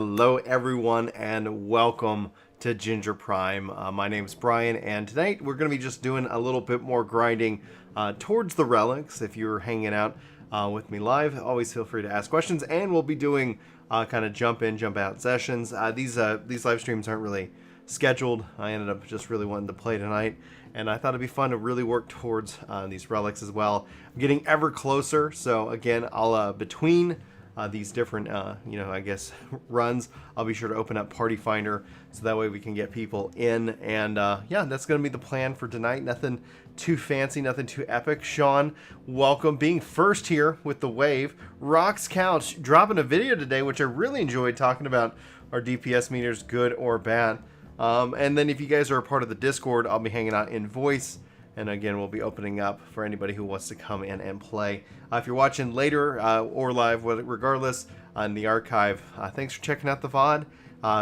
Hello everyone and welcome to Ginger Prime. My name is Brian and tonight we're going to be just doing a little bit more grinding towards the relics. If you're hanging out with me live, always feel free to ask questions, and we'll be doing kind of jump in, jump out sessions. These live streams aren't really scheduled. I ended up just really wanting to play tonight, and I thought it'd be fun to really work towards these relics as well. I'm getting ever closer, so again, I'll between these different, I guess, runs, I'll be sure to open up Party Finder so that way we can get people in. And yeah, that's going to be the plan for tonight. Nothing too fancy, nothing too epic. Sean, welcome. Being first here with the wave. Rock's Couch dropping a video today, which I really enjoyed, talking about our DPS meters, good or bad. And then if you guys are a part of the Discord, I'll be hanging out in voice. And again, we'll be opening up for anybody who wants to come in and play. If you're watching later or live, regardless, on the archive, thanks for checking out the VOD.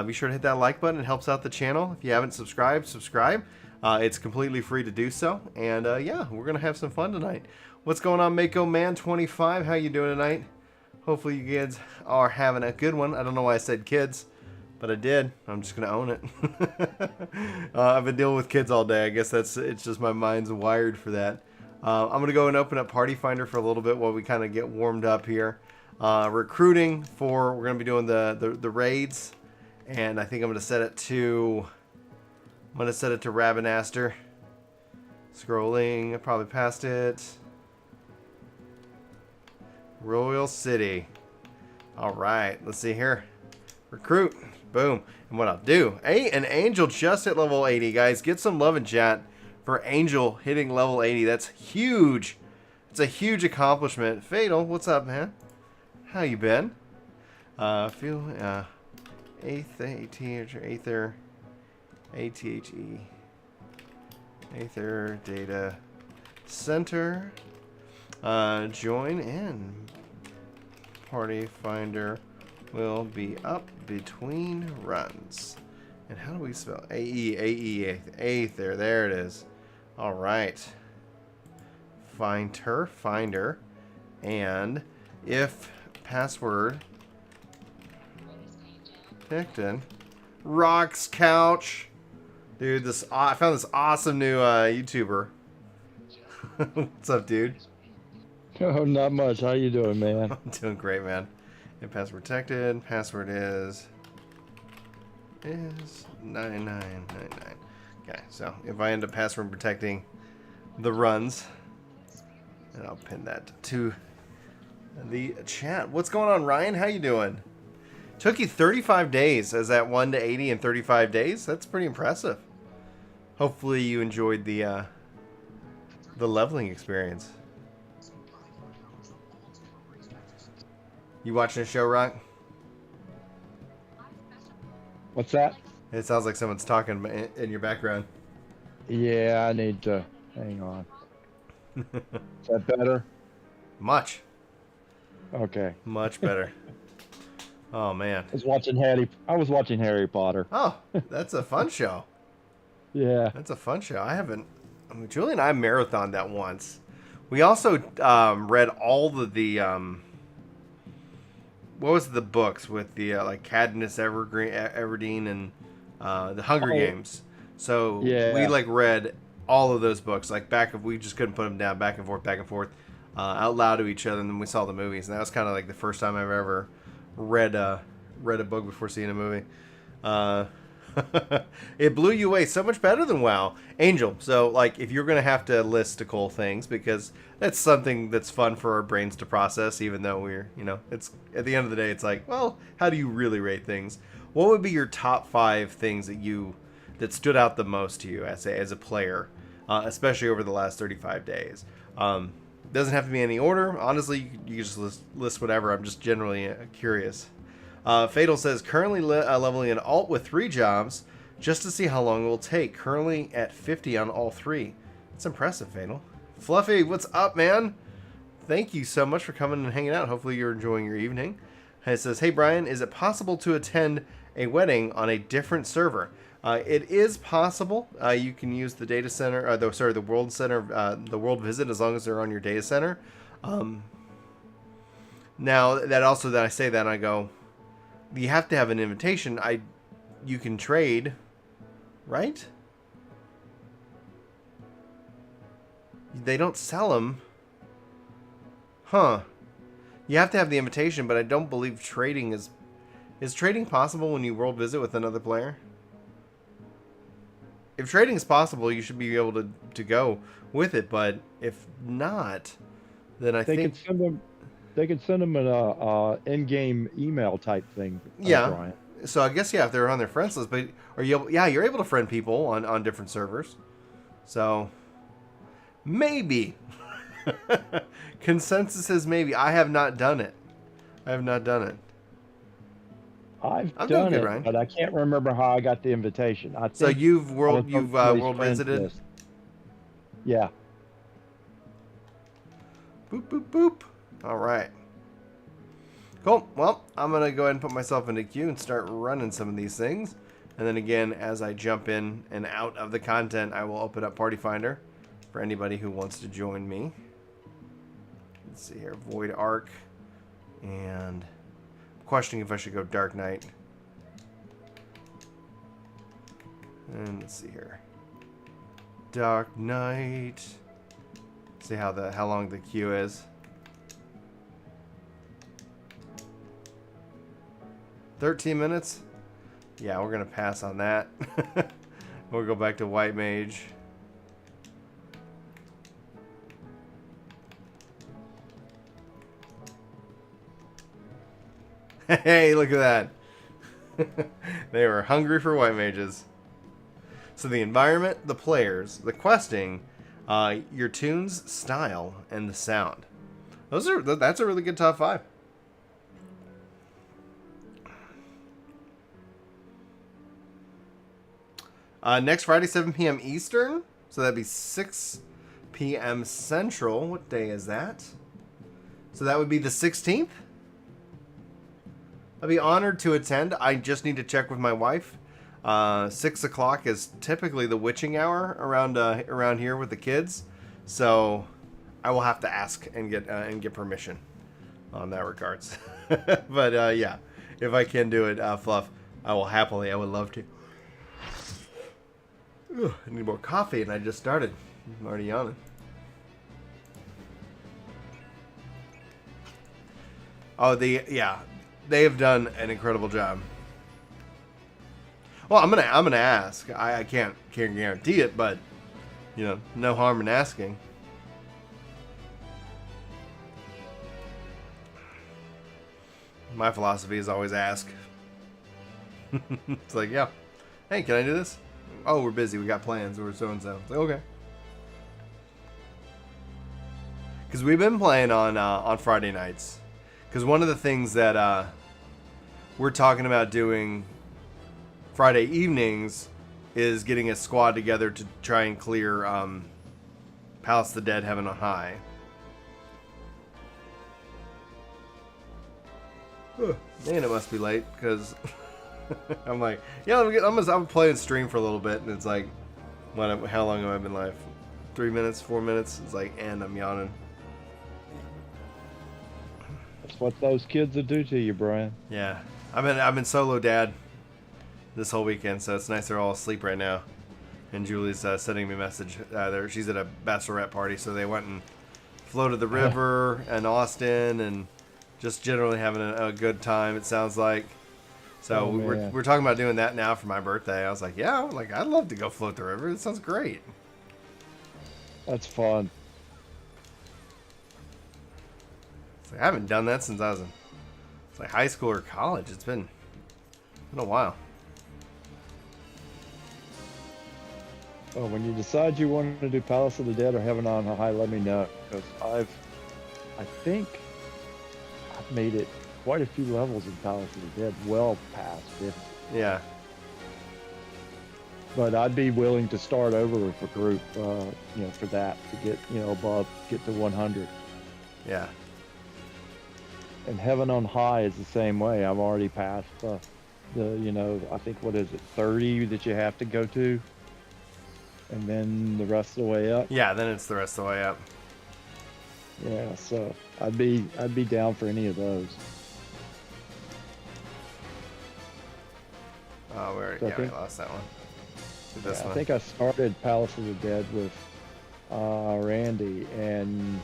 Be sure to hit that like button. It helps out the channel. If you haven't subscribed, subscribe. It's completely free to do so. And yeah, we're going to have some fun tonight. What's going on, Mako Man 25? How you doing tonight? Hopefully you kids are having a good one. I don't know why I said kids, but I did. I'm just gonna own it. I've been dealing with kids all day. I guess it's just my mind's wired for that. I'm gonna go and open up Party Finder for a little bit while we kind of get warmed up here. Recruiting for, we're gonna be doing the raids, and I think I'm gonna set it to Ravenaster. Scrolling, I probably passed it. Royal City. All right, let's see here. Recruit. Boom. And what I'll do, an Angel just hit level 80, guys. Get some love in chat for Angel hitting level 80. That's huge. It's a huge accomplishment. Fatal, what's up, man? How you been? Aether, ATHE, Aether Data Center. Join in. Party Finder will be up between runs. And how do we spell Aether? There it is. All right. Finder. And if password protected. Rock's Couch. Dude, I found this awesome new YouTuber. What's up, dude? Oh, not much. How you doing, man? I'm doing great, man. And password protected. Password is 9999. Okay, so if I end up password protecting the runs, and I'll pin that to the chat. What's going on, Ryan? How you doing? Took you 35 days as that 1 to 80 in 35 days. That's pretty impressive. Hopefully you enjoyed the leveling experience. You watching a show, Rock? What's that? It sounds like someone's talking in your background. Yeah, I need to hang on. Is that better? Much. Okay. Much better. Oh man. I was watching Harry Potter. Oh, that's a fun show. Yeah. That's a fun show. Julie and I marathoned that once. We also read all of the what was the books with the like Katniss Everdeen and the Hunger Games. So yeah, we like read all of those books like we just couldn't put them down, back and forth out loud to each other, and then we saw the movies, and that was kind of like the first time I've ever read a book before seeing a movie. It blew you away so much better than WoW. Angel, so like if you're gonna have to listicle things, because that's something that's fun for our brains to process, even though we're, it's at the end of the day, it's like, well, how do you really rate things? What would be your top 5 things that stood out the most to you as a player, especially over the last 35 days? Doesn't have to be any order. Honestly, you can just list whatever. I'm just generally curious. Fatal says, currently leveling an alt with 3 jobs just to see how long it will take. Currently at 50 on all 3. That's impressive, Fatal. Fluffy, what's up, man? Thank you so much for coming and hanging out. Hopefully you're enjoying your evening. And it says, hey, Brian, is it possible to attend a wedding on a different server? It is possible. You can use the data center, the world center, the world visit, as long as they're on your data center. Now that I say that, I go, you have to have an invitation. You can trade, right? They don't sell them. Huh. You have to have the invitation, but I don't believe trading is... Is trading possible when you world visit with another player? If trading is possible, you should be able to go with it, but if not, then I think... They could send them an in-game email type thing. Yeah. Brian. So I guess, yeah, if they're on their friends list, but are you able, yeah, you're able to friend people on different servers. So maybe. Consensus is maybe. I have not done it. I'm done doing good, it, Ryan. but I can't remember how I got the invitation. So you've world visited? List. Yeah. Boop, boop, boop. All right. Cool. Well, I'm going to go ahead and put myself into queue and start running some of these things. And then again, as I jump in and out of the content, I will open up Party Finder for anybody who wants to join me. Let's see here. Void Arc. And I'm questioning if I should go Dark Knight. And let's see here. Dark Knight. See how long the queue is. 13 minutes? Yeah, we're going to pass on that. We'll go back to White Mage. Hey, look at that. They were hungry for White Mages. So the environment, the players, the questing, your tunes, style, and the sound. That's a really good top 5. Next Friday, 7 p.m. Eastern. So that'd be 6 p.m. Central. What day is that? So that would be the 16th. I'd be honored to attend. I just need to check with my wife. 6 o'clock is typically the witching hour around here with the kids. So I will have to ask and get permission on that regards. But yeah, if I can do it, Fluff, I will happily. I would love to. Ugh, I need more coffee, and I just started. I'm already yawning. Oh, they have done an incredible job. Well, I'm gonna ask. I can't guarantee it, but you know, no harm in asking. My philosophy is always ask. It's like, yeah, hey, can I do this? Oh, we're busy. We got plans. We're so and so. Like, okay. Because we've been playing on Friday nights. Because one of the things that we're talking about doing Friday evenings is getting a squad together to try and clear Palace of the Dead Heaven on High. Man, it must be late because I'm like, yeah, I'm playing stream for a little bit, and it's like, how long have I been live? 3 minutes, 4 minutes? It's like, and I'm yawning. That's what those kids will do to you, Brian. Yeah, I've been solo dad this whole weekend, so it's nice they're all asleep right now. And Julie's sending me a message. She's at a bachelorette party, so they went and floated the river in Austin, and just generally having a good time. It sounds like. So we're talking about doing that now for my birthday. I was like, yeah, I'd love to go float the river. It sounds great. That's fun. It's like, I haven't done that since I was in high school or college. It's been a while. Well, when you decide you want to do Palace of the Dead or Heaven on High, let me know, because I think I've made it quite a few levels in Palace of the Dead, well past 50. Yeah. But I'd be willing to start over with a group, for that, to get, get to 100. Yeah. And Heaven on High is the same way. I've already passed I think, 30 that you have to go to? And then the rest of the way up? Yeah, then it's the rest of the way up. Yeah, so I'd be down for any of those. Oh, we lost that one. Do this one. I think I started Palace of the Dead with Randy, and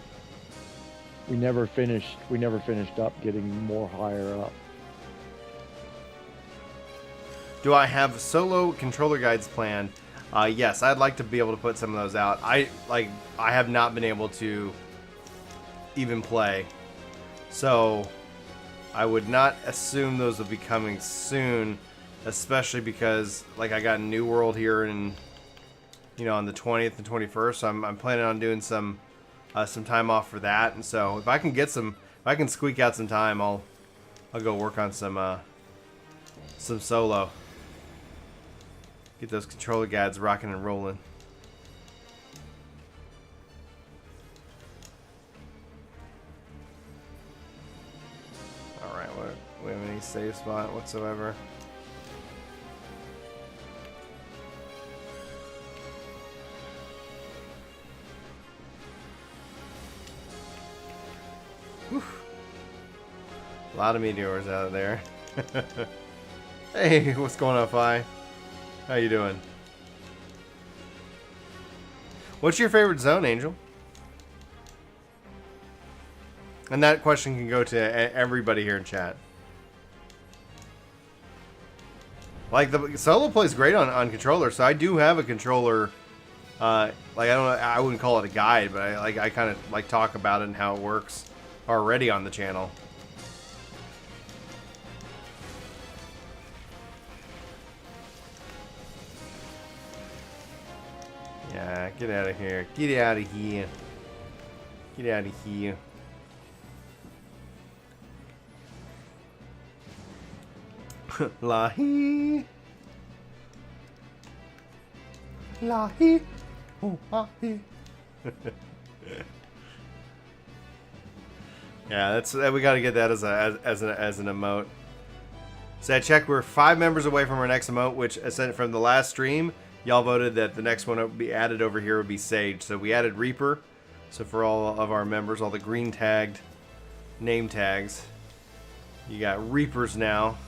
we never finished up getting more higher up. Do I have solo controller guides planned? Yes, I'd like to be able to put some of those out. I have not been able to even play, so I would not assume those will be coming soon, especially because like I got a New World here in, on the 20th and 21st. So I'm planning on doing some time off for that, and so if I can squeak out some time, I'll go work on some solo. Get those controller guides rocking and rolling. Alright, we have any save spot whatsoever? Whew. A lot of meteors out there. Hey, what's going on, Fi? How you doing? What's your favorite zone, Angel? And that question can go to everybody here in chat. Like, the solo plays great on controller, so I do have a controller. I wouldn't call it a guide, but I kind of like talk about it and how it works already on the channel. Yeah, get out of here. Get out of here. Get out of here. Lahi. Lahi. Oh, lahi. Yeah, we got to get that as an emote. So I checked, we're 5 members away from our next emote, which from the last stream, y'all voted that the next one that would be added over here would be Sage. So we added Reaper. So for all of our members, all the green tagged name tags, you got Reapers now.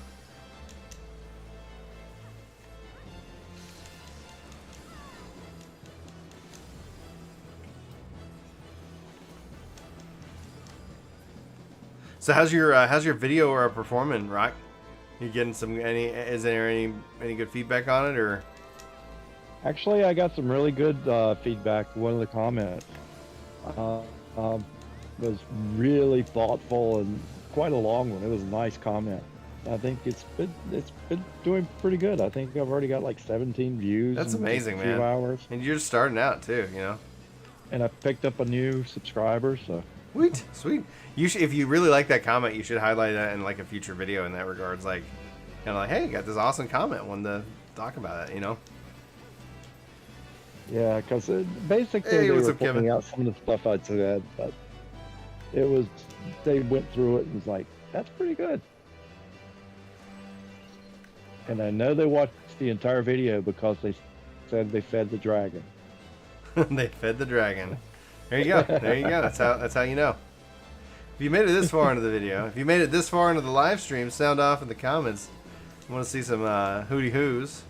So how's your video performing, Rock? You getting is there any good feedback on it, or? Actually, I got some really good feedback. One of the comments was really thoughtful and quite a long one. It was a nice comment. I think it's been doing pretty good. I think I've already got like 17 views. That's amazing, man. 2 hours. And you're just starting out too, And I picked up a new subscriber, so. Sweet. If you really like that comment, you should highlight that in like a future video in that regards. Like, hey, got this awesome comment. Wanted to talk about it, Yeah, because basically they were pointing out some of the stuff I'd said, but they went through it and was like, that's pretty good. And I know they watched the entire video because they said they fed the dragon. They fed the dragon. There you go. There you go. That's how you know. If you made it this far into the video, if you made it this far into the live stream, sound off in the comments. I want to see some hooty hoos,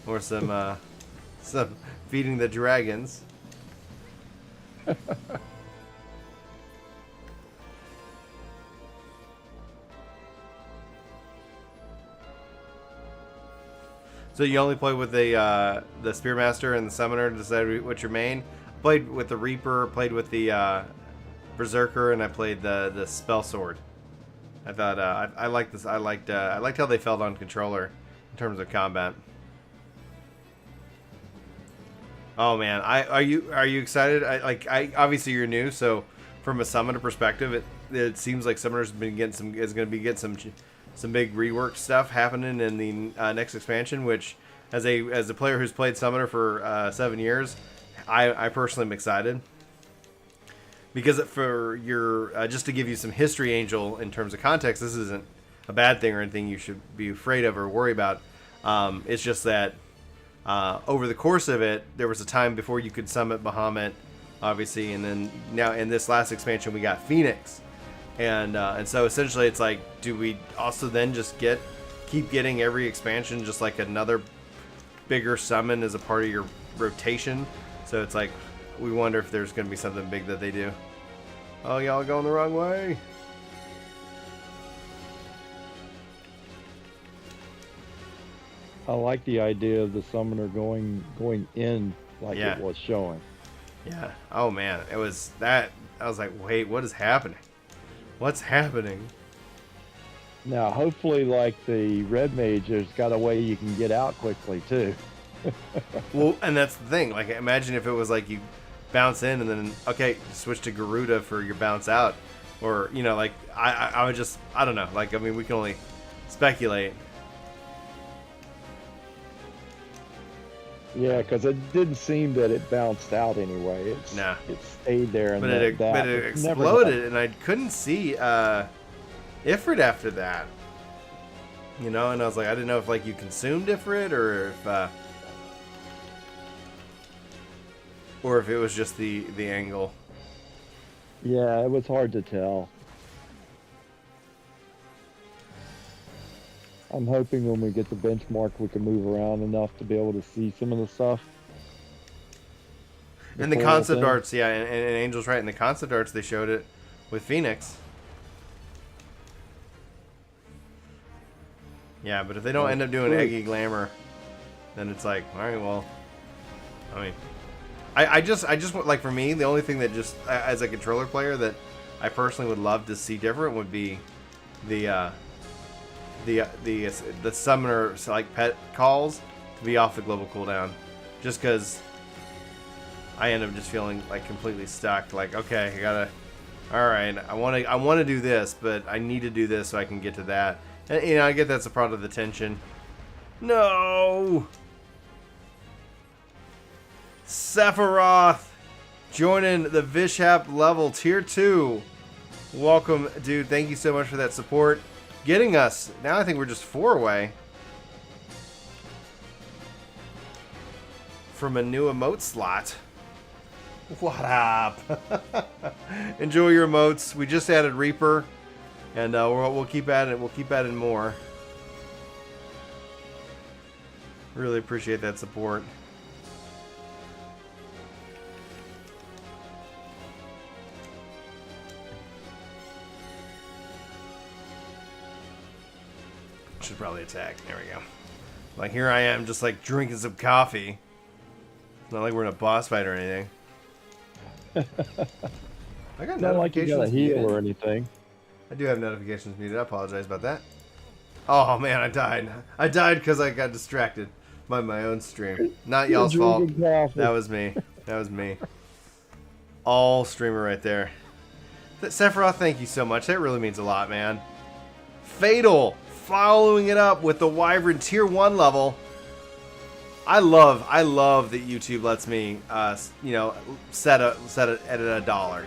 or some feeding the dragons. So you only play with the Spearmaster and the Summoner to decide what's your main? Played with the Reaper, played with the Berserker, and I played the Spell Sword. I thought I liked this. I liked how they felt on controller in terms of combat. Oh man, are you excited? Obviously you're new, so from a summoner perspective, it seems like Summoner's been getting some big rework stuff happening in the next expansion. Which, as a player who's played Summoner for 7 years, I personally am excited. Because for your just to give you some history, Angel, in terms of context, this isn't a bad thing or anything you should be afraid of or worry about. It's just that over the course of it, there was a time before you could summon Bahamut, obviously, and then now in this last expansion we got Phoenix, and so essentially it's like, do we also then just get keep getting every expansion just like another bigger summon as a part of your rotation. So it's like, we wonder if there's going to be something big that they do. Oh, y'all going the wrong way. I like the idea of the summoner going in like Yeah. it was showing. Yeah. Oh, man. It was that. I was like, wait, what is happening? What's happening? Now, hopefully, like the red mage, there's got a way you can get out quickly too. Well, and that's the thing. Like, imagine if it was like you bounce in and then, okay, switch to Garuda for your bounce out. Or, you know, like, I would just, I don't know. Like, I mean, we can only speculate. Yeah, because it didn't seem that it bounced out anyway. It stayed there, and But it exploded, and I couldn't see Ifrit after that. You know, and I was like, I didn't know if like you consumed Ifrit or if it was just the angle. Yeah, it was hard to tell. I'm hoping when we get the benchmark, we can move around enough to be able to see some of the stuff. And the concept arts, yeah, and Angel's right. In the concept arts, they showed it with Phoenix. Yeah, but if they don't end up doing Eggy Glamour, then it's like, all right, well, I mean, I just like, for me, the only thing that just as a controller player that I personally would love to see different would be the summoner like pet calls to be off the global cooldown, just because I end up just feeling like completely stuck. Like, okay, I gotta, all right, I want to do this, but I need to do this so I can get to that. And, you know, I get that's a part of the tension. No, Sephiroth joining the Vishap level tier 2. Welcome, dude. Thank you so much for that support. Getting us. Now I think we're just 4 away from a new emote slot. What up? Enjoy your emotes. We just added Reaper, and we'll keep adding. We'll keep adding more. Really appreciate that support. Should probably attack. There we go. Like, here I am, just like drinking some coffee. It's not like we're in a boss fight or anything. I got not like you got a heal muted. or anything. I do have notifications muted. I apologize about that. Oh man, I died. I died because I got distracted by my own stream. Not y'all's fault. That was me. That was me. All streamer right there. Sephiroth, thank you so much. That really means a lot, man. Fatal following it up with the Wyvern tier 1 level. I love that YouTube lets me, you know, set it at $1.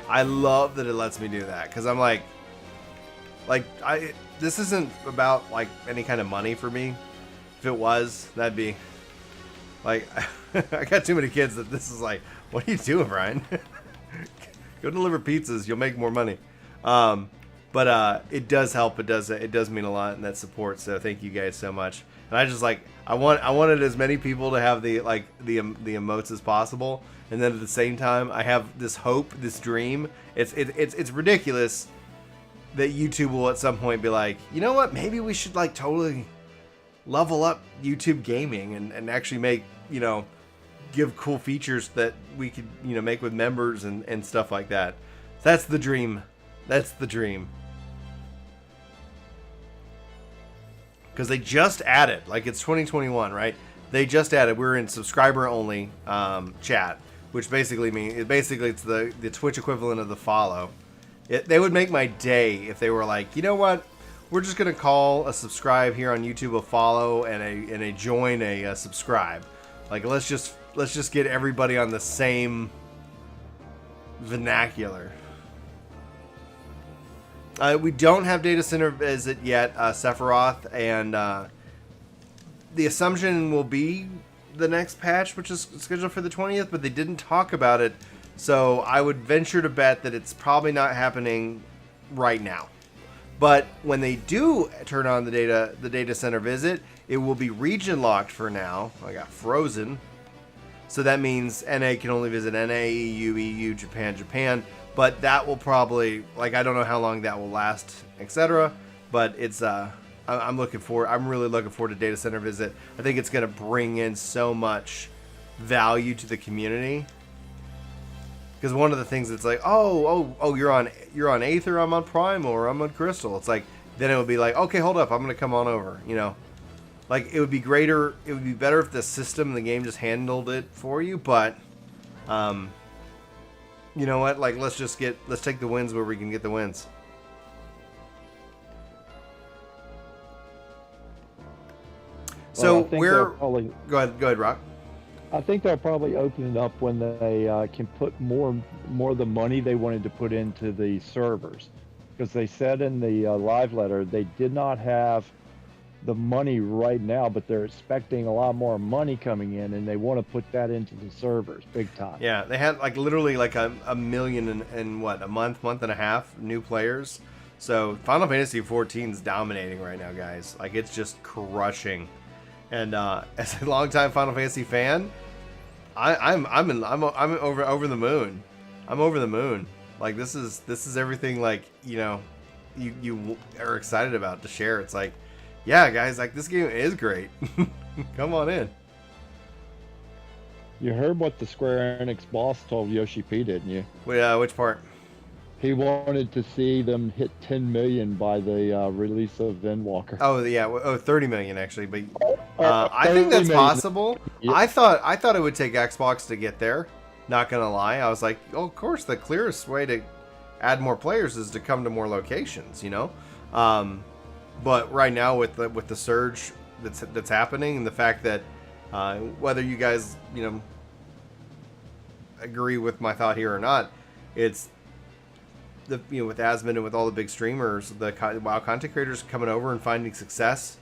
I love that it lets me do that, because I'm like this isn't about like any kind of money for me. If it was, that'd be like, I got too many kids that this is like, what are you doing, Brian? Go deliver pizzas, you'll make more money. But it does help. It does mean a lot, and that support. So thank you guys so much. And I just like, I wanted as many people to have the emotes as possible, and then at the same time I have this hope, this dream. It's ridiculous that YouTube will at some point be like, you know what? Maybe we should like totally level up YouTube gaming and actually make, you know, give cool features that we could, you know, make with members and stuff like that. That's the dream. That's the dream. Because they just added, like, it's 2021, right? They just added, we're in subscriber only chat, which basically means it's the Twitch equivalent of the follow. They would make my day if they were like, you know what? We're just gonna call a subscribe here on YouTube a follow and a join a subscribe. Like, let's just get everybody on the same vernacular. We don't have data center visit yet, Sephiroth, and the assumption will be the next patch, which is scheduled for the 20th, but they didn't talk about it, so I would venture to bet that it's probably not happening right now. But when they do turn on the data center visit, it will be region locked for now. I got frozen. So that means NA can only visit NA, EU, Japan. But that will probably, like, I don't know how long that will last, etc. But it's, I'm really looking forward to data center visit. I think it's going to bring in so much value to the community. Because one of the things that's like, oh, you're on Aether, I'm on Prime, or I'm on Crystal. It's like, then it would be like, okay, hold up, I'm gonna come on over. You know, like it would be greater. It would be better if the system, the game, just handled it for you. But, you know what? Like, let's take the wins where we can get the wins. So go ahead, Rock. I think they'll probably open it up when they can put more of the money they wanted to put into the servers, because they said in the live letter they did not have the money right now, but they're expecting a lot more money coming in, and they want to put that into the servers big time. Yeah, they had like literally like a million in what, a month and a half new players. So Final Fantasy XIV is dominating right now, guys. Like, it's just crushing. And as a longtime Final Fantasy fan, I'm over the moon. I'm over the moon. Like, this is everything, like, you know, you are excited about to share. It's like, yeah, guys, like, this game is great. Come on in. You heard what the Square Enix boss told Yoshi P, didn't you? Which part? He wanted to see them hit 10 million by the release of Endwalker. Oh yeah, 30 million actually, but I think that's possible. Yep. I thought it would take Xbox to get there. Not gonna lie, I was like, oh, of course, the clearest way to add more players is to come to more locations, you know. But right now with the surge that's happening, and the fact that whether you guys, you know, agree with my thought here or not, it's with Asmon and with all the big streamers, the WoW content creators coming over and finding success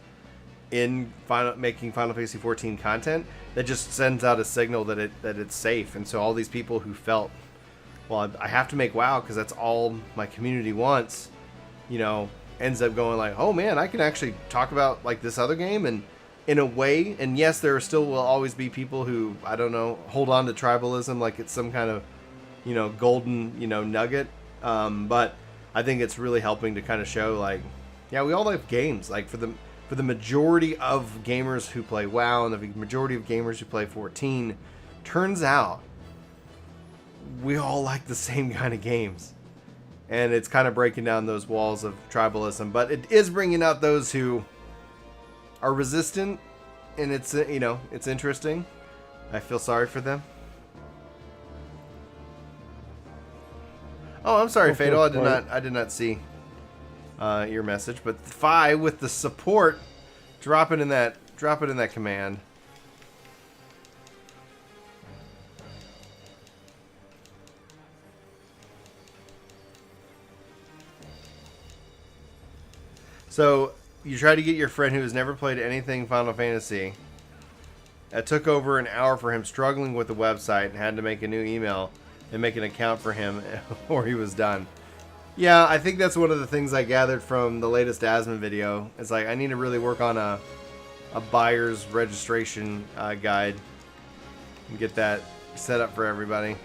in making Final Fantasy XIV content, that just sends out a signal that it's safe. And so all these people who felt, well, I have to make WoW because that's all my community wants, you know, ends up going like, oh man, I can actually talk about like this other game, and in a way. And yes, there still will always be people who, I don't know, hold on to tribalism like it's some kind of, you know, golden, you know, nugget. But I think it's really helping to kind of show, like, yeah, we all like games. Like, for the majority of gamers who play WoW and the majority of gamers who play 14, turns out we all like the same kind of games. And it's kind of breaking down those walls of tribalism. But it is bringing out those who are resistant, and it's, you know, it's interesting. I feel sorry for them. Oh, I'm sorry, Fatal. I did not see your message, but Fi with the support, drop it in that command. So you try to get your friend who has never played anything Final Fantasy. It took over an hour for him, struggling with the website, and had to make a new email and make an account for him, or he was done. Yeah, I think that's one of the things I gathered from the latest Asmon video. It's like, I need to really work on a buyer's registration guide and get that set up for everybody.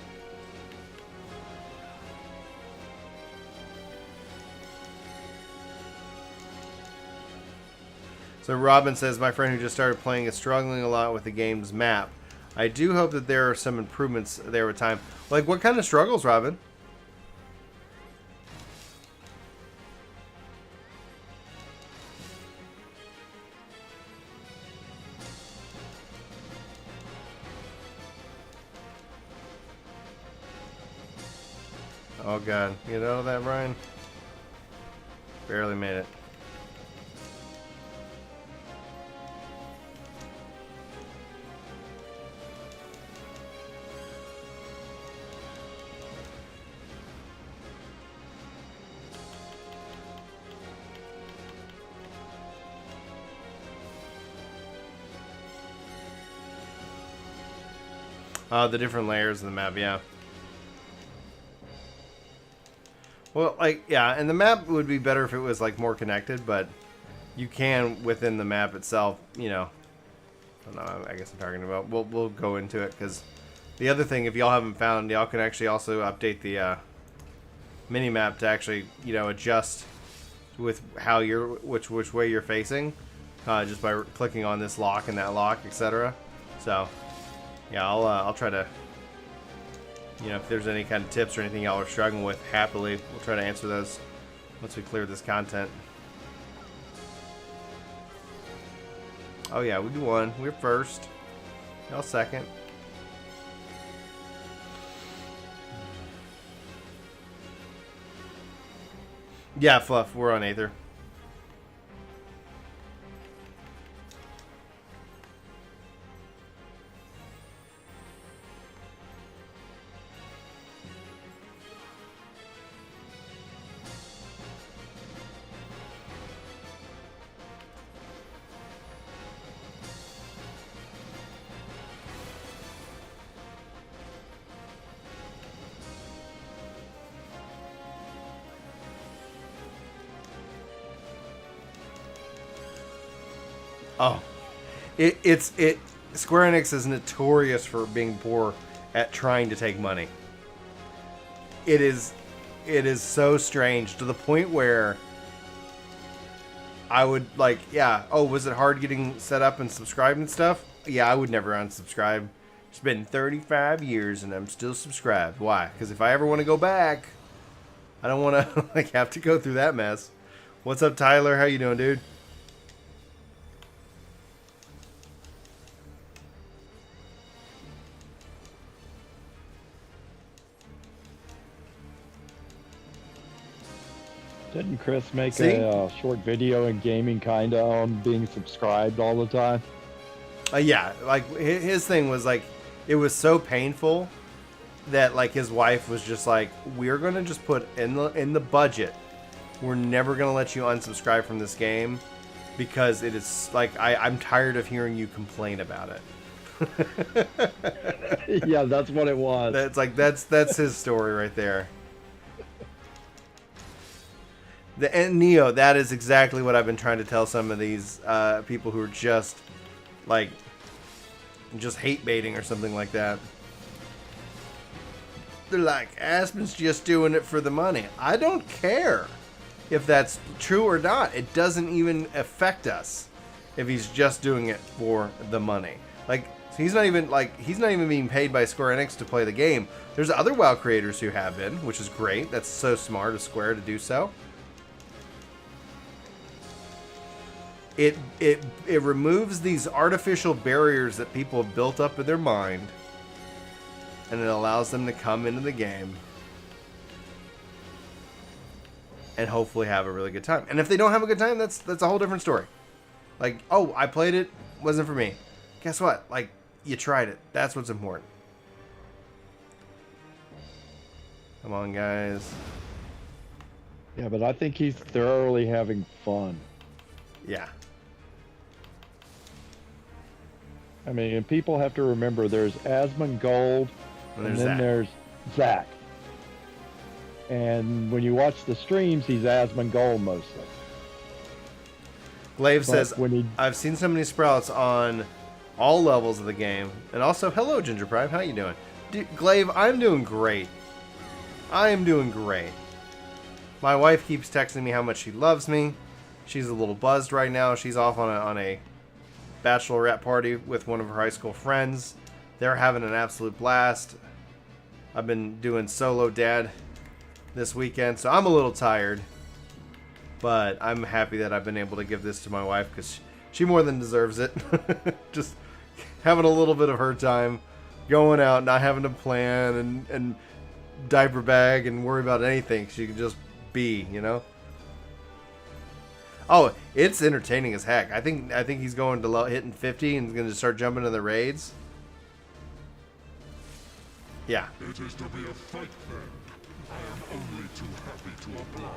So Robin says, my friend who just started playing is struggling a lot with the game's map. I do hope that there are some improvements there with time. Like, what kind of struggles, Robin? Oh god, you know that, Brian? Barely made it. The different layers of the map, yeah. Well, like, yeah, and the map would be better if it was, like, more connected, but you can, within the map itself, you know, I don't know, I guess I'm talking about, we'll go into it, because the other thing, if y'all haven't found, y'all can actually also update the mini-map to actually, you know, adjust with how you're, which way you're facing, just by clicking on this lock and that lock, etc. So, yeah, I'll try to, you know, if there's any kind of tips or anything y'all are struggling with, happily, we'll try to answer those once we clear this content. Oh yeah, we won. We're first. Y'all second. Yeah, Fluff, we're on Aether. Oh, it's Square Enix is notorious for being poor at trying to take money. It is so strange to the point where I would like, yeah, oh, was it hard getting set up and subscribed and stuff? Yeah, I would never unsubscribe. It's been 35 years and I'm still subscribed. Why? Because if I ever want to go back, I don't want to like have to go through that mess. What's up, Tyler? How you doing, dude? Didn't Chris make a short video in gaming kind of on being subscribed all the time? Yeah, like his thing was like, it was so painful that like his wife was just like, we're gonna just put in the budget, we're never gonna let you unsubscribe from this game because it is like I'm tired of hearing you complain about it. Yeah, that's what it was. That's like that's his story right there. And Neo, that is exactly what I've been trying to tell some of these people who are just like hate baiting or something like that. They're like, Aspen's just doing it for the money. I don't care if that's true or not. It doesn't even affect us if he's just doing it for the money. Like, he's not even being paid by Square Enix to play the game. There's other WoW creators who have been, which is great. That's so smart of Square to do so. It removes these artificial barriers that people have built up in their mind, and it allows them to come into the game and hopefully have a really good time. And if they don't have a good time, that's a whole different story. Like, oh, I played it, wasn't for me. Guess what? Like, you tried it. That's what's important. Come on, guys. Yeah, but I think he's thoroughly having fun. Yeah. I mean, and people have to remember there's Asmongold, and then there's Zach. And when you watch the streams, he's Asmongold mostly. Glaive says, I've seen so many sprouts on all levels of the game. And also, hello, Ginger Prime. How you doing? Glaive, I'm doing great. I am doing great. My wife keeps texting me how much she loves me. She's a little buzzed right now. She's off on a bachelorette party with one of her high school friends. They're having an absolute blast. I've been doing solo dad this weekend, so I'm a little tired. But I'm happy that I've been able to give this to my wife because she more than deserves it. Just having a little bit of her time, going out, not having to plan and diaper bag and worry about anything. She can just be, you know? Oh, it's entertaining as heck. I think he's going to hitting 50 and he's going to start jumping in the raids. Yeah. It is to be a fight then. I am only too happy to oblige.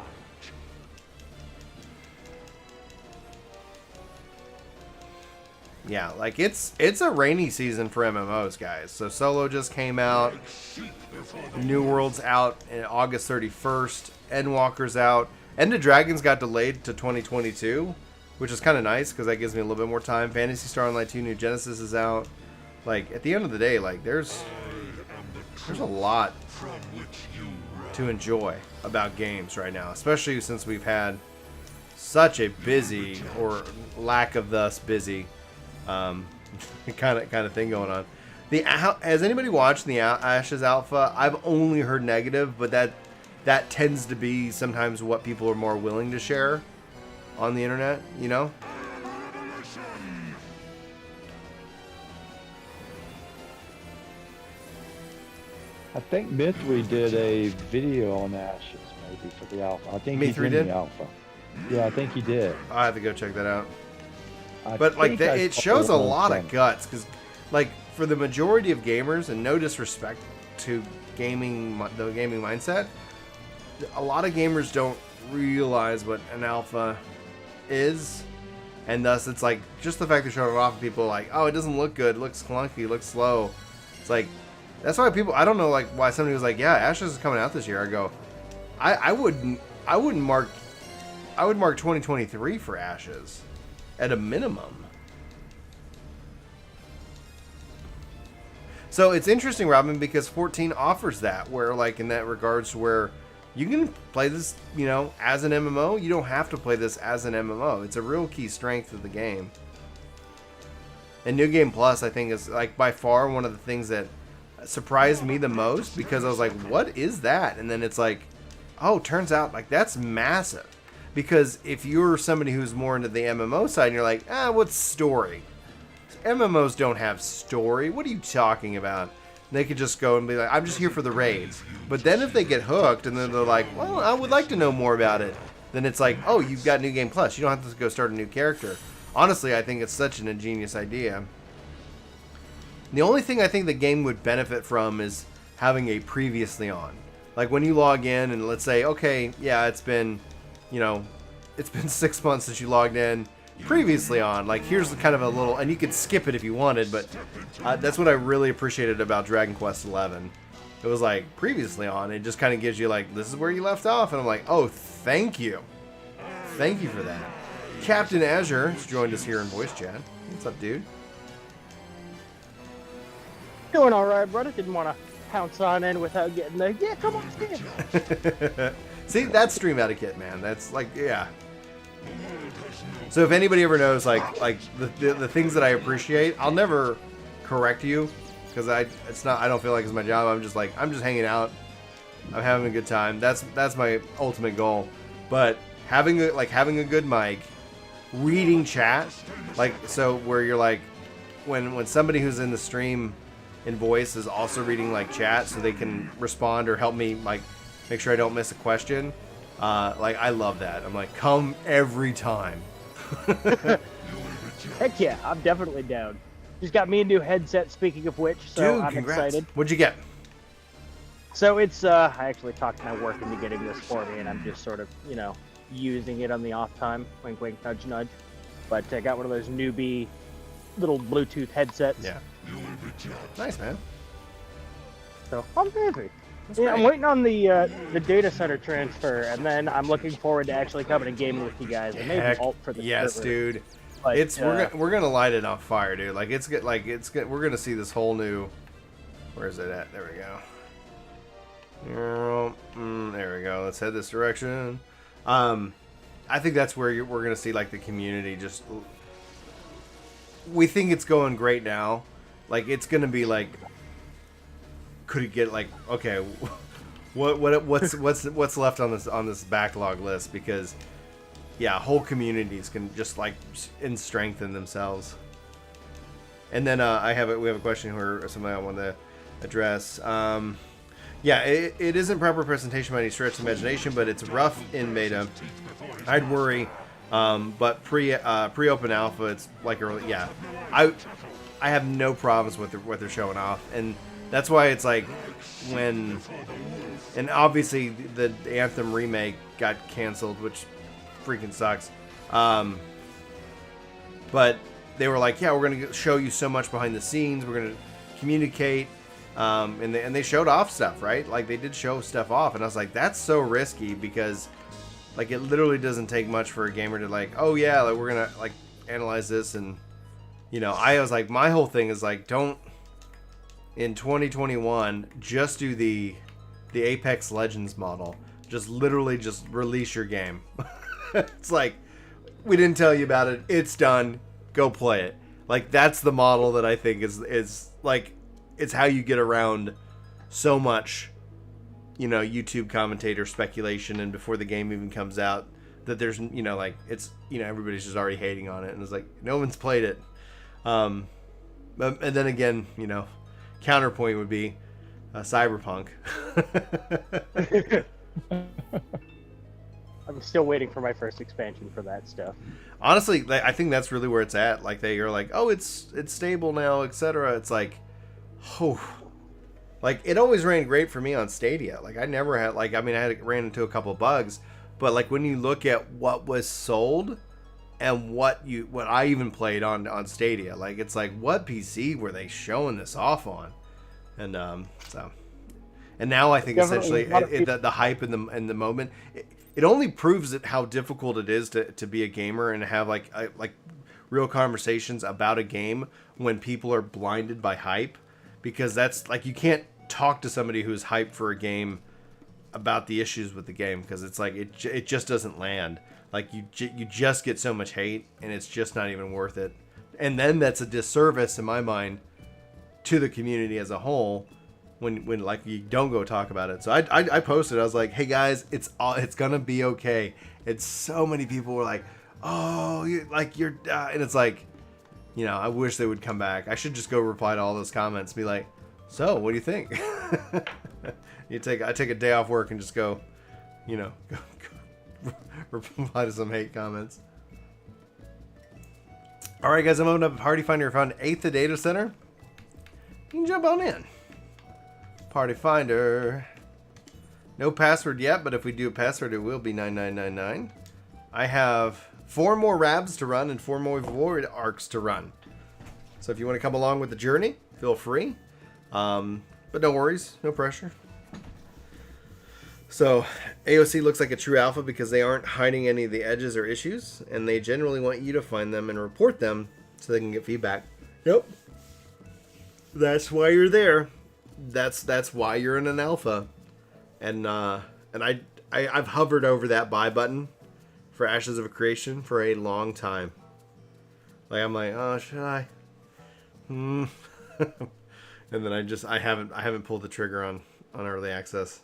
Yeah, like it's a rainy season for MMOs, guys. So Solo just came out. New World's out in August 31st. Endwalker's out. End of Dragons got delayed to 2022, which is kind of nice because that gives me a little bit more time. Phantasy Star Online 2 New Genesis is out. Like, at the end of the day, like, there's a lot to enjoy about games right now, especially since we've had such a busy, or lack of thus busy, kind of thing going on. Has anybody watched the Ashes Alpha? I've only heard negative, but that tends to be sometimes what people are more willing to share on the internet, you know? I think Mythry did a video on Ashes, maybe, for the alpha. I think he's in the alpha. Yeah, I think he did. I have to go check that out. But like, it shows a lot of guts, because like for the majority of gamers, and no disrespect to the gaming mindset, a lot of gamers don't realize what an alpha is, and thus it's like just the fact they're showing it off, people are like, oh, it doesn't look good, it looks clunky, it looks slow. It's like, that's why people, I don't know, like, why somebody was like, yeah, Ashes is coming out this year. I go, I would mark 2023 for Ashes at a minimum. So it's interesting, Robin, because 14 offers that, where like in that regards, where you can play this, you know, as an MMO. You don't have to play this as an MMO. It's a real key strength of the game. And New Game Plus, I think, is like by far one of the things that surprised me the most, because I was like, what is that? And then it's like, oh, turns out like that's massive. Because if you're somebody who's more into the MMO side and you're like, what's story? MMOs don't have story. What are you talking about? They could just go and be like, I'm just here for the raids. But then if they get hooked and then they're like, well, I would like to know more about it, then it's like, oh, you've got New Game Plus. You don't have to go start a new character. Honestly, I think it's such an ingenious idea. The only thing I think the game would benefit from is having a previously on. Like when you log in and let's say, okay, yeah, it's been 6 months since you logged in. Previously on, like here's kind of a little, and you could skip it if you wanted, but that's what I really appreciated about Dragon Quest XI. It was like previously on, it just kind of gives you like, this is where you left off, and I'm like, oh, thank you for that. Captain Azure has joined us here in voice chat. What's up, dude? Doing all right, brother. Didn't want to pounce on in without getting the come on, stand. See, that's stream etiquette, man. That's like, yeah. So if anybody ever knows like the things that I appreciate, I'll never correct you, because I don't feel like it's my job. I'm just hanging out. I'm having a good time. That's my ultimate goal. But having a good mic, reading chat, like so where you're like when somebody who's in the stream in voice is also reading like chat so they can respond or help me like make sure I don't miss a question. Like I love that. I'm like, come every time. Heck yeah, I'm definitely down. Just got me a new headset, speaking of which, so dude, I'm excited. What'd you get? So it's, I actually talked to my work into getting this for me, and I'm just sort of, using it on the off time. Wink, wink, nudge, nudge. But I got one of those newbie little Bluetooth headsets. Yeah. Nice, man. So I'm busy. Yeah, I'm waiting on the data center transfer, and then I'm looking forward to actually coming and gaming with you guys. And maybe alt for the yes, server. dude. But, we're gonna light it on fire, dude. Like we're gonna see this whole new. Where is it at? There we go. There we go. Let's head this direction. I think that's where we're gonna see like the community just. We think it's going great now. Like it's gonna be like. Could it get like okay, what's left on this backlog list? Because yeah, whole communities can just like strengthen themselves. And then we have a question here, something I want to address. Yeah, it isn't proper presentation by any stretch of imagination, but it's rough in beta. I'd worry, but pre-open alpha, it's like early. Yeah, I have no problems with what they're showing off, and that's why it's like and obviously the Anthem remake got canceled, which freaking sucks. But they were like, yeah, we're going to show you so much behind the scenes. We're going to communicate. And they showed off stuff, right? Like, they did show stuff off. And I was like, that's so risky because, like, it literally doesn't take much for a gamer to, like, oh, yeah, like, we're going to, like, analyze this. And, you know, I was like, my whole thing is, like, don't, in 2021, just do the Apex Legends model. Just literally just release your game. It's like, we didn't tell you about it. It's done. Go play it. Like, that's the model that I think is like, it's how you get around so much, you know, YouTube commentator speculation, and before the game even comes out, that there's, you know, like, it's, you know, everybody's just already hating on it, and it's like, no one's played it. And then again, you know, counterpoint would be Cyberpunk. I'm still waiting for my first expansion for that stuff. Honestly, I think that's really where it's at. Like, they are like, oh, it's stable now, etc. It's like, oh, like, it always ran great for me on Stadia. Like, I never had, like, I mean, I ran into a couple bugs, but like, when you look at what was sold and what I even played on Stadia, like, it's like, what PC were they showing this off on? And so, and now I think essentially the hype in the moment, it only proves how difficult it is to be a gamer and have like real conversations about a game when people are blinded by hype, because that's like, you can't talk to somebody who's hyped for a game about the issues with the game, because it's like it just doesn't land. Like, you just get so much hate, and it's just not even worth it. And then that's a disservice in my mind to the community as a whole when like, you don't go talk about it. So I posted, I was like, hey guys, it's gonna be okay. It's so many people were like, oh, you're and it's like, you know, I wish they would come back. I should just go reply to all those comments and be like, so what do you think? I take a day off work and just go, you know, go reply to some hate comments. All right, guys, I'm opening up Party Finder found 8th data center. You can jump on in. Party Finder. No password yet, but if we do a password, it will be 9999. I have 4 more Rabs to run and 4 more Void Arcs to run. So if you want to come along with the journey, feel free. But no worries, no pressure. So AOC looks like a true alpha because they aren't hiding any of the edges or issues, and they generally want you to find them and report them so they can get feedback. Nope. That's why you're there. That's why you're in an alpha. And I've hovered over that buy button for Ashes of a Creation for a long time. Like, I'm like, oh, should I? And then I haven't pulled the trigger on early access.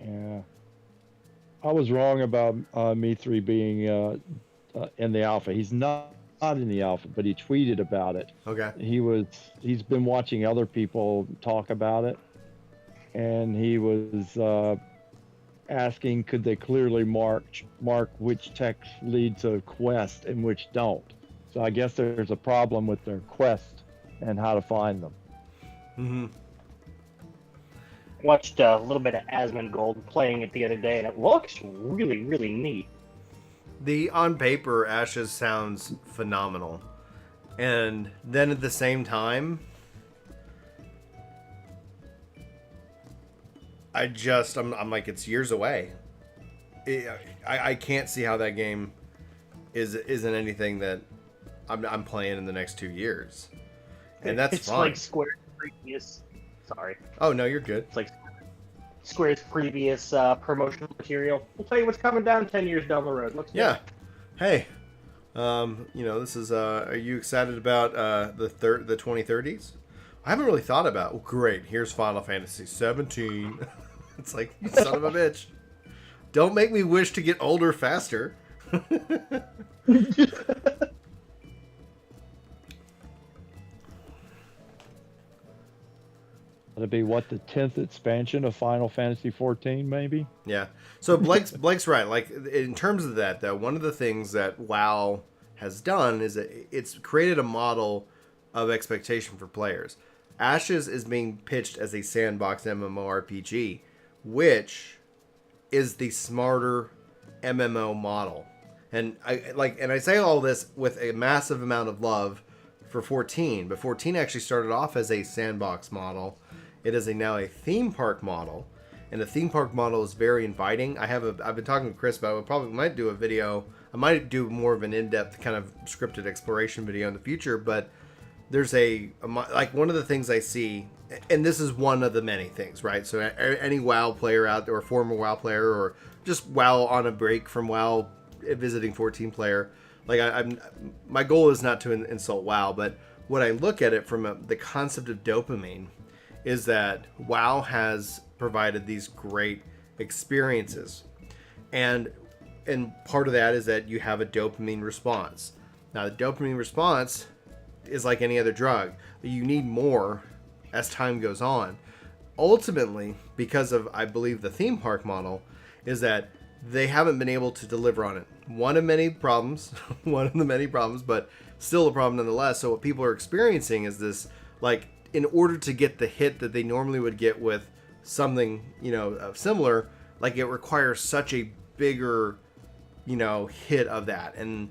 Yeah. I was wrong about Me3 being in the alpha. He's not in the alpha, but he tweeted about it. Okay. He's been watching other people talk about it, and he was asking, could they clearly mark which text lead to a quest and which don't. So I guess there's a problem with their quest and how to find them. Mm-hmm. Watched a little bit of Asmongold playing it the other day, and it looks really, really neat. On paper, Ashes sounds phenomenal. And then at the same time, I'm like, it's years away. I can't see how that game isn't anything that I'm playing in the next 2 years. And that's it's fine. Like Square's previous... Sorry. Oh, no, you're good. It's like Square's previous promotional material. We'll tell you what's coming down 10 years down the road. Let's Yeah. Hey, you know, this is, are you excited about the 2030s? I haven't really thought about, oh, great, here's Final Fantasy XVII. It's like, you son of a bitch. Don't make me wish to get older faster. That'd be what, the 10th expansion of Final Fantasy XIV, maybe? Yeah. So Blake's right. Like, in terms of that, though, one of the things that WoW has done is that it's created a model of expectation for players. Ashes is being pitched as a sandbox MMORPG, which is the smarter MMO model. And I say all this with a massive amount of love for 14, but 14 actually started off as a sandbox model. It is now a theme park model, and a theme park model is very inviting. I've been talking with Chris about it. Might do a video. I might do more of an in-depth kind of scripted exploration video in the future, but there's one of the things I see, and this is one of the many things, right? So any WoW player out there, or former WoW player, or just WoW on a break from WoW, visiting 14 player, my goal is not to insult WoW, but when I look at it from the concept of dopamine, is that WoW has provided these great experiences, and part of that is that you have a dopamine response. Now, the dopamine response is like any other drug. You need more as time goes on. Ultimately, because of, I believe, the theme park model, is that they haven't been able to deliver on it. One of the many problems, but still a problem nonetheless. So what people are experiencing is this, in order to get the hit that they normally would get with something, similar, it requires such a bigger, hit of that. And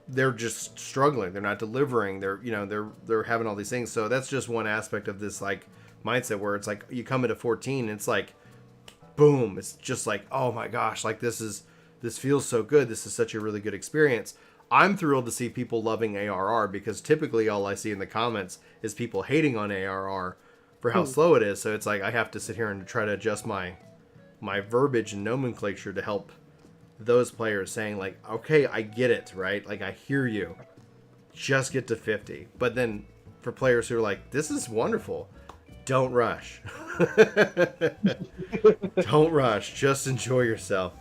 they're just struggling. They're not delivering. They're having all these things. So that's just one aspect of this, mindset where it's you come into 14 and it's boom, it's just oh my gosh, this feels so good. This is such a really good experience. I'm thrilled to see people loving ARR, because typically all I see in the comments is people hating on ARR for how slow it is. So it's I have to sit here and try to adjust my verbiage and nomenclature to help those players, saying okay, I get it, right? I hear you. Just get to 50. But then for players who are this is wonderful, don't rush. Don't rush. Just enjoy yourself.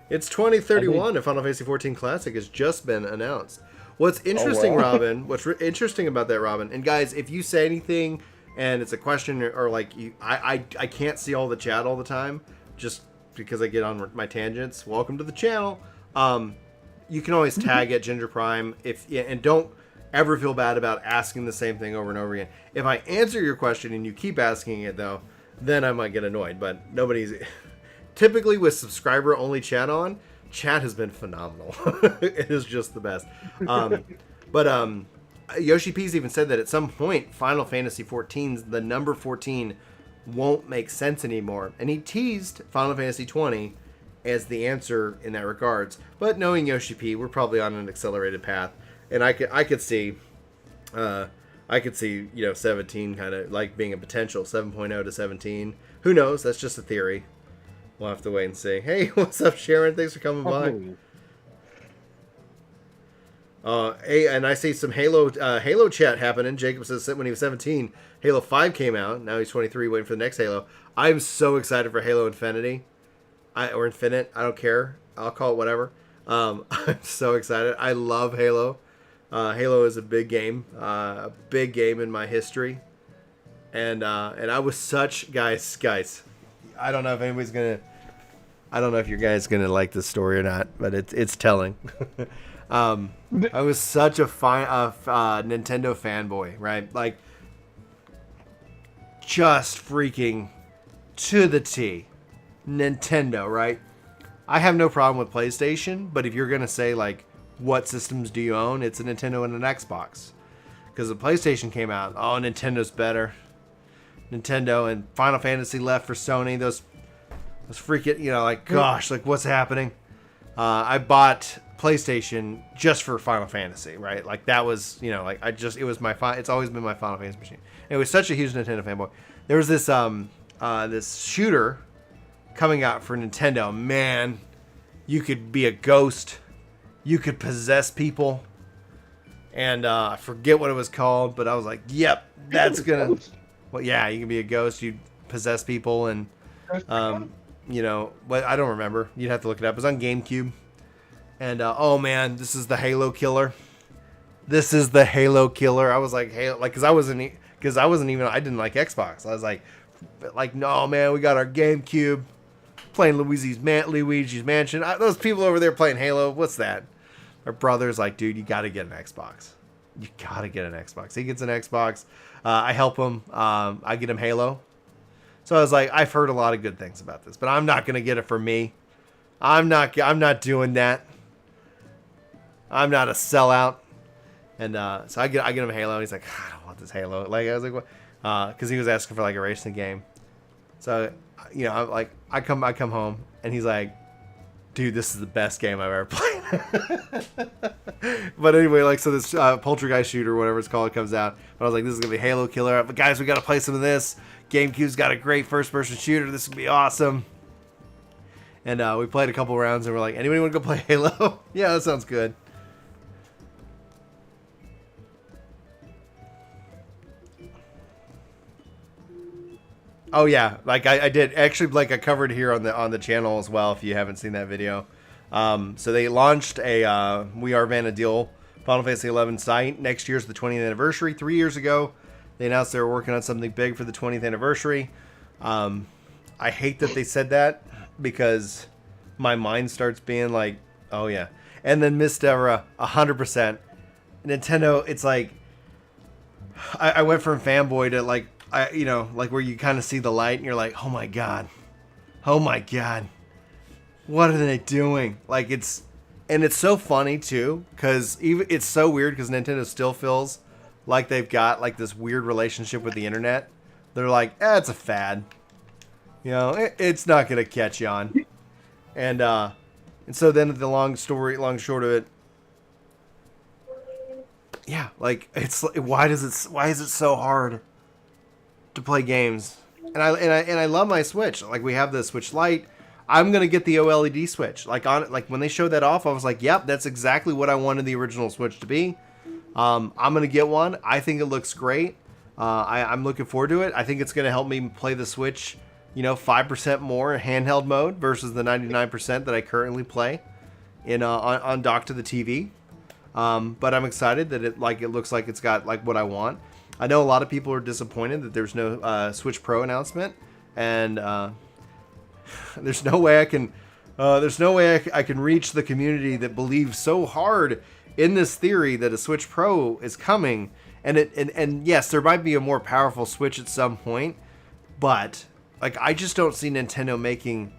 It's 2031 and Final Fantasy XIV Classic has just been announced. What's interesting, Robin, interesting about that, Robin, and guys, if you say anything and it's a question or I can't see all the chat all the time, just because I get on my tangents, welcome to the channel. You can always tag at Ginger Prime, and don't ever feel bad about asking the same thing over and over again. If I answer your question and you keep asking it, though, then I might get annoyed. But nobody's... Typically with subscriber only chat on, chat has been phenomenal. It is just the best. Yoshi P's even said that at some point Final Fantasy XIV's the number 14 won't make sense anymore, and he teased Final Fantasy XX as the answer in that regards. But knowing Yoshi P, we're probably on an accelerated path, and I could see 17 kind of being a potential 7.0 to 17. Who knows? That's just a theory. We'll have to wait and see. Hey, what's up, Sharon? Thanks for coming by. Hey, and I see some Halo chat happening. Jacob says when he was 17, Halo 5 came out. Now he's 23, waiting for the next Halo. I'm so excited for Halo Infinity. Or Infinite. I don't care. I'll call it whatever. I'm so excited. I love Halo. Halo is a big game in my history. And I was such... Guys, I don't know if anybody's going to... I don't know if you guys going to like this story or not, but it's telling. I was such a Nintendo fanboy, right? Just freaking to the T. Nintendo, right? I have no problem with PlayStation, but if you're going to say, what systems do you own? It's a Nintendo and an Xbox. Because the PlayStation came out, oh, Nintendo's better. Nintendo and Final Fantasy left for Sony. Those freaking, gosh, what's happening? I bought PlayStation just for Final Fantasy, right? That was, it's always been my Final Fantasy machine. It was such a huge Nintendo fanboy. There was this, this shooter coming out for Nintendo. Man, you could be a ghost. You could possess people. And I forget what it was called, but I was like, yep, that's gonna... Well, yeah, you can be a ghost. You possess people, and but I don't remember. You'd have to look it up. It was on GameCube, and oh man, this is the Halo killer. This is the Halo killer. I was like, Halo, because I wasn't even. I didn't like Xbox. I was like, no man, we got our GameCube, playing Luigi's Mansion. Those people over there playing Halo. What's that? Our brother's like, dude, you got to get an Xbox. You got to get an Xbox. He gets an Xbox. I help him. I get him Halo. So I was like, I've heard a lot of good things about this, but I'm not going to get it for me. I'm not doing that. I'm not a sellout. And so I get him a Halo, and he's like, I don't want this Halo. Like I was like, what? Because he was asking for like a racing game. So you know, I'm like, I come home, and he's like, dude, this is the best game I've ever played. But anyway, like, so this Poltergeist shooter, whatever it's called, comes out. And I was like, this is gonna be Halo killer. But guys, we gotta play some of this. GameCube's got a great first-person shooter. This is gonna be awesome. And we played a couple rounds, and we're like, anybody want to go play Halo? Yeah, that sounds good. Oh yeah, like I did actually, like I covered here on the channel as well. If you haven't seen that video, so they launched a We Are Vanna Deal Final Fantasy XI site. Next year's the 20th anniversary. 3 years ago, they announced they were working on something big for the 20th anniversary. I hate that they said that because my mind starts being like, oh yeah, and then Missed Era 100%. Nintendo, it's like I went from fanboy to like. You know, like where you kind of see the light and you're like, oh my god, what are they doing? Like it's so funny too, because even it's so weird because Nintendo still feels like they've got like this weird relationship with the internet. They're like, it's a fad, you know, it's not gonna catch on, and so then the long short of it, yeah, like it's why is it so hard to play games? And I love my Switch. Like we have the Switch Lite. I'm gonna get the OLED Switch. Like when they showed that off, I was like, yep, that's exactly what I wanted the original Switch to be. I'm gonna get one. I think it looks great. I'm looking forward to it. I think it's gonna help me play the Switch, you know, 5% more handheld mode versus the 99% that I currently play in on dock to the TV. But I'm excited that it looks like it's got like what I want. I know a lot of people are disappointed that there's no Switch Pro announcement, and there's no way I can reach the community that believes so hard in this theory that a Switch Pro is coming. And yes, there might be a more powerful Switch at some point, but like I just don't see Nintendo making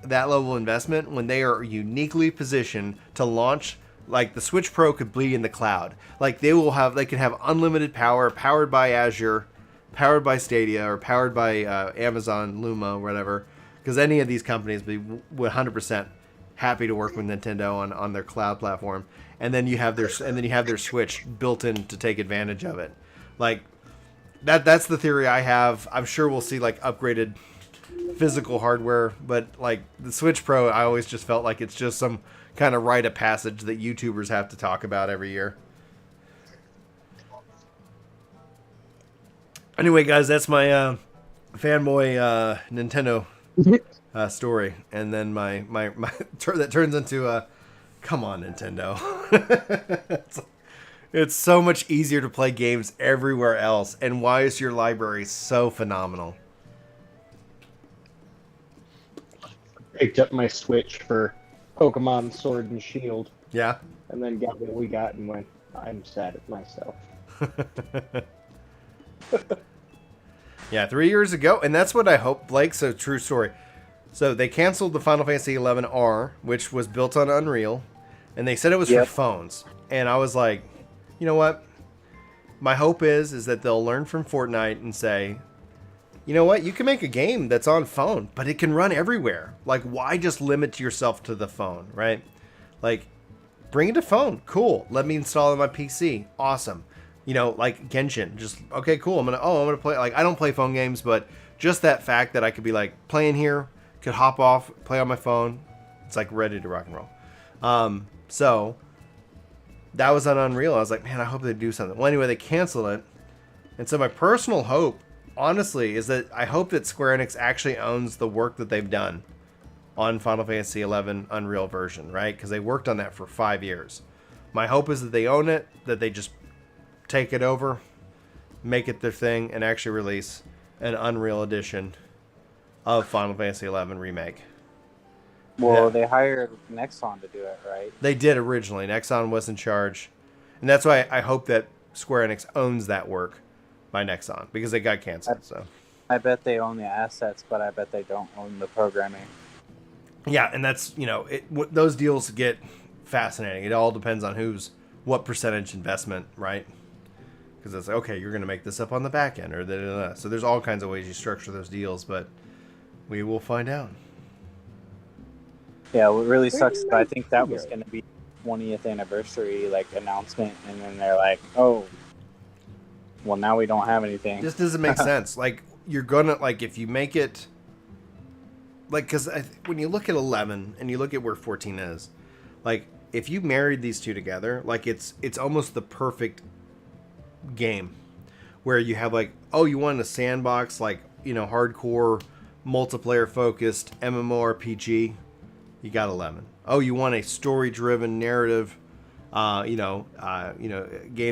that level of investment when they are uniquely positioned to launch. Like the Switch Pro could be in the cloud. Like they can have unlimited power, powered by Azure, powered by Stadia, or powered by Amazon Luma, or whatever. Because any of these companies would 100% happy to work with Nintendo on their cloud platform. And then you have their Switch built in to take advantage of it. Like that's the theory I have. I'm sure we'll see like upgraded physical hardware, but like the Switch Pro, I always just felt like it's just some kind of rite of passage that YouTubers have to talk about every year. Anyway, guys, that's my fanboy Nintendo story, and then my that turns into come on, Nintendo. It's so much easier to play games everywhere else, and why is your library so phenomenal? Picked up my Switch for Pokemon Sword and Shield. Yeah. And then got what we got and went, I'm sad at myself. Yeah, 3 years ago. And that's what I hope, Blake. So, true story. So, they canceled the Final Fantasy XI R, which was built on Unreal. And they said it was for phones. And I was like, you know what? My hope is that they'll learn from Fortnite and say, you know what? You can make a game that's on phone, but it can run everywhere. Like, why just limit yourself to the phone, right? Like, bring it to phone. Cool. Let me install it on my PC. Awesome. You know, like Genshin. Just, okay, cool. I'm gonna play. Like, I don't play phone games, but just that fact that I could be like playing here, could hop off, play on my phone. It's like ready to rock and roll. So that was on Unreal. I was like, man, I hope they do something. Well, anyway, they canceled it. And so my personal hope, honestly, is that I hope that Square Enix actually owns the work that they've done on Final Fantasy XI Unreal version, right? Because they worked on that for 5 years. My hope is that they own it, that they just take it over, make it their thing, and actually release an Unreal edition of Final Fantasy XI Remake. Well, they hired Nexon to do it, right? They did originally. Nexon was in charge. And that's why I hope that Square Enix owns that work by Nexon, because they got canceled. So I bet they own the assets, but I bet they don't own the programming. Yeah, and that's, those deals get fascinating. It all depends on what percentage investment, right? Because it's like, okay, you're going to make this up on the back end, or da. So there's all kinds of ways you structure those deals, but we will find out. Yeah, what really sucks, but I think that was going to be 20th anniversary announcement, and then they're like, oh, well, now we don't have anything. This doesn't make sense. Like, you're gonna, if you make it, because when you look at 11 and you look at where 14 is, if you married these two together, it's almost the perfect game where you have you want a sandbox, hardcore multiplayer focused MMORPG, you got 11. Oh, you want a story driven narrative, game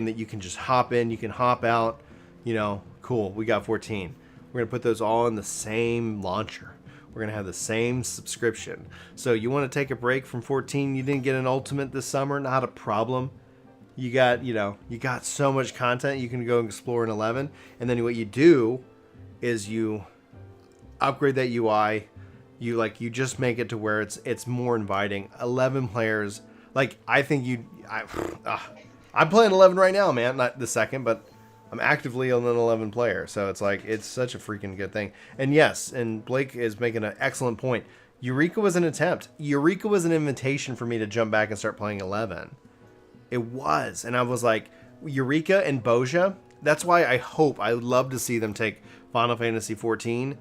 that you can just hop in, you can hop out, cool, we got 14. We're gonna put those all in the same launcher. We're gonna have the same subscription. So you want to take a break from 14? You didn't get an ultimate this summer, not a problem. You got so much content you can go and explore in 11, and then what you do is you upgrade that UI. You just make it to where it's more inviting. 11 players. I think I'm playing 11 right now, man. Not the second, but I'm actively on an 11 player. So it's such a freaking good thing. And yes, and Blake is making an excellent point. Eureka was an attempt. Eureka was an invitation for me to jump back and start playing 11. It was. And I was like, Eureka and Boja, that's why I would love to see them take Final Fantasy XIV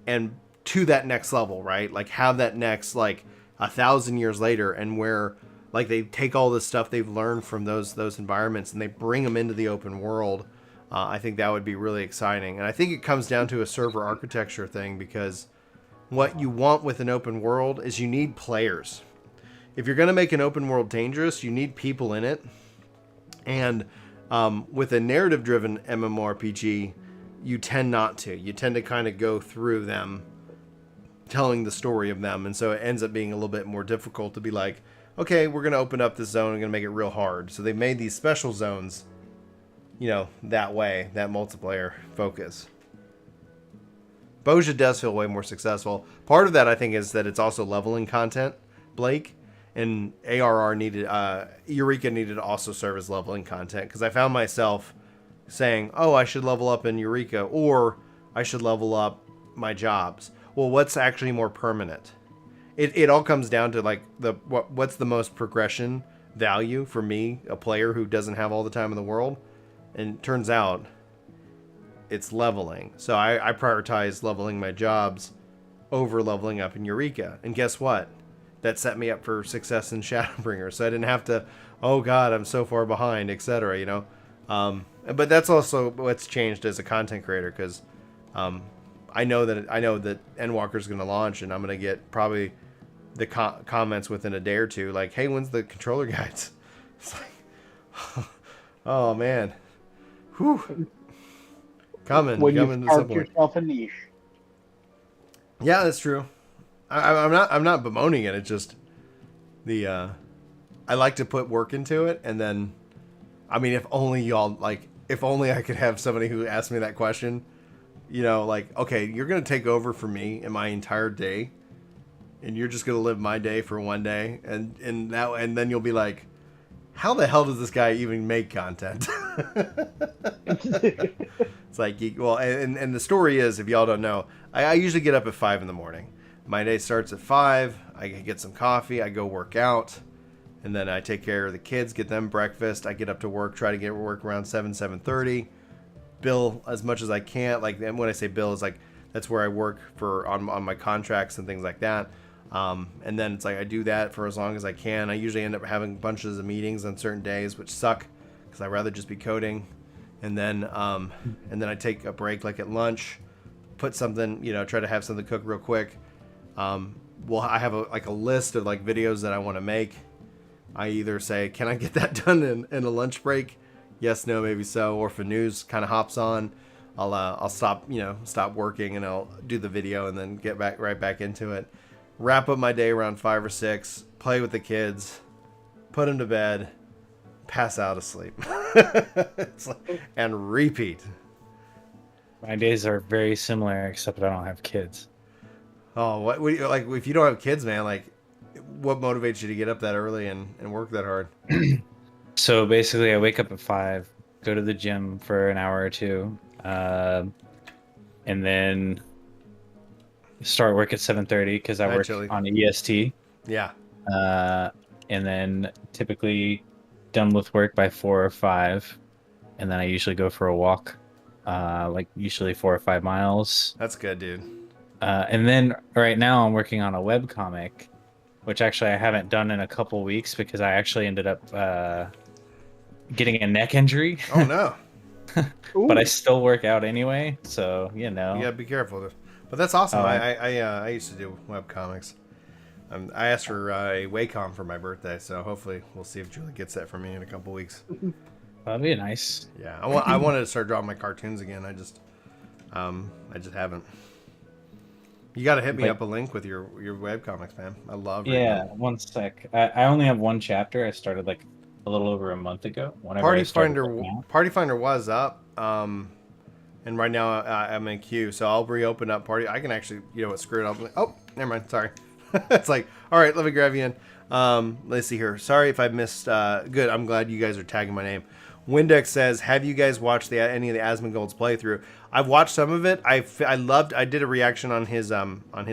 and to that next level, right? Have that next 1,000 years later, and where they take all the stuff they've learned from those environments and they bring them into the open world. I think that would be really exciting. And I think it comes down to a server architecture thing, because what you want with an open world is you need players. If you're going to make an open world dangerous, you need people in it. And with a narrative driven MMORPG, you tend not to. You tend to kind of go through them, telling the story of them, and so it ends up being a little bit more difficult to be like, okay, we're going to open up this zone and going to make it real hard. So they made these special zones, that way, that multiplayer focus. Boja does feel way more successful. Part of that, I think, is that it's also leveling content, Blake, and Eureka needed to also serve as leveling content, because I found myself saying, oh, I should level up in Eureka, or I should level up my jobs. Well, what's actually more permanent? It all comes down to what's the most progression value for me, a player who doesn't have all the time in the world. And it turns out it's leveling. So I prioritize leveling my jobs over leveling up in Eureka. And guess what? That set me up for success in Shadowbringer. So I didn't have to, oh God, I'm so far behind, etc. But that's also what's changed as a content creator, because I know that Endwalker is going to launch, and I'm going to get probably the comments within a day or two, hey, when's the controller guides? It's oh man, whew. Coming you carved point. Yourself a niche. Yeah, that's true. I'm not bemoaning it. It's just I like to put work into it, and then, if only I could have somebody who asked me that question. Okay, you're going to take over for me in my entire day, and you're just going to live my day for one day, and then you'll be like, how the hell does this guy even make content? It's and the story is, if y'all don't know, I usually get up at 5 in the morning. My day starts at 5, I get some coffee, I go work out, and then I take care of the kids, get them breakfast, I get up to work, try to get work around 7:30. Bill as much as I can. And when I say bill, is that's where I work on my contracts and things like that. And then it's I do that for as long as I can. I usually end up having bunches of meetings on certain days, which suck, because I'd rather just be coding. And then I take a break at lunch, put something, try to have something cook real quick. I have a list of videos that I want to make. I either say, can I get that done in a lunch break? Yes, no, maybe so. Or if the news kind of hops on, I'll stop working, and I'll do the video and then get right back into it. Wrap up my day around 5 or 6, play with the kids, put them to bed, pass out asleep, and repeat. My days are very similar, except I don't have kids. Oh, what if you don't have kids, man? what motivates you to get up that early and work that hard? So basically, I wake up at 5, go to the gym for an hour or two, and then start work at 7:30 because I Hi, work Chili. on EST. Yeah. And then typically done with work by 4 or 5, and then I usually go for a walk, like usually 4 or 5 miles. That's good, dude. And then right now I'm working on a webcomic, which actually I haven't done in a couple weeks because I actually ended up getting a neck injury. Oh no. But I still work out anyway, so you know. You gotta be careful. But that's awesome. Oh. I used to do web comics. I asked for a Wacom for my birthday, so hopefully we'll see if Julie gets that for me in a couple weeks. That'd be nice. Yeah, I wanted to start drawing my cartoons again. I just haven't. You got to hit me up a link with your web comics, man. I love. Yeah, one sec. I only have one chapter. I started like a little over a month ago. Whenever Party I started Finder. working out. Party Finder was up, and right now I'm in queue, so I'll reopen up Party. I can actually, screw it up. Oh, never mind. Sorry. It's like, all right, let me grab you in. Let's see here. Sorry if I missed. Good. I'm glad you guys are tagging my name. Windex says, have you guys watched any of the Asmongold's playthrough? I've watched some of it. I loved. I did a reaction on his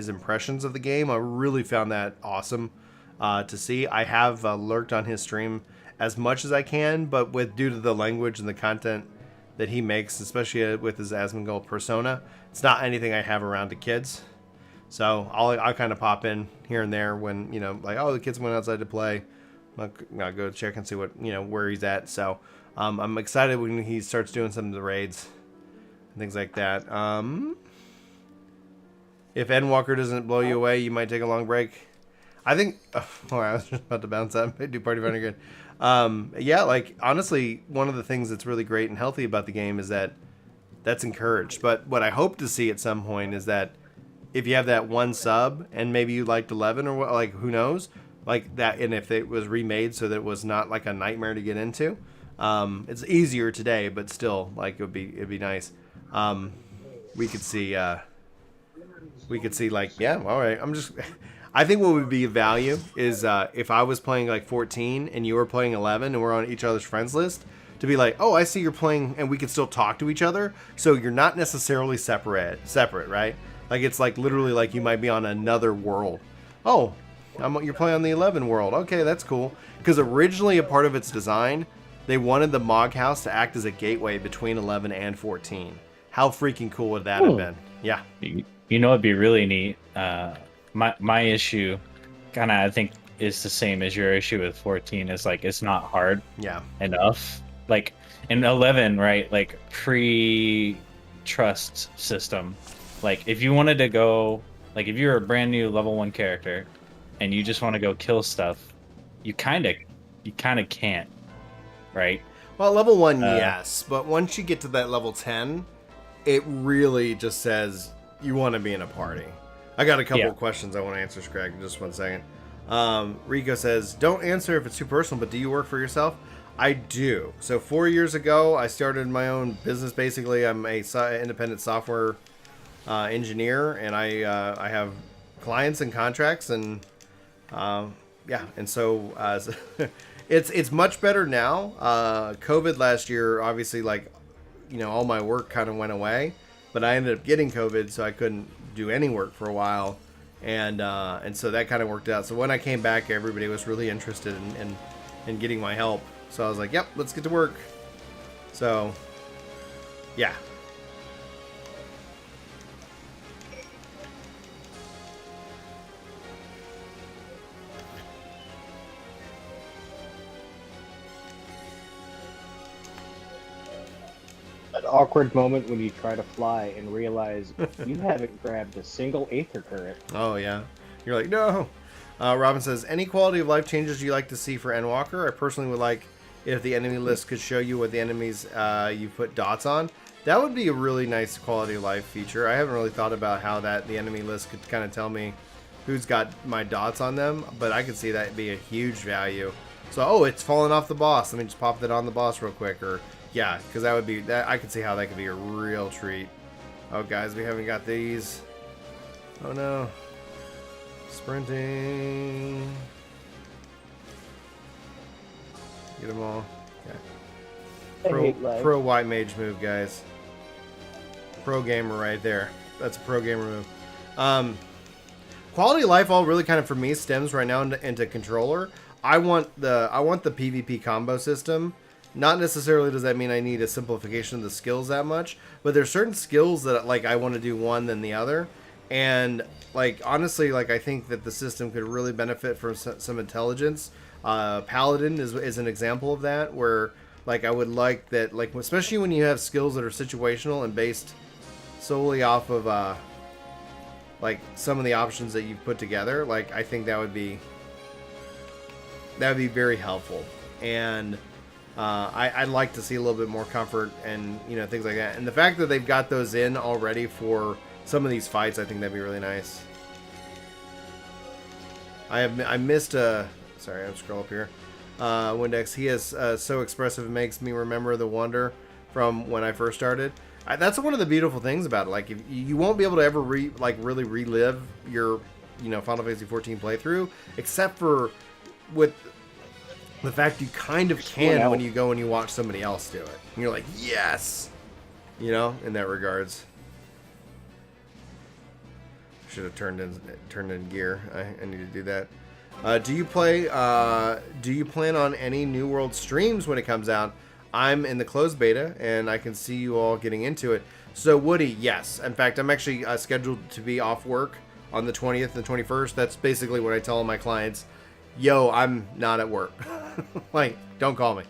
impressions of the game. I really found that awesome to see. I have lurked on his stream as much as I can, but due to the language and the content that he makes, especially with his Asmongold persona, it's not anything I have around to kids. So I'll kind of pop in here and there when, like, oh, the kids went outside to play. I'll go check and see what, where he's at. So I'm excited when he starts doing some of the raids and things like that. If Endwalker doesn't blow you away, you might take a long break. I think, I was just about to bounce out. Do Party Finder again. Yeah, like, honestly, one of the things that's really great and healthy about the game is that that's encouraged. But what I hope to see at some point is that if you have that one sub and maybe you liked 11 or what, like, who knows, like that, and if it was remade so that it was not like a nightmare to get into, it's easier today, but still, like, it'd be nice. We could see like, yeah, all right. I think what would be of value is if I was playing like 14 and you were playing 11 and we're on each other's friends list, to be like, oh, I see you're playing, and we could still talk to each other, so you're not necessarily separate, right? Like, it's like literally like you might be on another world. Oh, you're playing on the 11 world. Okay, that's cool. Because originally a part of its design, they wanted the Mog House to act as a gateway between 11 and 14. How freaking cool would that have been? Yeah. It'd be really neat. My issue, kind of, I think, is the same as your issue with 14. Is like it's not hard. Yeah. Enough. Like in 11, right? Like pre-trust system. Like if you wanted to go, like if you're a brand new level 1 character, and you just want to go kill stuff, you kind of can't, right? Well, level 1, yes, but once you get to that level 10, it really just says you want to be in a party. I got a couple of questions I want to answer, Scrag, in just 1 second. Rico says, don't answer if it's too personal, but do you work for yourself? I do. So 4 years ago, I started my own business. Basically, I'm a independent software engineer, and I have clients and contracts, and and so it's much better now. COVID last year, obviously, like, all my work kind of went away, but I ended up getting COVID, so I couldn't do any work for a while, and so that kind of worked out. So when I came back, everybody was really interested in getting my help, so I was like, yep, let's get to work. So yeah. An awkward moment when you try to fly and realize you haven't grabbed a single Aether current. Oh yeah, you're like, no. Robin says, any quality of life changes you like to see for Endwalker? I personally would like if the enemy list could show you what the enemies you put dots on. That would be a really nice quality of life feature. I haven't really thought about how the enemy list could kind of tell me who's got my dots on them, but I could see that be a huge value. So, oh, it's falling off the boss. Let me just pop that on the boss real quick, or yeah, because that would be that. I could see how that could be a real treat. Oh, guys, we haven't got these. Oh no. Sprinting. Get them all. I Okay. hate lag. Pro white mage move, guys. Pro gamer right there. That's a pro gamer move. Quality of life all really kind of for me stems right now into controller. I want the PvP combo system. Not necessarily does that mean I need a simplification of the skills that much, but there's certain skills that like I want to do one than the other. And like honestly, like I think that the system could really benefit from some intelligence. Paladin is an example of that, where like I would like that, like especially when you have skills that are situational and based solely off of like some of the options that you've put together. Like I think that would be very helpful, and I'd like to see a little bit more comfort and things like that. And the fact that they've got those in already for some of these fights, I think that'd be really nice. I missed sorry, I'll scroll up here. Windex, he is so expressive, it makes me remember the wonder from when I first started. That's one of the beautiful things about it. Like, if you won't be able to ever really relive your Final Fantasy XIV playthrough, except for with the fact you kind of can when you go and you watch somebody else do it. And you're like, yes, in that regards. Should have turned in gear. I need to do that. Do you plan on any New World streams when it comes out? I'm in the closed beta, and I can see you all getting into it. So, Woody, yes. In fact, I'm actually scheduled to be off work on the 20th and 21st. That's basically what I tell all my clients. Yo, I'm not at work. Like, don't call me.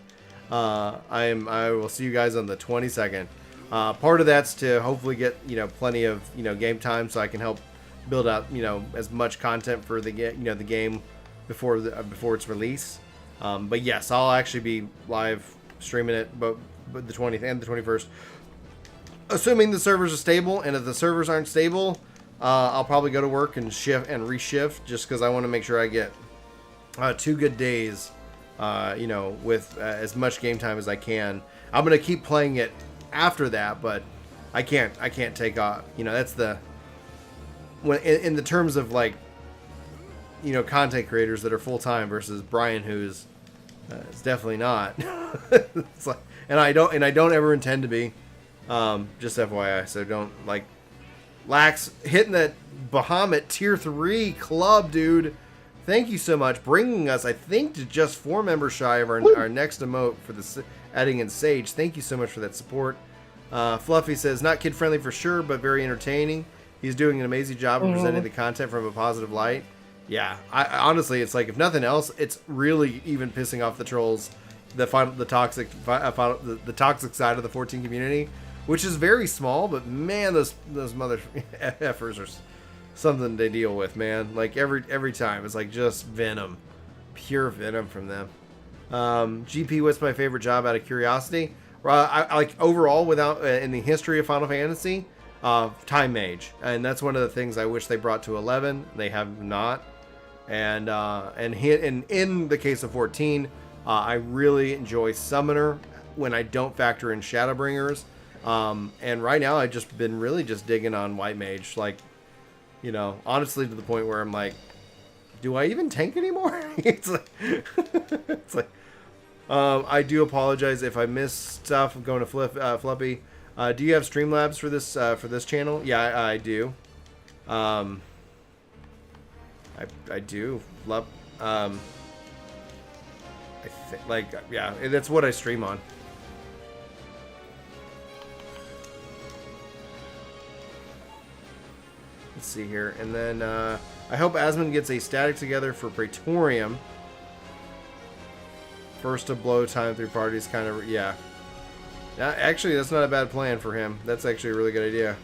I will see you guys on the 22nd. Part of that's to hopefully get plenty of game time, so I can help build out as much content for the the game before its release. But yes, I'll actually be live streaming it, but the 20th and the 21st, assuming the servers are stable. And if the servers aren't stable, I'll probably go to work and reshift, just because I want to make sure I get 2 good days, with as much game time as I can. I'm gonna keep playing it after that, but I can't take off. That's the when in the terms of like content creators that are full time versus Brian, who's it's definitely not. It's like, and I don't ever intend to be. Just FYI, so don't like Lax hitting that Bahamut tier 3 club, dude. Thank you so much, bringing us, I think, to just 4 members shy of our next emote for the adding in Sage. Thank you so much for that support. Fluffy says, not kid friendly for sure, but very entertaining. He's doing an amazing job of presenting the content from a positive light. Yeah, I honestly, it's like, if nothing else, it's really even pissing off the trolls, the toxic side of the 14 community, which is very small, but man, those mother effers are something they deal with, man. Like every time, it's like just venom, pure venom from them. GP, what's my favorite job out of curiosity? I like overall, without in the history of Final Fantasy, Time Mage, and that's one of the things I wish they brought to 11. They have not. And in the case of 14, I really enjoy Summoner when I don't factor in Shadowbringers. And right now I've just been really just digging on White Mage, like, honestly, to the point where I'm like, do I even tank anymore? It's like, I do apologize if I miss stuff. I'm going to Fluffy. Do you have Streamlabs for this channel? Yeah, I do. I do. I think, yeah, that's what I stream on. Let's see here, and then I hope Asmund gets a static together for Praetorium. First to blow time through parties, kind of, yeah. Actually, that's not a bad plan for him. That's actually a really good idea.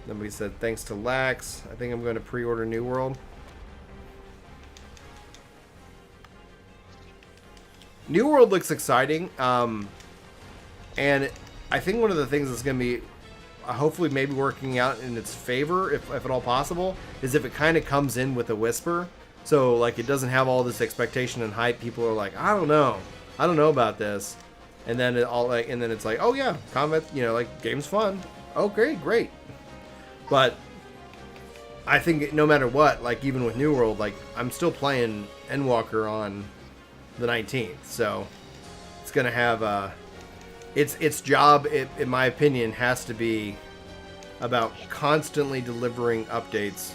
Somebody said, thanks to Lax. I think I'm going to pre-order New World. New World looks exciting, and I think one of the things that's going to be hopefully maybe working out in its favor, if at all possible, is if it kind of comes in with a whisper. So like it doesn't have all this expectation and hype. People are like, I don't know about this, and then it's like, oh yeah, combat, like game's fun. Oh great. But I think no matter what, like even with New World, like I'm still playing Endwalker on the 19th, so it's gonna have its job, in my opinion, has to be about constantly delivering updates.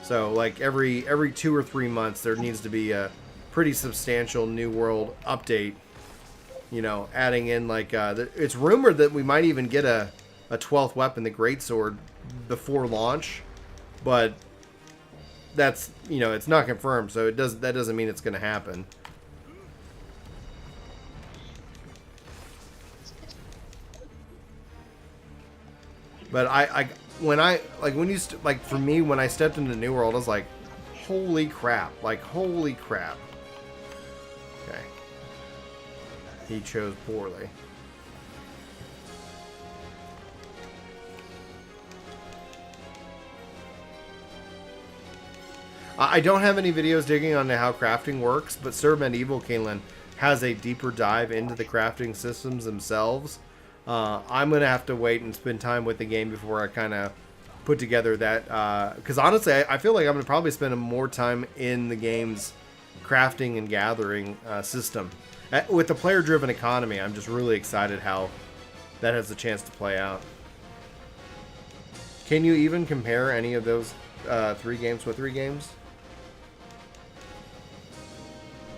So like every 2 or 3 months, there needs to be a pretty substantial New World update. You know, adding in like it's rumored that we might even get a 12th weapon, the Greatsword, before launch, but that's, you know, it's not confirmed, so that doesn't mean it's going to happen. But for me, when I stepped into New World, I was like, holy crap, holy crap. Okay. He chose poorly. I don't have any videos digging on how crafting works, but Sir Medieval Kalen has a deeper dive into the crafting systems themselves. I'm going to have to wait and spend time with the game before I kind of put together that. Because honestly, I feel like I'm going to probably spend more time in the game's crafting and gathering system. With the player-driven economy, I'm just really excited how that has a chance to play out. Can you even compare any of those 3 games with 3 games?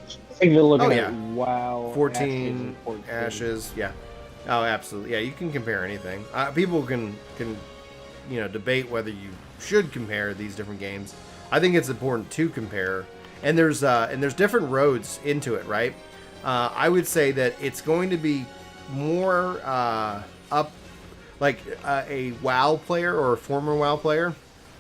I think you're looking Oh, at yeah. WoW, 14 Ashes, Ashes, yeah. Oh, absolutely. Yeah, you can compare anything. People can you know, debate whether you should compare these different games. I think it's important to compare. And there's different roads into it, right? I would say that it's going to be more up, like a WoW player or a former WoW player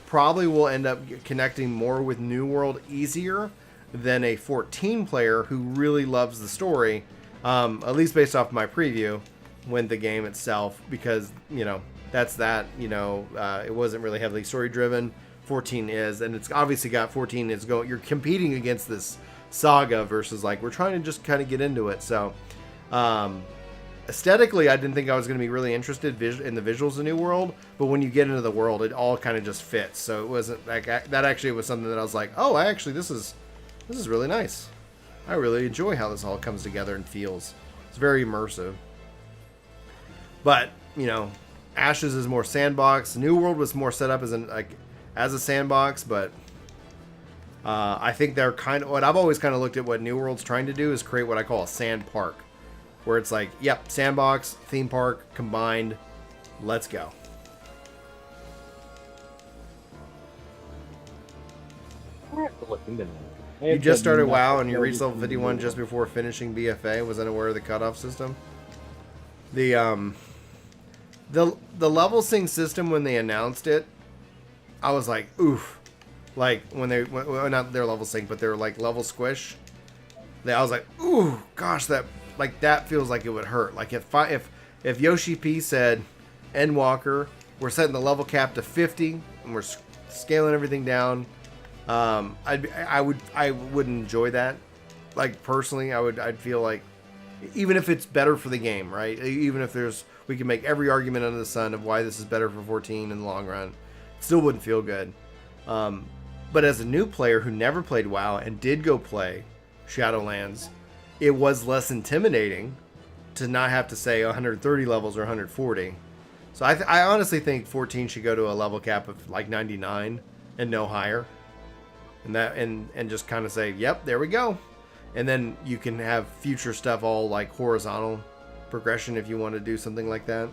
probably will end up connecting more with New World easier than a 14 player who really loves the story, at least based off my preview, when the game itself, because, you know, it wasn't really heavily story driven. 14 is, and it's obviously got 14 is going, you're competing against this saga versus like, we're trying to just kind of get into it. So, aesthetically, I didn't think I was going to be really interested in the visuals of New World, but when you get into the world, it all kind of just fits. So it wasn't like, that actually was something that I was like, oh, this is really nice. I really enjoy how this all comes together and feels. It's very immersive. But, you know, Ashes is more sandbox. New World was more set up as a sandbox, but I think they're kind of, what I've always kind of looked at what New World's trying to do is create what I call a sand park, where it's like, yep, sandbox, theme park combined. Let's go. You just started WoW and you reached level 51 just before finishing BFA. Was unaware of the cutoff system. The level sync system, when they announced it, I was like, oof. Like when not their level sync, but their like level squish. I was like, ooh, gosh, that feels like it would hurt. Like if Yoshi P said, Endwalker, we're setting the level cap to 50 and we're scaling everything down. I wouldn't enjoy that. Like personally, I'd feel like, even if it's better for the game, right? Even if we can make every argument under the sun of why this is better for 14 in the long run, it still wouldn't feel good. But as a new player who never played WoW and did go play Shadowlands, it was less intimidating to not have to say 130 levels or 140. So I honestly think 14 should go to a level cap of like 99 and no higher. And just kind of say, yep, there we go. And then you can have future stuff all like horizontal progression if you want to do something like that.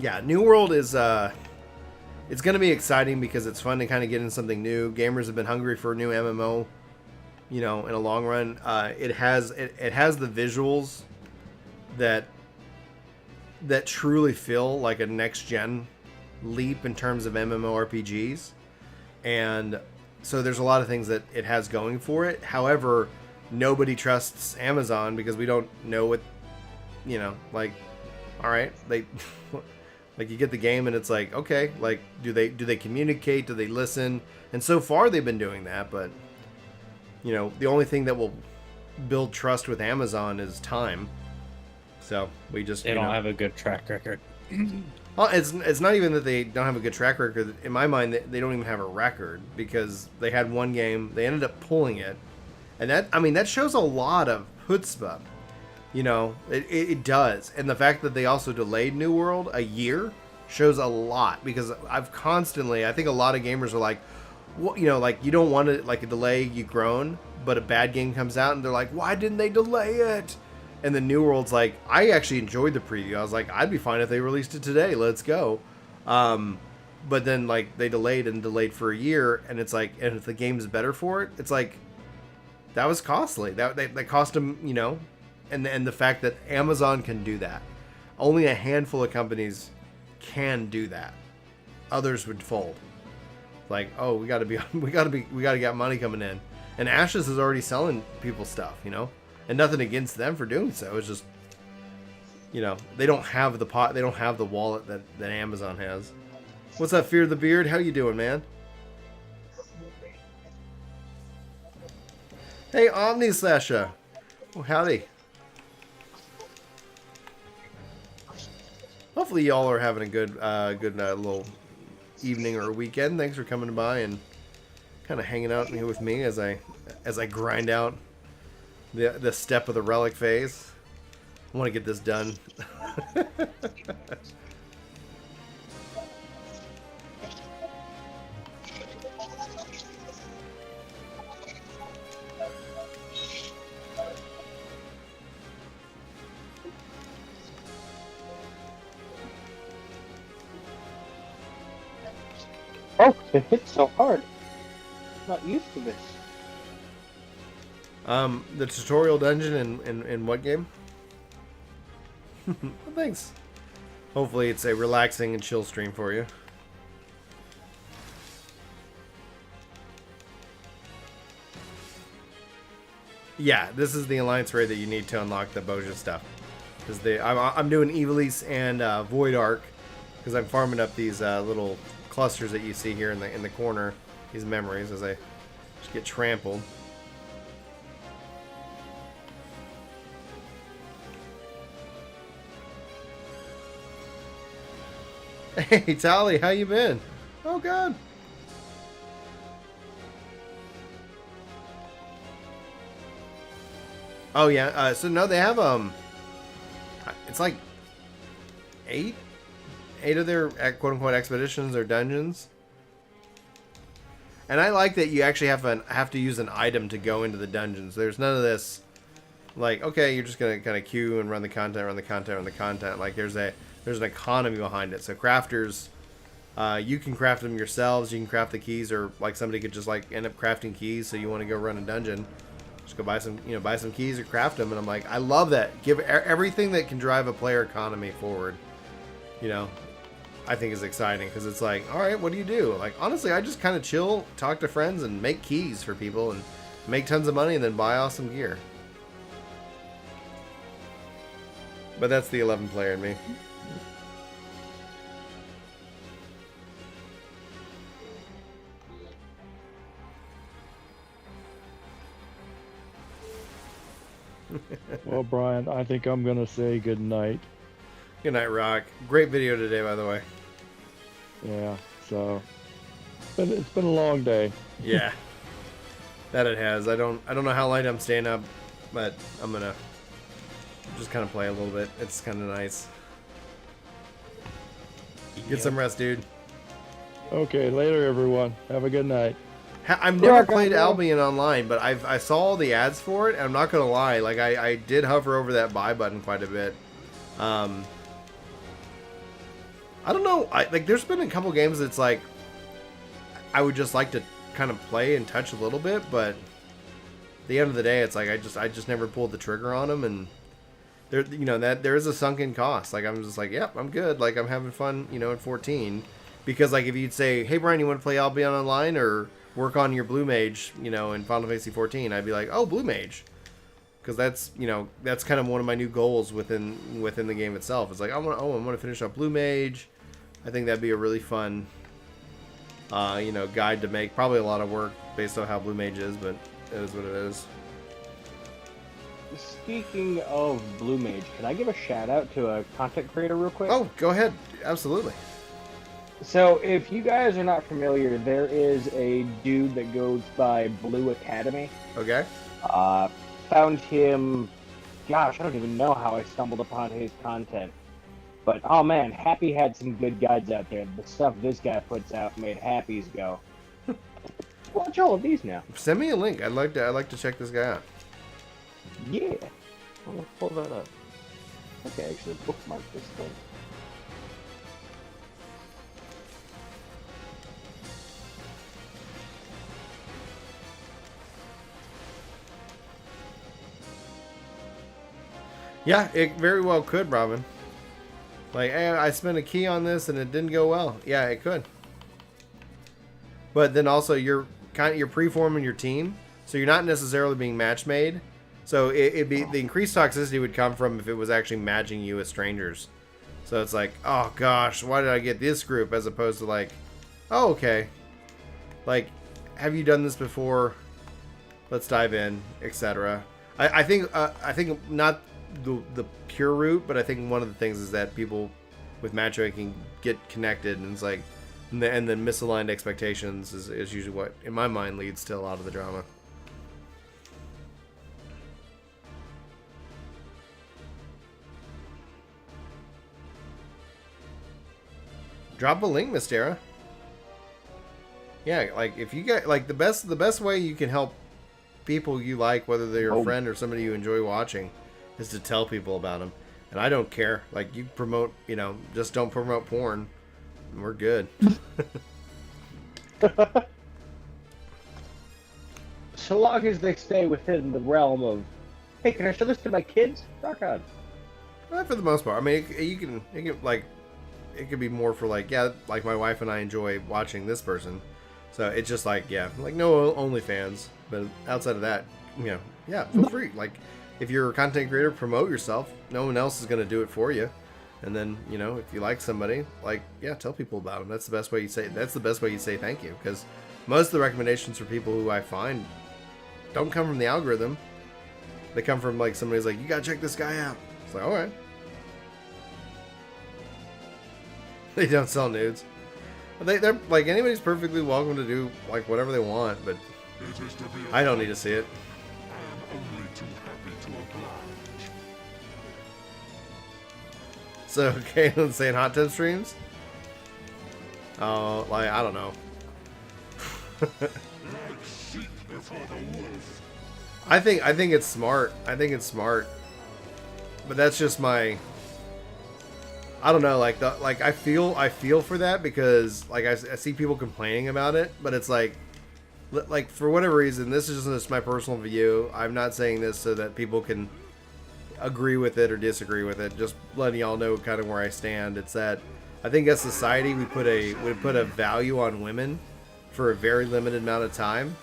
Yeah, New World is it's going to be exciting because it's fun to kind of get in something new. Gamers have been hungry for a new MMO, you know, in a long run. It has the visuals that truly feel like a next gen leap in terms of MMORPGs. And so there's a lot of things that it has going for it. However, nobody trusts Amazon because we don't know what, you know, like, all right, they like you get the game and it's like, okay, like do they communicate, do they listen? And so far they've been doing that, but you know, the only thing that will build trust with Amazon is time. So we just they don't have a good track record. Well, it's not even that they don't have a good track record. In my mind, they don't even have a record because they had one game, they ended up pulling it, and that shows a lot of chutzpah. You know, it does, and the fact that they also delayed New World a year shows a lot because I think a lot of gamers are like, well, you know, like you don't want to like a delay, you groan, but a bad game comes out and they're like, why didn't they delay it? And the New World's like, I actually enjoyed the preview. I was like, I'd be fine if they released it today. Let's go. But then like they delayed for a year, and it's like, and if the game's better for it, it's like that was costly. That cost them, you know, and the fact that Amazon can do that, only a handful of companies can do that. Others would fold. Like, oh, we gotta get money coming in, and Ashes is already selling people stuff, you know. And nothing against them for doing so. It's just, you know, they don't have the they don't have the wallet that Amazon has. What's up, Fear the Beard? How you doing, man? Hey, Omni Slasha. Oh, howdy. Hopefully y'all are having a good little evening or weekend. Thanks for coming by and kind of hanging out here with me as I grind out the step of the relic phase. I want to get this done. Oh, it hits so hard. I'm not used to this. The tutorial dungeon in what game? Well, thanks. Hopefully it's a relaxing and chill stream for you. Yeah, this is the alliance raid that you need to unlock the Boja stuff. I'm doing Evilise and Void Arc because I'm farming up these little clusters that you see here in the corner. These memories as I just get trampled. Hey, Tally, how you been? Oh, God. Oh, yeah. So, no, they have, it's like 8 of their quote-unquote expeditions or dungeons. And I like that you actually have to use an item to go into the dungeons. There's none of this, like, okay, you're just going to kind of queue and run the content. Like, there's an economy behind it. So crafters, you can craft them yourselves. You can craft the keys, or like somebody could just like end up crafting keys. So you want to go run a dungeon, just go buy some keys or craft them. And I'm like, I love that. Give everything that can drive a player economy forward. You know, I think is exciting because it's like, all right, what do you do? Like, honestly, I just kind of chill, talk to friends, and make keys for people, and make tons of money, and then buy awesome gear. But that's the 11 player in me. Well, Brian, I think I'm going to say good night. Good night, Rock. Great video today, by the way. Yeah, so it's been a long day. Yeah, that it has. I don't know how late I'm staying up, but I'm gonna just kind of play a little bit. It's kind of nice. Get some rest, dude. Okay, later, everyone. Have a good night. I've never played Albion Online, but I saw all the ads for it, and I'm not gonna lie. Like I did hover over that buy button quite a bit. I don't know. There's been a couple games that's like I would just like to kind of play and touch a little bit, but at the end of the day, it's like I just never pulled the trigger on them, and there is a sunken cost. Like I'm just like, yep, I'm good. Like I'm having fun, at 14, because like if you'd say, hey Brian, you want to play Albion Online or work on your Blue Mage, in Final Fantasy XIV, I'd be like, oh, Blue Mage. Because that's kind of one of my new goals within the game itself. It's like I want to finish up Blue Mage. I think that'd be a really fun, guide to make. Probably a lot of work based on how Blue Mage is, but it is what it is. speaking of Blue Mage, can I give a shout out to a content creator real quick? Oh, go ahead. Absolutely. So, if you guys are not familiar, there is a dude that goes by Blue Academy. Okay. Found him, gosh, I don't even know how I stumbled upon his content. But, oh man, Happy had some good guides out there. The stuff this guy puts out made Happy's go. Watch all of these now. Send me a link. I'd like to check this guy out. Yeah. I'm gonna pull that up. Okay, actually bookmark this thing. Yeah, it very well could, Robin. Like, hey, I spent a key on this and it didn't go well. Yeah, it could. But then also you're preforming your team, so you're not necessarily being match made. So it'd be the increased toxicity would come from if it was actually matching you with strangers. So it's like, oh gosh, why did I get this group as opposed to like, oh okay, like, have you done this before? Let's dive in, etc. I think not the pure route, but I think one of the things is that people with matchmaking get connected, and it's like, and then misaligned expectations is usually what, in my mind, leads to a lot of the drama. Drop a link, Mystera. Yeah, like if you get like the best way you can help people you like, whether they're a friend or somebody you enjoy watching, is to tell people about them. And I don't care. Like, you promote, just don't promote porn. And we're good. So long as they stay within the realm of, hey, can I show this to my kids? Rock on. For the most part. I mean, it could be more for like, yeah, like my wife and I enjoy watching this person. So it's just like, yeah, like no OnlyFans. But outside of that, yeah, feel free. Like, if you're a content creator, promote yourself. No one else is going to do it for you. And then, if you like somebody, like, yeah, tell people about them. That's the best way you say thank you. Because most of the recommendations for people who I find don't come from the algorithm. They come from like somebody's like, you got to check this guy out. It's like, all right. They don't sell nudes. They're like, anybody's perfectly welcome to do like whatever they want, but I don't need to see it. So, Caitlin's saying hot tub streams? Oh, like, I don't know. I think it's smart. I think it's smart. But that's just my, I don't know, I feel for that because like I see people complaining about it, but it's like for whatever reason, this is just my personal view. I'm not saying this so that people can agree with it or disagree with it. Just letting y'all know kind of where I stand. It's that I think as society we put a value on women for a very limited amount of time,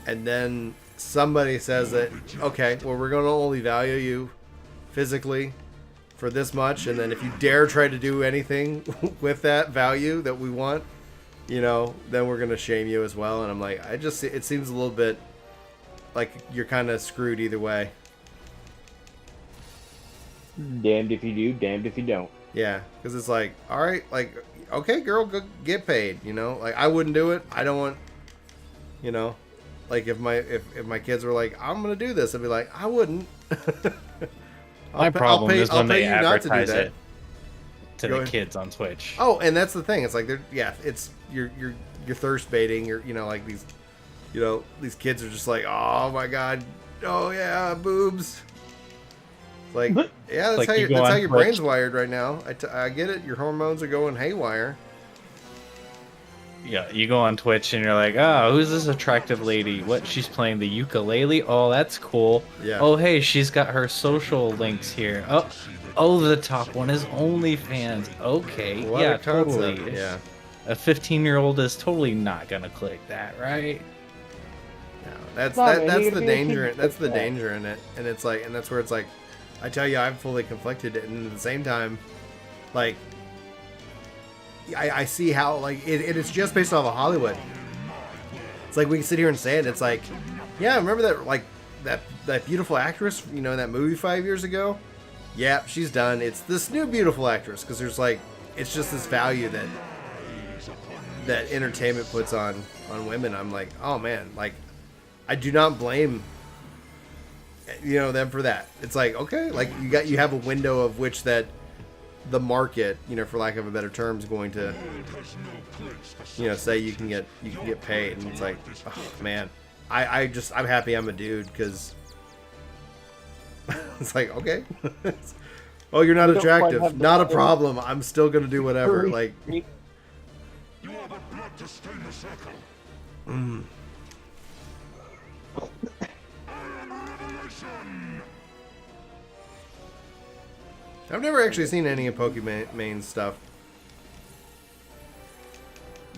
and then somebody says that, okay, well, we're going to only value you physically for this much, and then if you dare try to do anything with that value that we want, then we're going to shame you as well. And I'm like, it seems a little bit like you're kind of screwed either way. Damned if you do, damned if you don't. Yeah, because it's like, all right, like, okay, girl, go get paid. Like, I wouldn't do it. I don't want, like if my kids were like, I'm gonna do this, I'd be like, I wouldn't. My problem is when they you not to do advertise that. it to the kids on Twitch. Oh, and that's the thing. It's like it's you're thirst baiting. You're like these, these kids are just like, oh my god, oh yeah, boobs. Like, yeah, that's like how your Twitch. brain's wired right now. I get it. Your hormones are going haywire. Yeah, you go on Twitch and you're like, oh, who's this attractive lady? What, she's playing the ukulele? Oh, that's cool. Yeah. Oh, hey, she's got her social links here. Oh, the top one is OnlyFans. Okay, What yeah, a concept. totally. Yeah. A 15-year-old is totally not gonna click that, right? No, that's No, the you're danger. being That's the that. danger in it, and it's like, and that's where it's like, I tell you, I'm fully conflicted, and at the same time, like, I see how like it's just based off of Hollywood. It's like we can sit here and say it. It's like, yeah, remember that like that beautiful actress, you know, in that movie 5 years ago. Yeah, she's done. It's this new beautiful actress because there's like, it's just this value that entertainment puts on women. I'm like, oh man, like I do not blame them for that. It's like, okay, like you have a window of which that the market, for lack of a better term, is going to say you can get paid, and it's like, oh man, I'm happy I'm a dude because it's like, okay. Oh, you're not attractive. Not a problem. I'm still gonna do whatever. Like, You are the blood to stain the circle. I am Domination. I've never actually seen any of Pokemon stuff.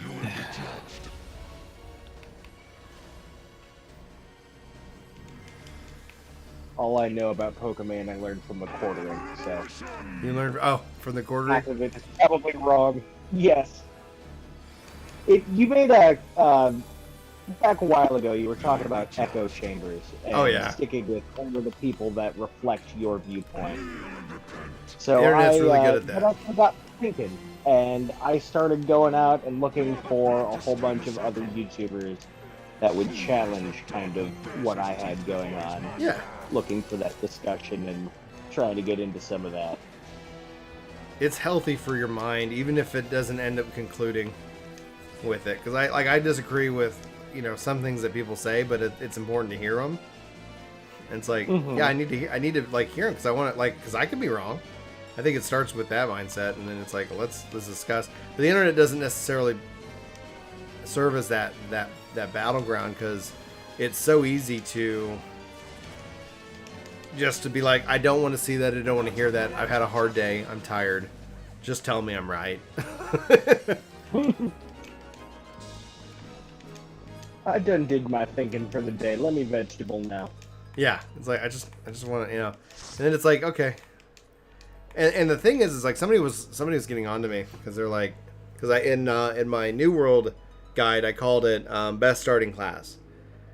You will be judged. All I know about Pokemon I learned from the quartering, so You learned from the quarter. half of it is probably wrong. Yes. You made a back a while ago. You were talking about echo chambers and Oh, yeah. sticking with only the people that reflect your viewpoint. So The internet's I really good at that. I got thinking, and I started going out and looking for a whole bunch of other YouTubers that would challenge kind of what I had going on. Yeah, Looking for that discussion and trying to get into some of that. it's healthy for your mind, even if it doesn't end up concluding with it. Because I disagree with some things that people say, but it's important to hear them. And it's like, yeah, I need to like hear them because I want to because I could be wrong. I think it starts with that mindset, and then it's like, well, let's discuss. But the internet doesn't necessarily serve as that battleground because it's so easy to just to be like, I don't want to see that, I don't want to hear that, I've had a hard day, I'm tired, just tell me I'm right. I done did my thinking for the day. Let me vegetable now. Yeah, it's like I just want to, and then it's like, okay. And the thing is like somebody was getting on to me because they're like, because in my New World guide I called it best starting class,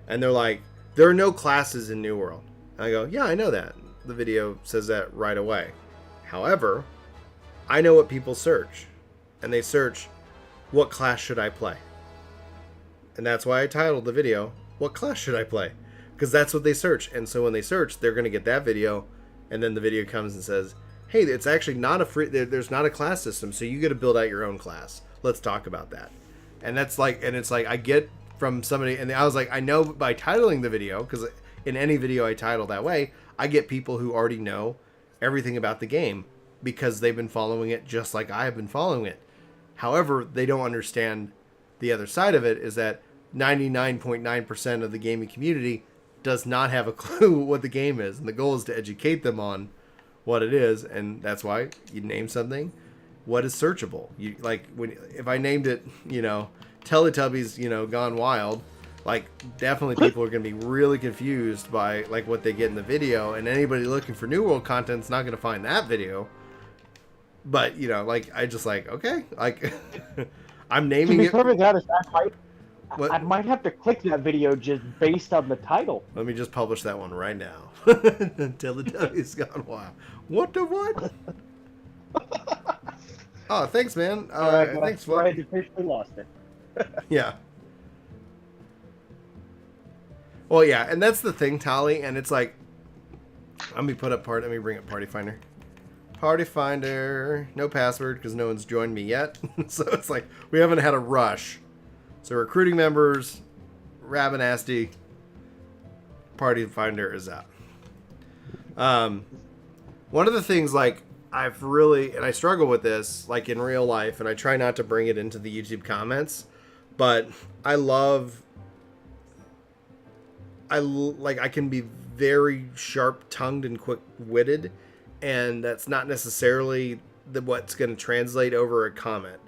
and they're like, there are no classes in New World. And I go, yeah, I know that. The video says that right away. However, I know what people search, and they search, what class should I play? And that's why I titled the video, what class should I play? Because that's what they search. And so when they search, they're going to get that video, and then the video comes and says, hey, it's actually not a free, there's not a class system, so you got to build out your own class. Let's talk about that. And that's like, and it's like, I get from somebody, and I was like, I know by titling the video, because in any video I title that way, I get people who already know everything about the game because they've been following it just like I have been following it. However, they don't understand the other side of it is that 99.9% of the gaming community does not have a clue what the game is, and the goal is to educate them on what it is, and that's why you name something what is searchable. You like if I named it, Teletubbies, Gone Wild, like definitely people are going to be really confused by like what they get in the video, and anybody looking for New World content is not going to find that video. But I just like, okay, like I'm naming To be it. perfectly honest, What? I might have to click that video just based on the title. Let me just publish that one right now. Teletubbies Gone Wild. What the what? Oh, thanks, man. Thanks, I Flo. officially lost it. Yeah. Well, yeah, and that's the thing, Tali, and it's like, let me bring up Party Finder. Party Finder, no password because no one's joined me yet. So it's like, we haven't had a rush. So recruiting members, Rabinasty, Party Finder is up. One of the things like and I struggle with this like in real life, and I try not to bring it into the YouTube comments, but I can be very sharp-tongued and quick-witted, and that's not necessarily what's going to translate over a comment.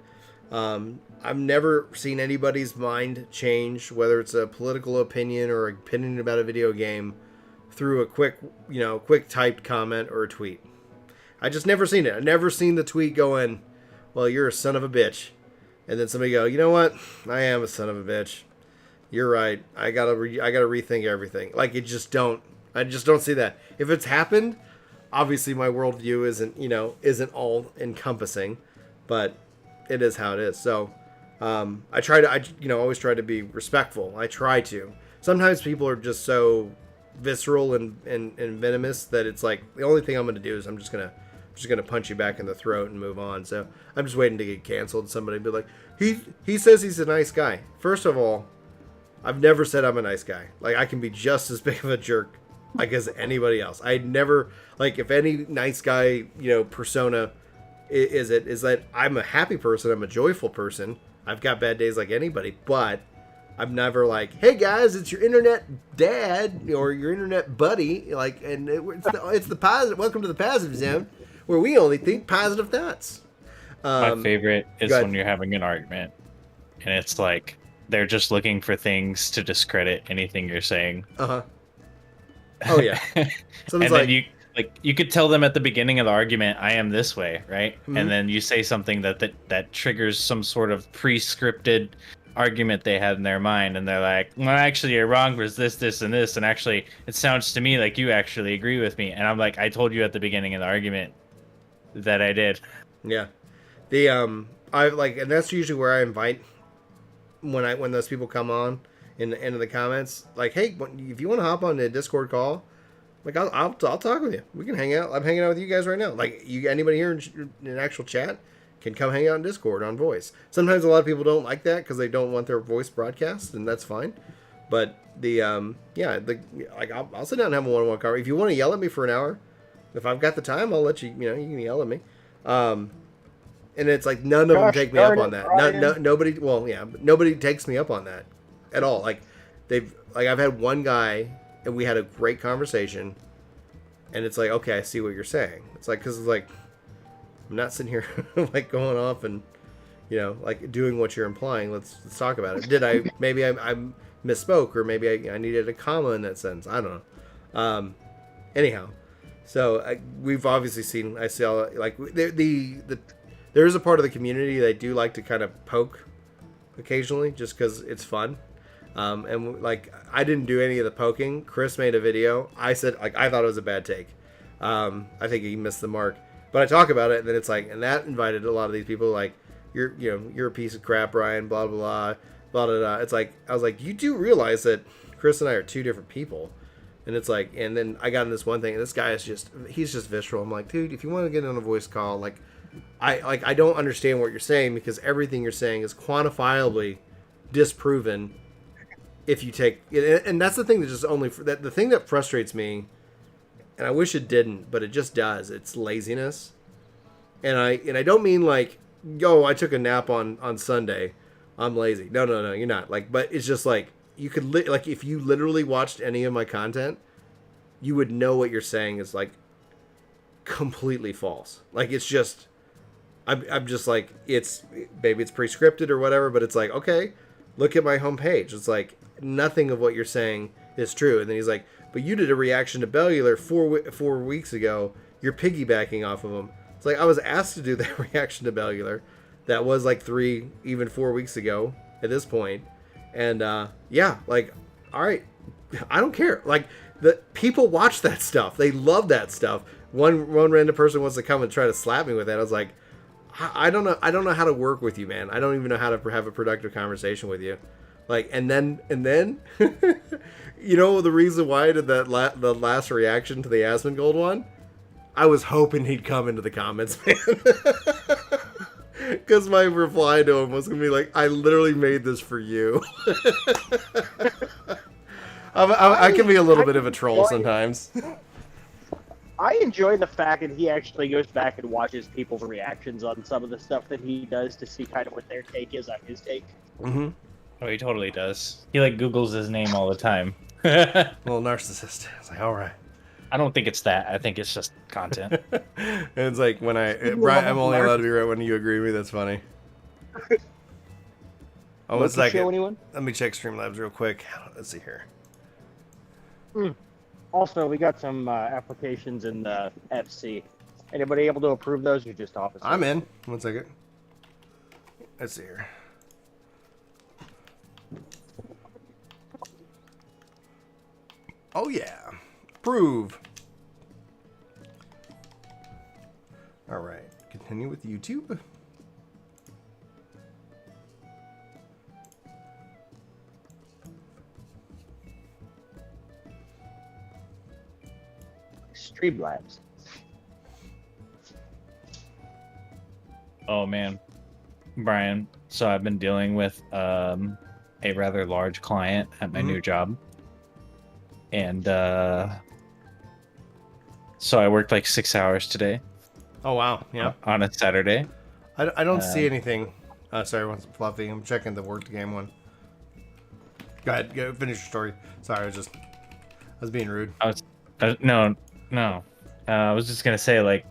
I've never seen anybody's mind change, whether it's a political opinion or opinion about a video game, through a quick typed comment or a tweet. I just never seen it. I've never seen the tweet going, well, you're a son of a bitch. And then somebody go, you know what? I am a son of a bitch. You're right. I gotta rethink everything. Like, it just don't. I just don't see that. If it's happened, obviously my worldview isn't all encompassing, but it is how it is. So I always try to be respectful. I try to. Sometimes people are just so visceral and venomous that it's like the only thing I'm going to do is I'm just gonna punch you back in the throat and move on. So I'm just waiting to get canceled. Somebody be like, he says he's a nice guy. First of all, I've never said I'm a nice guy. Like, I can be just as big of a jerk like as anybody else. I never, like, if any nice guy persona is that I'm a happy person, I'm a joyful person. I've got bad days like anybody, but I'm never like, hey guys, it's your internet dad or your internet buddy, like, and it's the positive. Welcome to the positive zone, where we only think positive thoughts. My favorite is when you're having an argument, and it's like they're just looking for things to discredit anything you're saying. Oh yeah. And then you could tell them at the beginning of the argument, I am this way, right? Mm-hmm. And then you say something that triggers some sort of pre-scripted argument they had in their mind, and they're like, well, actually you're wrong, there's this and this, and actually it sounds to me like you actually agree with me. And I'm like, I told you at the beginning of the argument that I did. Yeah. I like, and that's usually where I invite when those people come on in the end of the comments, like, hey, if you want to hop on the Discord call, like, I'll talk with you. We can hang out. I'm hanging out with you guys right now. Like, anybody here in actual chat can come hang out in Discord on voice. Sometimes a lot of people don't like that because they don't want their voice broadcast, and that's fine. But I'll sit down and have a one-on-one conversation. If you want to yell at me for an hour, if I've got the time, I'll let you. You can yell at me. And it's like none of them take me up on that. Nobody. Well, yeah, but nobody takes me up on that at all. Like I've had one guy, and we had a great conversation, and it's like, okay, I see what you're saying. It's like, because it's like, I'm not sitting here like going off and like doing what you're implying. Let's talk about it. Did I maybe I misspoke, or maybe I needed a comma in that sentence? I don't know. Anyhow, so we've obviously seen. I see all like there is a part of the community that I do like to kind of poke occasionally, just because it's fun. And like, I didn't do any of the poking. Chris made a video. I said, like, I thought it was a bad take. I think he missed the mark. But I talk about it, and then it's like, and that invited a lot of these people, like, you're a piece of crap, Ryan, blah, blah, blah, blah, blah, blah. It's like, I was like, you do realize that Chris and I are two different people. And it's like, and then I got in this one thing, and this guy he's just visceral. I'm like, dude, if you want to get on a voice call, like, I don't understand what you're saying, because everything you're saying is quantifiably disproven if you take it. And that's the thing that just the thing that frustrates me, and I wish it didn't, but it just does. It's laziness. And I don't mean like, yo, I took a nap on Sunday, I'm lazy. No, you're not. Like, but it's just like, you could like, if you literally watched any of my content, you would know what you're saying is like completely false. Like, it's just, I'm just like, maybe it's pre-scripted or whatever, but it's like, okay, look at my homepage. It's like, nothing of what you're saying is true. And then he's like, but you did a reaction to Bellular 4 weeks ago. You're piggybacking off of him. It's like, I was asked to do that reaction to Bellular. That was like 3, even 4 weeks ago at this point. And yeah, like, all right, I don't care. Like, the people watch that stuff. They love that stuff. One random person wants to come and try to slap me with that. I was like, I don't know how to work with you, man. I don't even know how to have a productive conversation with you. Like, and then the reason why I did that the last reaction to the Asmongold one, I was hoping he'd come into the comments, man. Because my reply to him was going to be like, I literally made this for you. I can be a little bit of a troll sometimes. I enjoy the fact that he actually goes back and watches people's reactions on some of the stuff that he does to see kind of what their take is on his take. Mm-hmm. Oh, he totally does. He like Googles his name all the time. Little narcissist. It's like, all right. I don't think it's that. I think it's just content. And it's like, when I'm only allowed to be right when you agree with me. That's funny. Oh, one second. Show anyone? Let me check Streamlabs real quick. Let's see here. Also, we got some applications in the FC. Anybody able to approve those, or just officers? I'm in. 1 second. Let's see here. Oh yeah. approve. All right, continue with YouTube. Streamlabs. Oh man, Brian. So I've been dealing with a rather large client at my new job, and so I worked like 6 hours today. Oh wow, yeah. On a Saturday. I don't see anything. Sorry, one's fluffy. I'm checking the work game one. Go ahead, go finish your story. Sorry, I was being rude. No. I was just gonna say, like,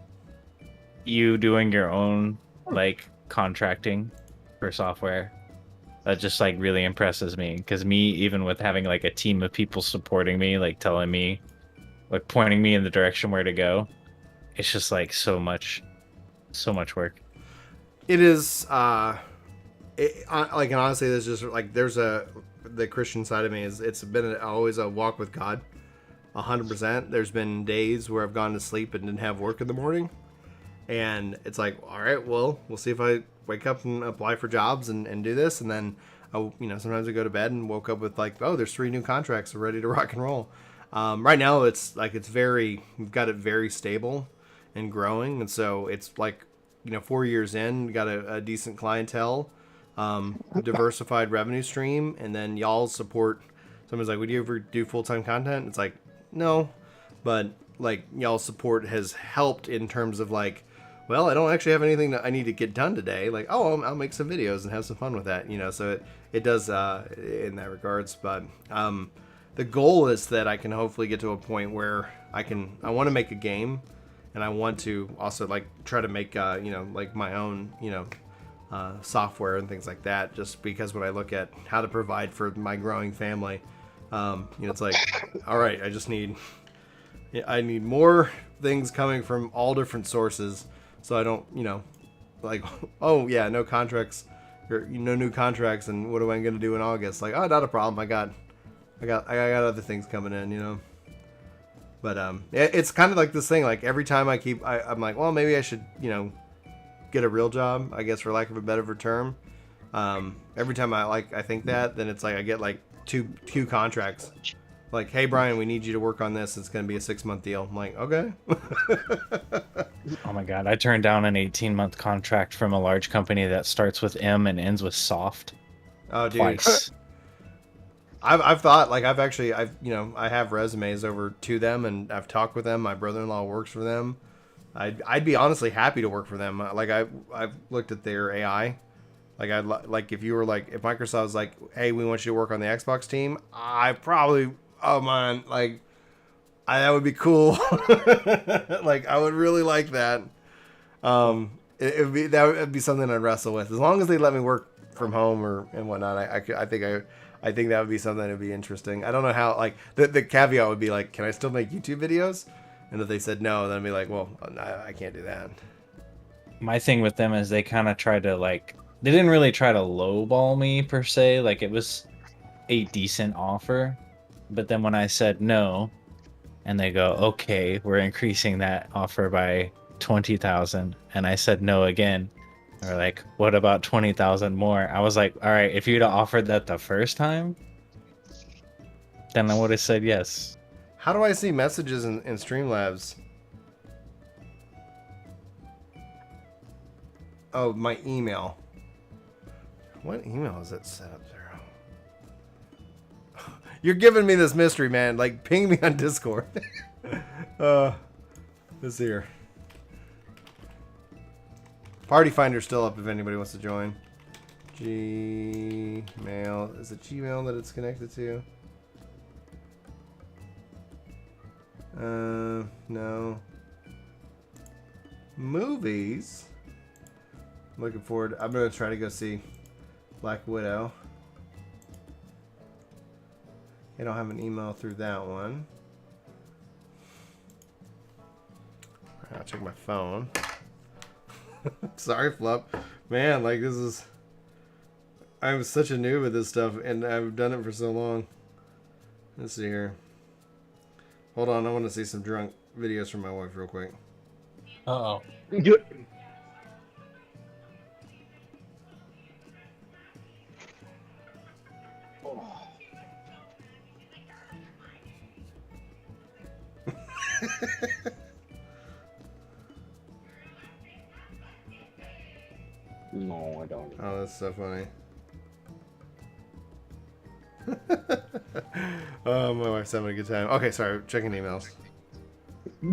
you doing your own like contracting for software, that just like really impresses me. Because me, even with having like a team of people supporting me, like telling me, like pointing me in the direction where to go, it's just like so much work. It is. Like, and honestly, there's just like the Christian side of me is it's been always a walk with God. 100%. There's been days where I've gone to sleep and didn't have work in the morning, and it's like, all right, well, we'll see if I wake up and apply for jobs and do this, and then sometimes I go to bed and woke up with like, oh, there's 3 new contracts ready to rock and roll. Right now it's like we've got it very stable and growing, and so it's like 4 years in, got a decent clientele, diversified revenue stream, and then y'all support. Someone's like, would you ever do full-time content? It's like, no, but like y'all support has helped in terms of like, well, I don't actually have anything that I need to get done today. Like, oh, I'll make some videos and have some fun with that, so it does in that regards. But the goal is that I can hopefully get to a point where I want to make a game, and I want to also like try to make like my own software and things like that, just because when I look at how to provide for my growing family, it's like, all right, I need more things coming from all different sources, so I don't like, oh yeah, no contracts, or no new contracts, and what am I gonna do in August? Like, oh, not a problem, I got other things coming in, but it's kind of like this thing, like every time I'm like, well, maybe I should get a real job, I guess, for lack of a better term. Every time I think that, then it's like I get like two contracts. Like, hey Brian, we need you to work on this. It's going to be a 6-month deal. I'm like, okay. Oh my god, I turned down an 18-month contract from a large company that starts with M and ends with soft. Oh, dude. Twice. I've thought, like, I have resumes over to them, and I've talked with them. My brother-in-law works for them. I'd be honestly happy to work for them. Like, I've looked at their AI. Like, if Microsoft was like, hey, we want you to work on the Xbox team, I probably, oh man, like, that would be cool. Like, I would really like that. That would be something I'd wrestle with, as long as they let me work from home and whatnot. I think that would be something that would be interesting. I don't know how, like, the caveat would be like, can I still make YouTube videos? And if they said no, then I'd be like, well, I can't do that. My thing with them is they kind of try to, like, they didn't really try to lowball me per se. Like, it was a decent offer, but then when I said no, and they go, okay, we're increasing that offer by 20,000, and I said no again. They're like, what about 20,000 more? I was like, all right, if you'd have offered that the first time, then I would have said yes. How do I see messages in Streamlabs? Oh, my email. What email is it set up there? You're giving me this mystery, man. Like, ping me on Discord. This here. Party Finder's still up if anybody wants to join. Gmail. Is it Gmail that it's connected to? No. Movies. Looking forward. I'm gonna try to go see Black Widow. I don't have an email through that one. I'll check my phone. Sorry, Flup. Man, like, I'm such a noob at this stuff, and I've done it for so long. Let's see here. Hold on, I want to see some drunk videos from my wife real quick. Uh-oh. Do it. No, I don't. Oh, that's so funny. Oh, my wife's having a good time. Okay, sorry, checking emails.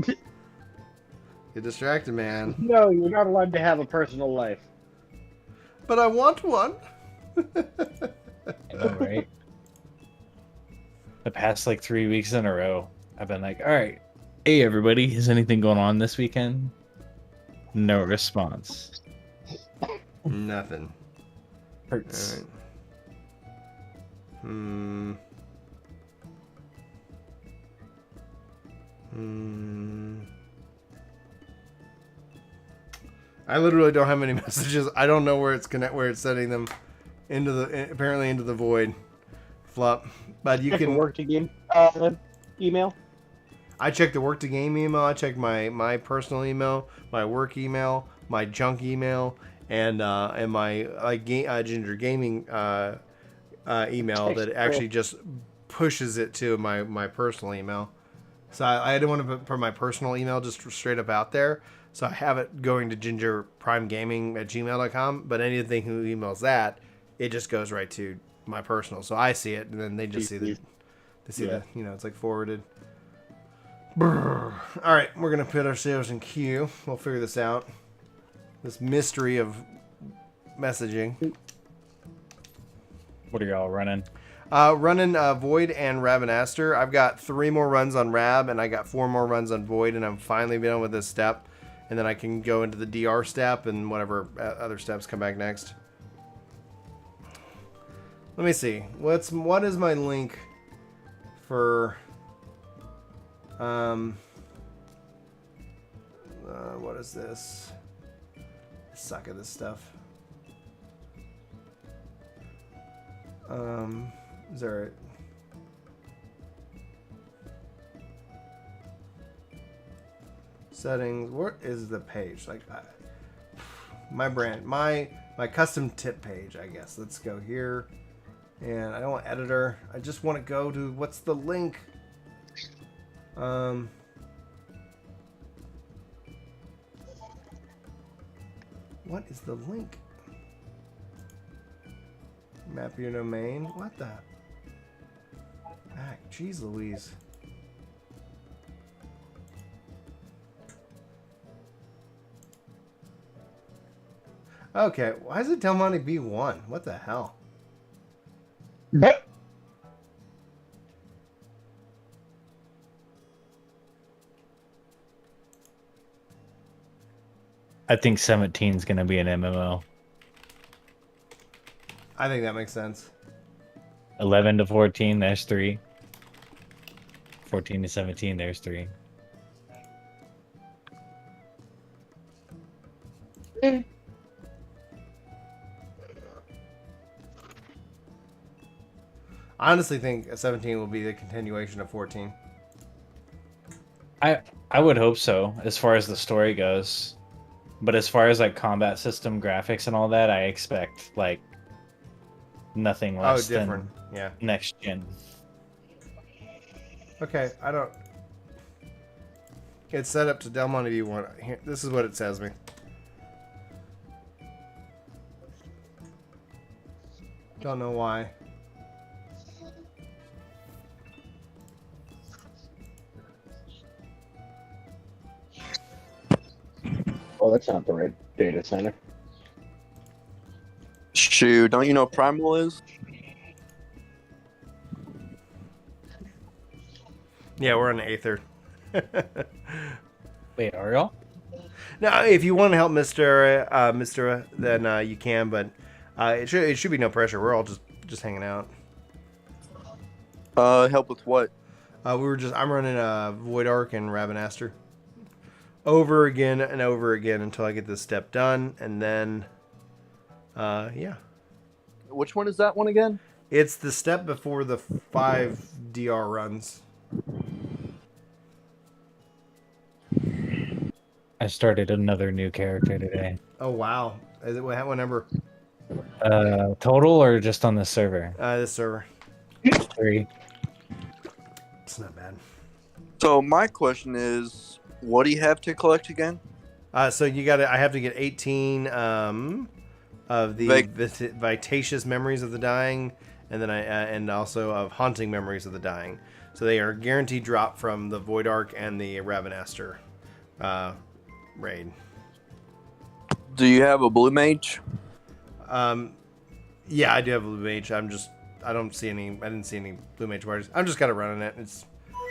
Get distracted, man. No, you're not allowed to have a personal life. But I want one. I know, right? The past like 3 weeks in a row, I've been like, all right, hey everybody, is anything going on this weekend? No response. Nothing. Hurts. All right. Hmm. I literally don't have any messages. I don't know where it's sending them into the apparently into the void. Flop. But you Check the can work to game email. I checked the work to game email. I checked my personal email, my work email, my junk email, and my Ginger Gaming email that actually just pushes it to my personal email. So I didn't want to put my personal email just straight up out there. So I have it going to gingerprimegaming@gmail.com. But anything who emails that, it just goes right to my personal. So I see it, and then they just see the it's like forwarded. Brr. All right, we're gonna put ourselves in queue. We'll figure this out. This mystery of messaging. What are y'all running? Running Void and Ravenaster. I've got 3 more runs on Rab, and I got 4 more runs on Void, and I'm finally done with this step. And then I can go into the DR step and whatever other steps come back next. Let me see. What is my link for... what is this? I suck at this stuff. Is there settings? What is the page? Like my brand, my custom tip page, I guess. Let's go here. And I don't want editor. I just want to go to what's the link? What is the link? Map your domain. What the? Back. Jeez Louise. Okay, why is it Del Monte B1? What the hell? But I think 17 is going to be an MMO. I think that makes sense. 11 to 14, there's 3. 14 to 17, there's 3. I honestly think 17 will be the continuation of 14. I would hope so, as far as the story goes. But as far as like combat system graphics and all that, I expect like nothing less different. than Yeah. next gen. Okay, I don't. It's set up to Del Monte V1. Here, this is what it says me. Don't know why. oh, that's not the right data center. Shoot, don't you know what Primal is? Yeah, we're on the Aether. Wait, are y'all? Now, if you want to help Mr. then you can, but it should be no pressure. We're all just hanging out. Help with what? I'm running Void Arc and Ravenaster over again and over again until I get this step done, and then yeah. Which one is that one again? It's the step before the 5 DR runs. I started another new character today. Oh wow! Is it what number? Total or just on the server? This server. 3. It's not bad. So my question is, what do you have to collect again? So you got to. I have to get 18 of the Vitacious Memories of the Dying, and then and also of Haunting Memories of the Dying. So they are guaranteed drop from the Void Ark and the Ravenester raid. Do you have a blue mage? Yeah, I do have a blue mage. I didn't see any blue mage parties. I'm just kind of running it.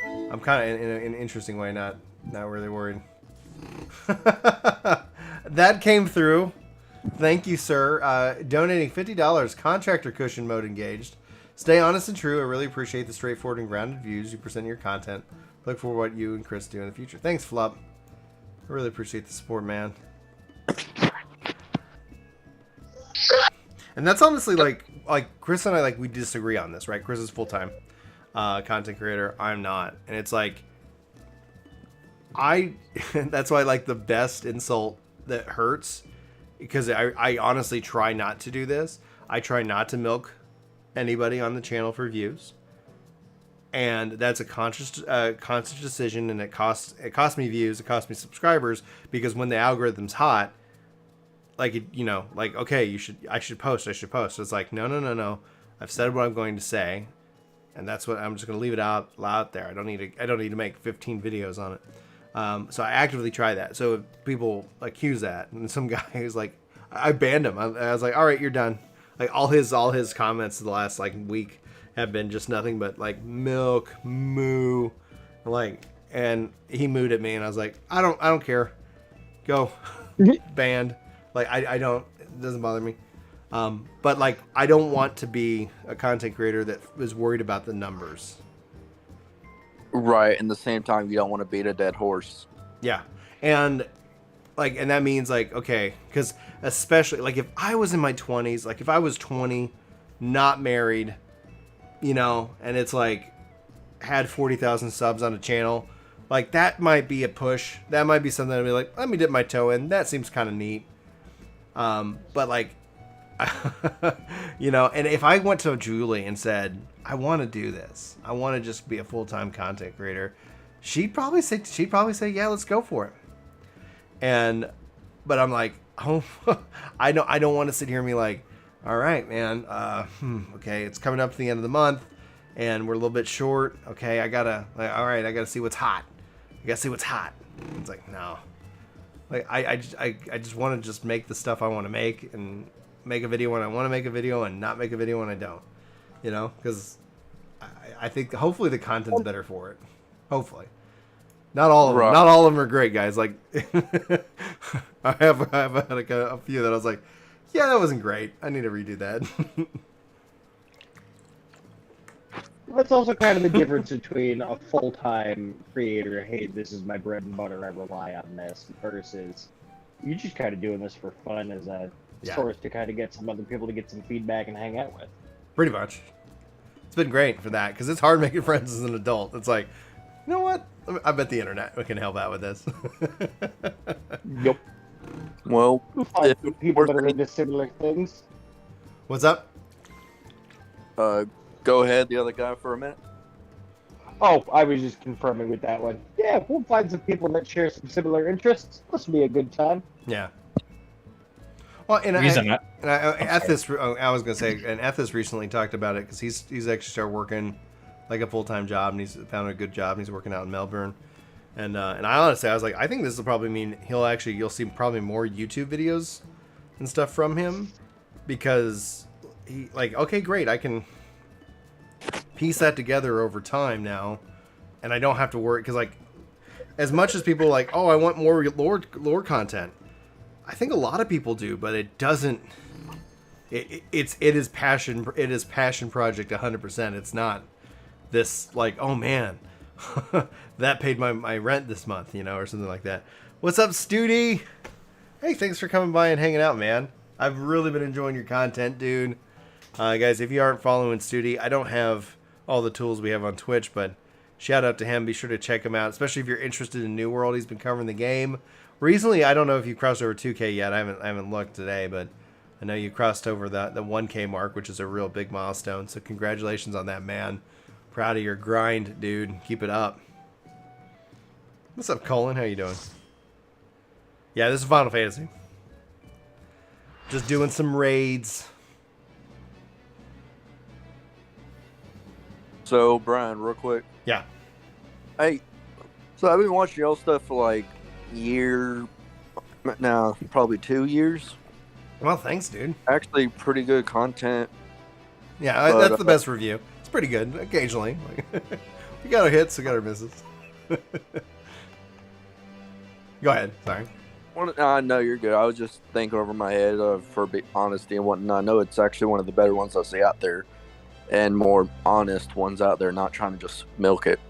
I'm kind of in an interesting way, not really worried. That came through. Thank you, sir. Donating $50. Contractor cushion mode engaged. Stay honest and true. I really appreciate the straightforward and grounded views you present in your content. Look for what you and Chris do in the future. Thanks, Flup. I really appreciate the support, man. And that's honestly like Chris and I, like, we disagree on this, right? Chris is full-time content creator. I'm not. And it's like, that's why, like, the best insult that hurts, because I honestly try not to do this. I try not to milk anybody on the channel for views. And that's a conscious decision, and it costs me views, it costs me subscribers, because when the algorithm's hot, like, okay, I should post. It's like, no. I've said what I'm going to say, and that's what I'm just going to leave it out there. I don't need to make 15 videos on it. So I actively try that. So if people accuse that, and some guy who's like, I banned him. I was like, all right, you're done. Like, all his comments the last week have been just nothing but milk, moo, and he mooed at me, and I was like, I don't care, go, banned. I don't, it doesn't bother me. But I don't want to be a content creator that is worried about the numbers. Right, and the same time, you don't want to beat a dead horse. Yeah, and that means okay, because especially if I was in my 20s, if I was 20, not married, and it's had 40,000 subs on a channel, that might be a push. That might be something I'd be like, let me dip my toe in. That seems kind of neat. But and if I went to Julie and said, I want to do this, I want to just be a full-time content creator, she'd probably say, yeah, let's go for it. But I'm like, oh, I don't want to sit here and be like, all right, man, okay, it's coming up to the end of the month, and we're a little bit short. Okay, I gotta see what's hot. It's like, no. I just want to just make the stuff I want to make, and make a video when I want to make a video, and not make a video when I don't. Because I think hopefully the content's better for it. Hopefully. Not all of them. Not all of them are great, guys. I have had a few that I was like, yeah, that wasn't great. I need to redo that. That's also kind of the difference between a full-time creator, hey, this is my bread and butter, I rely on this, versus you just kind of doing this for fun as a source to kind of get some other people to get some feedback and hang out with. Pretty much. It's been great for that, because it's hard making friends as an adult. It's like, you know what? I bet the internet can help out with this. Yep. Well, if people that are into similar things. What's up? Go ahead, the other guy, for a minute. Oh, I was just confirming with that one. Yeah, we'll find some people that share some similar interests. This will be a good time. Yeah. Well, and Ethis, I was gonna say, and Ethis recently talked about it, because he's actually started working a full-time job, and he's found a good job, and he's working out in Melbourne. And I honestly, I was like, I think this will probably mean you'll see probably more YouTube videos and stuff from him, because he okay, great, I can piece that together over time now, and I don't have to worry, because as much as people oh, I want more lore content, I think a lot of people do, but it doesn't. It is passion project 100%. It's not this oh man, that paid my rent this month, or something like that. What's up, Studi? Hey, thanks for coming by and hanging out, man. I've really been enjoying your content, dude. Guys, if you aren't following Studi, I don't have all the tools we have on Twitch, but shout out to him. Be sure to check him out, especially if you're interested in New World. He's been covering the game Recently, I don't know if you crossed over 2K yet. I haven't looked today, but I know you crossed over the 1K mark, which is a real big milestone. So congratulations on that, man. Proud of your grind, dude. Keep it up. What's up, Colin? How you doing? Yeah, this is Final Fantasy. Just doing some raids. So, Brian, real quick. Yeah. Hey, so I've been watching y'all stuff for like year, now probably 2 years. Well, thanks, dude. Actually, pretty good content. Yeah, But, that's the best review. It's pretty good, occasionally. We got our hits, we got our misses. Go ahead, sorry. I know you're good. I was just thinking over my head for honesty and whatnot. I know it's actually one of the better ones I see out there, and more honest ones out there, not trying to just milk it.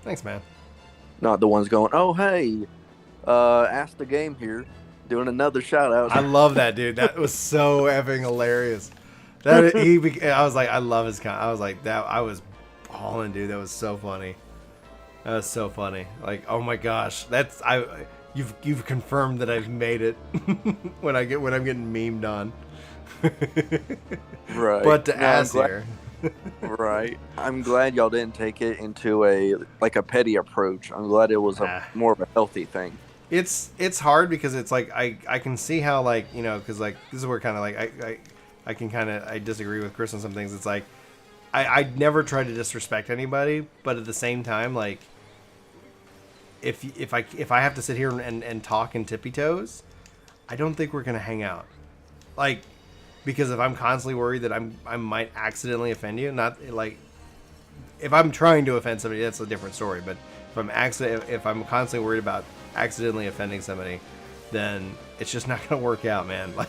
Thanks, man. Not the ones going, oh, hey, ask the game here, doing another shout out. I love that, dude. That was so effing hilarious. I was like, I love his I was like, that. I was balling, dude. That was so funny. That was so funny. Like, oh my gosh, you've confirmed that I've made it when I'm getting memed on. Right. But to No, ask here. Right. I'm glad y'all didn't take it into a petty approach. I'm glad it was more of a healthy thing. It's hard because it's like I can see how, like, you know, because like this is where kind of like I disagree with Chris on some things. It's like I never try to disrespect anybody, but at the same time, like if I have to sit here and talk in tippy toes, I don't think we're gonna hang out. Like, because if I'm constantly worried that I might accidentally offend you, not like if I'm trying to offend somebody, that's a different story. But if I'm constantly worried about accidentally offending somebody, then it's just not gonna work out, man. Like,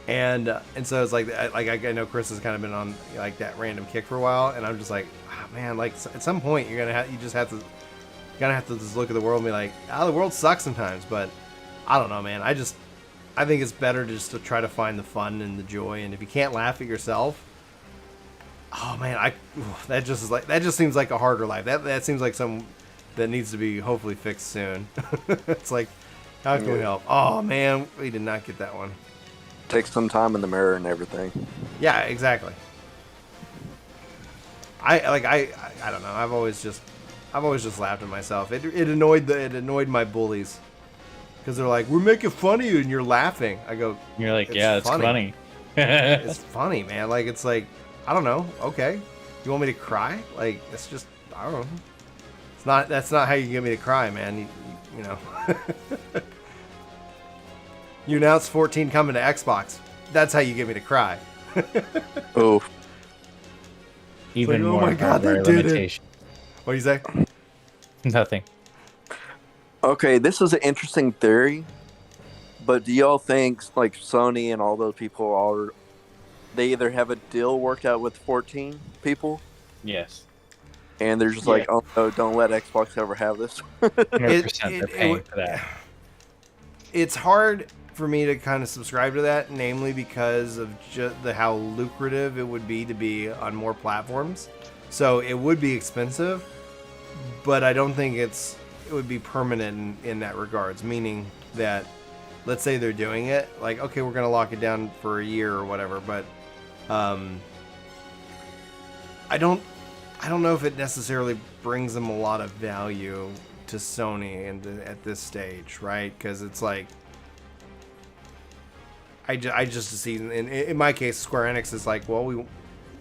and so it's like I know Chris has kind of been on like that random kick for a while, and I'm just like, oh, man, like at some point you just have to just look at the world and be like, the world sucks sometimes, but I don't know, man. I think it's better just to try to find the fun and the joy, and if you can't laugh at yourself, oh man, that just seems like a harder life. That seems like some that needs to be hopefully fixed soon. It's like, how can we help? Oh man, we did not get that one. Take some time in the mirror and everything. Yeah, exactly. I don't know. I've always just laughed at myself. It annoyed my bullies. Because they're like, we're making fun of you and you're laughing. I go, You're like, yeah, it's funny. It's funny, man. Like, it's like, I don't know. Okay. You want me to cry? Like, it's just, I don't know. That's not how you get me to cry, man. You know. You announced 14 coming to Xbox. That's how you get me to cry. Oh. Even like, more. oh my God, they did it. What do you say? Nothing. Okay, this is an interesting theory, but do y'all think like Sony and all those people they either have a deal worked out with 14 people, Yes. and they're just like, oh no, don't let Xbox ever have this. 100% they're paying for that. It's hard for me to kind of subscribe to that, namely because of just how lucrative it would be to be on more platforms. So it would be expensive, but I don't think it would be permanent in that regards, meaning that, let's say they're doing it, like, okay, we're going to lock it down for a year or whatever, but I don't know if it necessarily brings them a lot of value to Sony at this stage, right? Because it's like, I just see, in my case, Square Enix is like, well,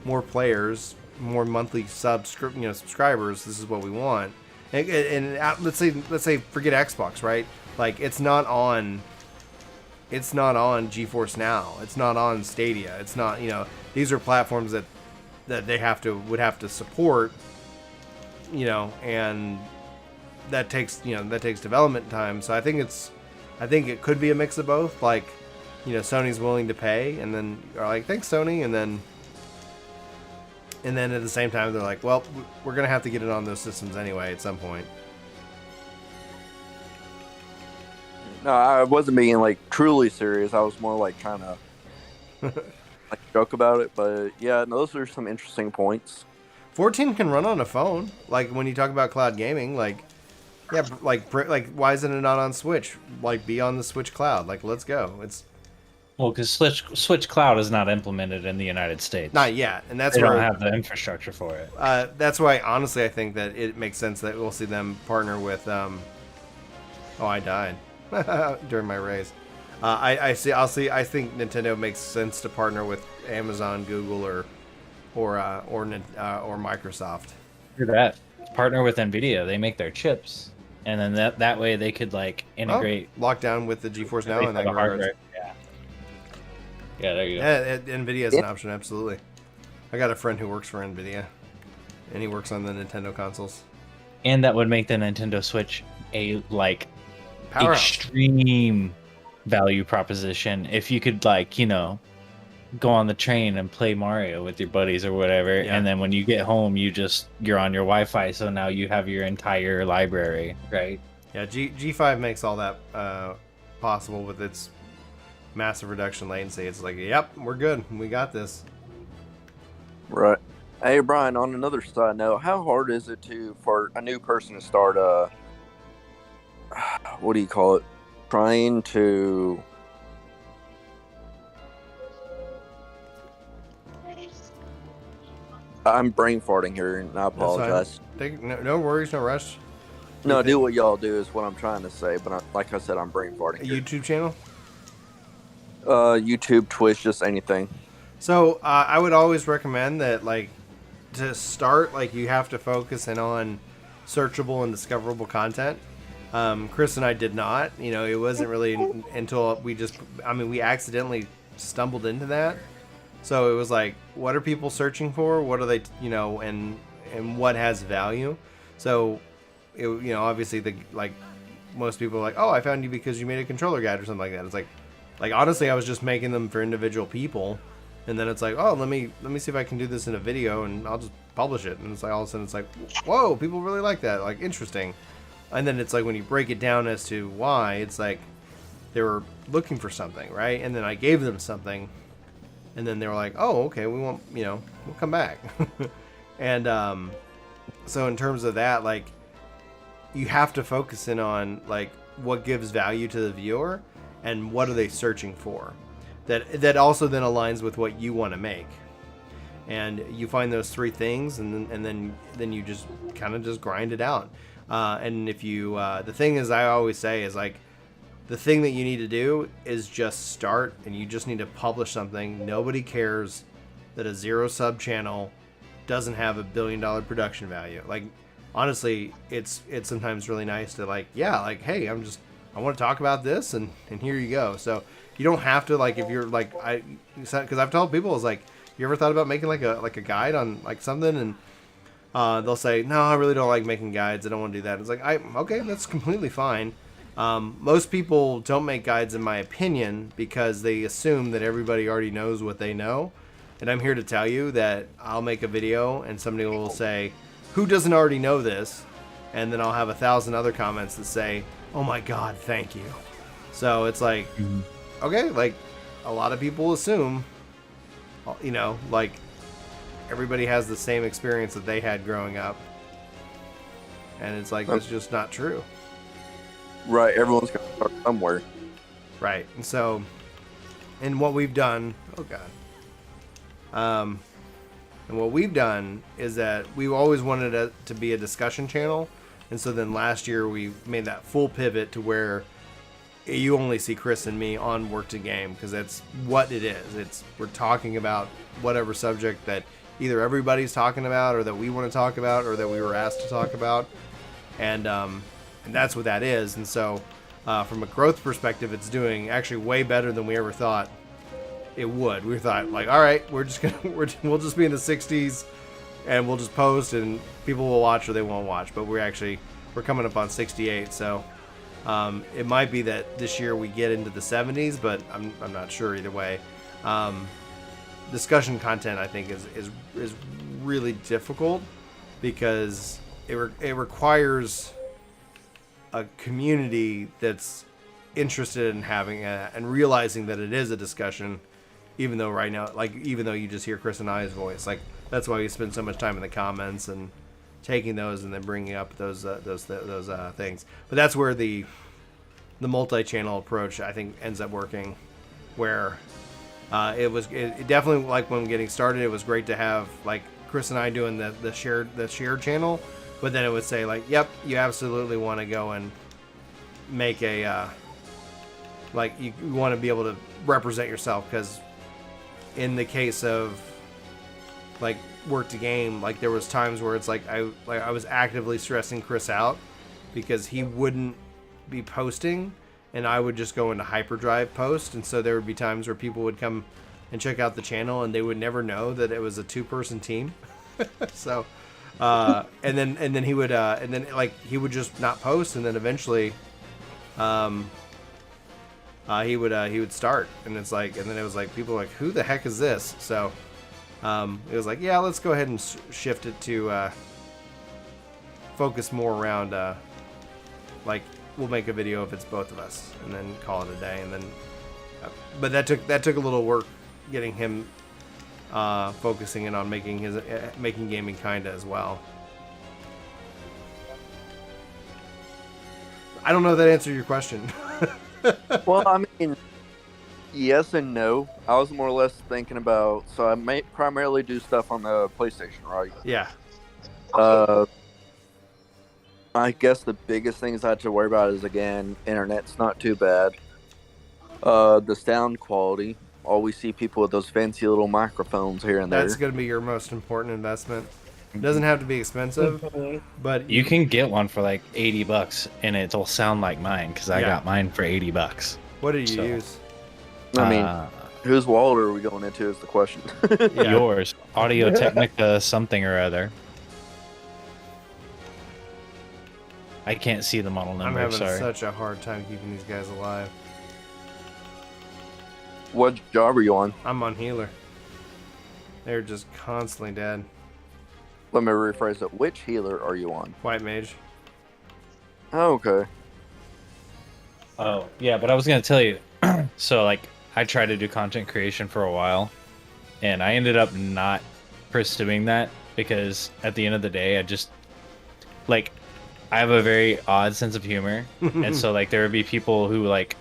more players, more monthly subscribers, this is what we want. And let's say forget Xbox, right? Like, it's not on GeForce Now. It's not on Stadia. It's not, these are platforms that they would have to support, and that takes development time. So I think it could be a mix of both. Like, Sony's willing to pay, and then are like, thanks, Sony, and then at the same time they're like, well, we're gonna have to get it on those systems anyway at some point. No, I wasn't being like truly serious. I was more like trying to like joke about it. But yeah, no, those are some interesting points. 14 can run on a phone. Like, when you talk about cloud gaming, like, Yeah, like why isn't it not on Switch? Like, be on the Switch Cloud. Like, let's go. It's Well, because Switch Cloud is not implemented in the United States. not yet, and that's They don't where have the infrastructure for it. that's why honestly I think that it makes sense that we'll see them partner with. Oh, I died during my race. I think Nintendo makes sense to partner with Amazon, Google, or Microsoft. Do that. Partner with Nvidia. They make their chips, and then that way they could like integrate Lock down with the GeForce Now integrate and that the regards. hardware. Yeah. Yeah, there you go. Yeah, Nvidia is an option, absolutely. I got a friend who works for Nvidia, and he works on the Nintendo consoles. And that would make the Nintendo Switch a like Powerhouse. extreme value proposition if you could go on the train and play Mario with your buddies or whatever, Yeah. and then when you get home you're on your Wi-Fi, so now you have your entire library, right? Yeah, G5 makes all that possible with its massive reduction latency. It's like, yep, we're good. We got this. Right. Hey, Brian, on another side note, how hard is it for a new person to start what do you call it? Trying to... I'm brain farting here, and I apologize. No worries, no rush. No, do what y'all do is what I'm trying to say, but like I said, I'm brain farting A here. YouTube channel? YouTube, Twitch, just anything. So I would always recommend that, like, to start, like, you have to focus in on searchable and discoverable content. Chris and I did not. It wasn't really until we accidentally stumbled into that. So it was like, what are people searching for? What are they, and what has value? So, obviously most people are like, oh, I found you because you made a controller guide or something like that. It's like honestly, I was just making them for individual people. And then it's like, oh, let me see if I can do this in a video, and I'll just publish it. And it's like, all of a sudden it's like, whoa, people really like that. Like, interesting. And then it's like, when you break it down as to why, it's like they were looking for something, right? And then I gave them something. And then they were like, oh, okay, we want, we'll come back. And so in terms of that, like, you have to focus in on, like, what gives value to the viewer and what are they searching for. That also then aligns with what you want to make. And you find those three things, and then you just kind of just grind it out. And if you, the thing is, I always say is, like, the thing that you need to do is just start, and you just need to publish something. Nobody cares that a 0 sub channel doesn't have $1 billion production value. Like, honestly, it's sometimes really nice to, like, yeah, like, hey, I want to talk about this, and here you go. So you don't have to, like, if you're like, because I've told people, it's like, you ever thought about making like a guide on like something, and they'll say, no, I really don't like making guides. I don't want to do that. It's like, okay, that's completely fine. Most people don't make guides, in my opinion, because they assume that everybody already knows what they know. And I'm here to tell you that I'll make a video and somebody will say, who doesn't already know this? And then I'll have 1,000 other comments that say, oh my God, thank you. So it's like, okay, like, a lot of people assume, like, everybody has the same experience that they had growing up. And it's like, that's just not true. Right, everyone's got to start somewhere. Right, and so, and what we've done, and what we've done is that we've always wanted it to be a discussion channel, and so then last year we made that full pivot to where you only see Chris and me on Work to Game, because that's what it is. We're talking about whatever subject that either everybody's talking about, or that we want to talk about, or that we were asked to talk about, and that's what that is. And so, from a growth perspective, it's doing actually way better than we ever thought it would. We thought, like, all right, we'll just be in the 60s, and we'll just post, and people will watch or they won't watch. But we're coming up on 68, so it might be that this year we get into the 70s, but I'm not sure either way. Discussion content, I think, is really difficult, because it requires a community that's interested in having and realizing that it is a discussion, even though you just hear Chris and I's voice. Like, that's why we spend so much time in the comments, and taking those and then bringing up those things. But that's where the multi-channel approach, I think, ends up working, where it definitely, like, when getting started, it was great to have, like, Chris and I doing the shared channel, but then it would say, like, yep, you absolutely want to go and make a like, you want to be able to represent yourself, because in the case of, like, work to game, like, there was times where it's like I was actively stressing Chris out because he wouldn't be posting, and I would just go into hyperdrive post, and so there would be times where people would come and check out the channel and they would never know that it was a 2-person team. So and then he would like, he would just not post, and then eventually he would start, and it's like, and then it was like, people were like, who the heck is this? So it was like, yeah, let's go ahead and shift it to focus more around like, we'll make a video if it's both of us, and then call it a day. And then but that took a little work, getting him focusing in on making gaming kinda as well. I don't know if that answered your question. Well, I mean, yes and no. I was more or less thinking about, so I primarily do stuff on the PlayStation, right? Yeah. I guess the biggest things I have to worry about is, again, internet's not too bad. The sound quality. Always see people with those fancy little microphones here and there. That's going to be your most important investment. It doesn't have to be expensive, but You can get one for like $80 and it'll sound like mine, because I Yeah. got mine for $80. what do you So- use? I mean, whose wallet are we going into is the question. Yeah. Yours, Audio Technica something or other. I can't see the model I'm number. having Sorry. such a hard time keeping these guys alive. What job are you on? I'm on healer. They're just constantly dead. Let me rephrase it. Which healer are you on? White mage. Oh, okay. Oh, yeah, but I was going to tell you. So, like, I tried to do content creation for a while, and I ended up not pursuing that because at the end of the day, I just, like, I have a very odd sense of humor. And so, like, there would be people who, like,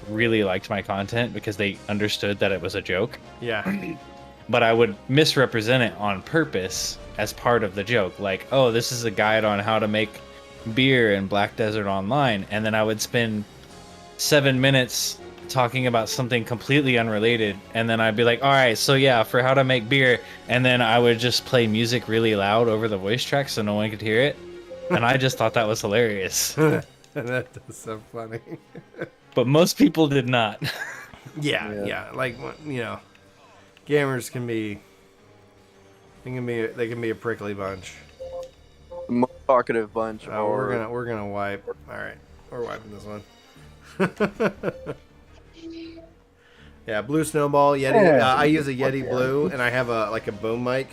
really liked my content because they understood that it was a joke. Yeah. But I would misrepresent it on purpose as part of the joke. Like, oh, this is a guide on how to make beer in Black Desert Online. And then I would spend 7 minutes talking about something completely unrelated. And then I'd be like, all right, so yeah, for how to make beer. And then I would just play music really loud over the voice track so no one could hear it. And I just thought that was hilarious. That is so funny. But most people did not. Yeah. Like, you know, gamers can be. They can be a prickly bunch. The most talkative bunch. Oh, are... we're gonna wipe. All right, we're wiping this one. Yeah, blue snowball Yeti. I use a Yeti blue, and I have a boom mic.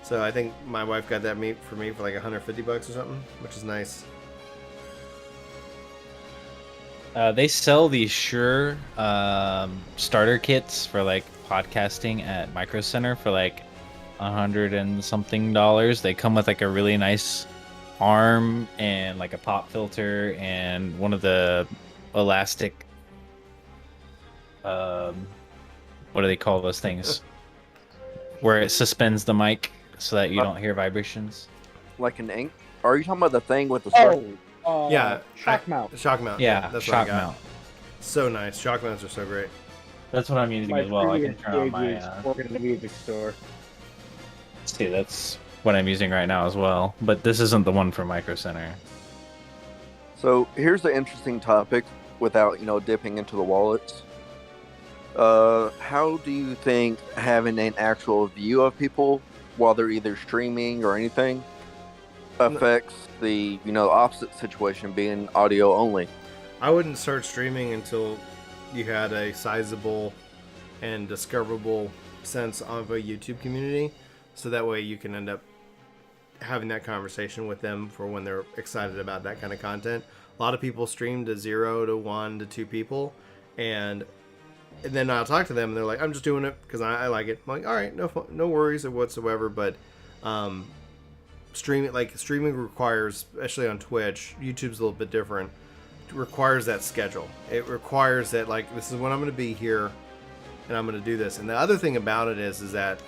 So I think my wife got that for me for like $150 or something, which is nice. They sell these Shure starter kits for like podcasting at Micro Center for like $100 and something. They come with like a really nice arm and like a pop filter and one of the elastic what do they call those things where it suspends the mic so that you don't hear vibrations. Like an ink? Are you talking about the thing with the circle? Yeah, shock mount. Shock mount. Yeah, that's shock what I got. mount. So nice. Shock mounts are so great. That's what I'm using as well. I can turn on my working in the music store. see, that's what I'm using right now as well, but this isn't the one for Micro Center. So here's the interesting topic without, dipping into the wallets. How do you think having an actual view of people while they're either streaming or anything affects the, opposite situation being audio only? I wouldn't start streaming until you had a sizable and discoverable sense of a YouTube community, so that way you can end up having that conversation with them for when they're excited about that kind of content. A lot of people stream to 0 to 1 to 2 people, and then I'll talk to them and they're like, I'm just doing it because I like it. I'm like, all right, no worries whatsoever, but streaming requires, especially on Twitch, YouTube's a little bit different. It requires that schedule. It requires that like this is when I'm going to be here, and I'm going to do this. And the other thing about it is that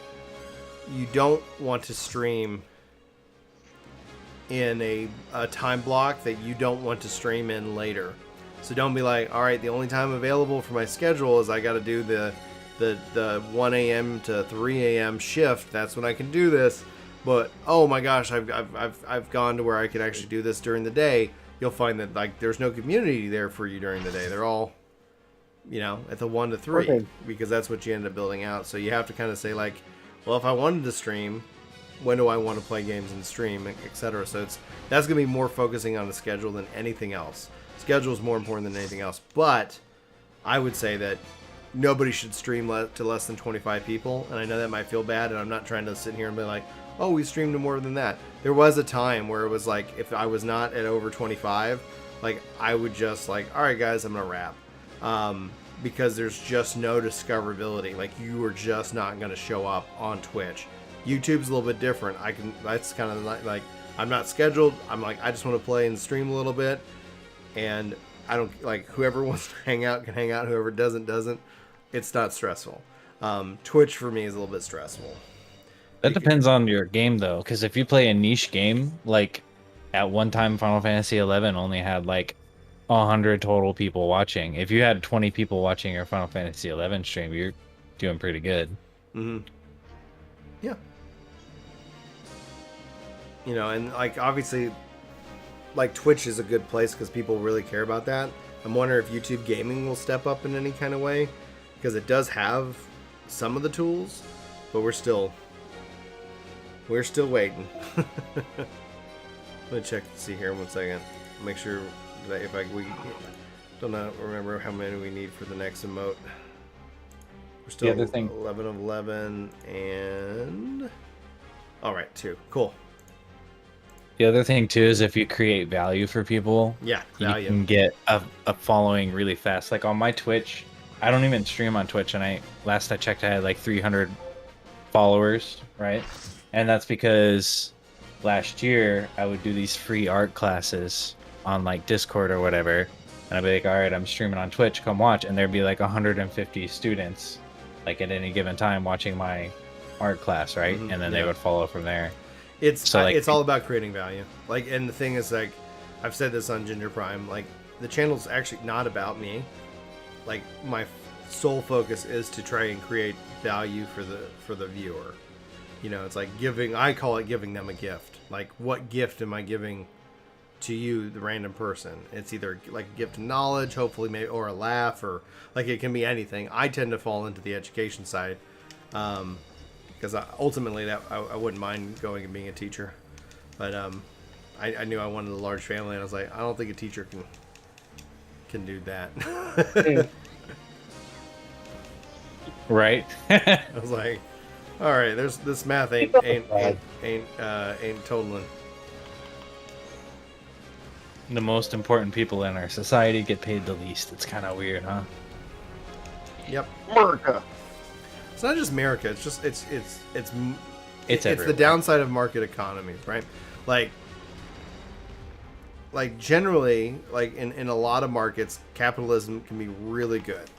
you don't want to stream in a time block that you don't want to stream in later. So don't be like, all right, the only time available for my schedule is I got to do the 1 a.m. to 3 a.m. shift. That's when I can do this. But oh my gosh, I've gone to where I can actually do this during the day. You'll find that like there's no community there for you during the day. They're all, at the 1 to 3 Okay. because that's what you end up building out. So you have to kind of say like, well, if I wanted to stream, when do I want to play games and stream, etc. So that's going to be more focusing on the schedule than anything else. Schedule is more important than anything else. But I would say that nobody should stream to less than 25 people. And I know that might feel bad, and I'm not trying to sit here and be like, oh, we streamed to more than that. There was a time where it was like, if I was not at over 25, like I would just like, all right, guys, I'm going to wrap. Because there's just no discoverability. Like you are just not going to show up on Twitch. YouTube's a little bit different. That's kind of like I'm not scheduled. I'm like, I just want to play and stream a little bit. And I don't like whoever wants to hang out can hang out. Whoever doesn't. It's not stressful. Twitch for me is a little bit stressful. That depends on your game though, because if you play a niche game, like at one time Final Fantasy XI only had like 100 total people watching. If you had 20 people watching your Final Fantasy XI stream, you're doing pretty good. Mm-hmm. Yeah. And like obviously, like Twitch is a good place because people really care about that. I'm wondering if YouTube Gaming will step up in any kind of way, because it does have some of the tools, but we're still waiting. Let me check to see here 1 second. Make sure that we don't remember how many we need for the next emote. We're still 11 of 11 and all right, 2. Cool. The other thing too is if you create value for people, Yeah, you value. can get a following really fast. Like on my Twitch, I don't even stream on Twitch, and last I checked I had like 300 followers, right? And that's because last year I would do these free art classes on like Discord or whatever, and I'd be like, all right, I'm streaming on Twitch, come watch. And there'd be like 150 students like at any given time watching my art class, right? Mhm, And then yeah. they would follow from there. It's like, it's all about creating value. Like, and the thing is, like, I've said this on Ginger Prime, like the channel's actually not about me. Like my sole focus is to try and create value for the viewer. It's like I call it giving them a gift. Like, what gift am I giving to you, the random person? It's either like a gift of knowledge, hopefully, maybe, or a laugh, or like it can be anything. I tend to fall into the education side, because ultimately that I wouldn't mind going and being a teacher, but I knew I wanted a large family, and I was like, I don't think a teacher can do that. Right? I was like, all right, there's this math ain't totaling. The most important people in our society get paid the least. It's kind of weird, huh? Yep. America. It's not just America. It's just it's the everywhere. downside of market economies, right? Like generally, like in a lot of markets, capitalism can be really good,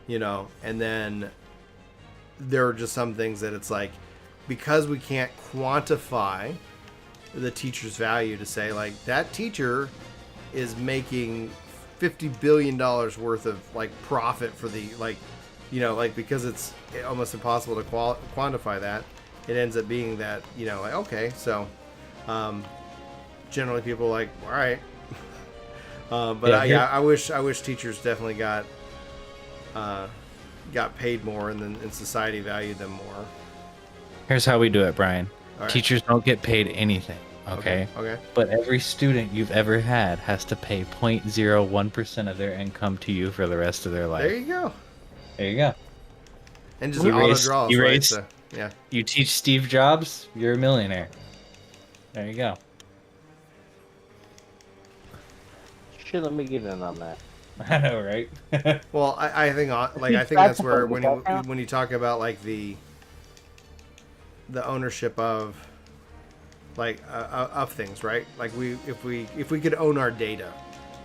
and then there are just some things that it's like, because we can't quantify the teacher's value to say like that teacher is making $50 billion worth of like profit for the because it's almost impossible to quantify that. It ends up being that like, okay, so generally people are like, all right. But I wish teachers definitely got paid more, and then society valued them more. Here's how we do it, Brian. All right. Teachers don't get paid anything, okay? Okay. But every student you've ever had has to pay 0.01% of their income to you for the rest of their life. There you go. There you go. And just You auto raise- draws, you right? raise- So, yeah. You teach Steve Jobs, you're a millionaire. There you go. Shit, let me get in on that. I know, right? Well, I think That's that's where what we talk when you talk about like the ownership of like of things, right? Like if we could own our data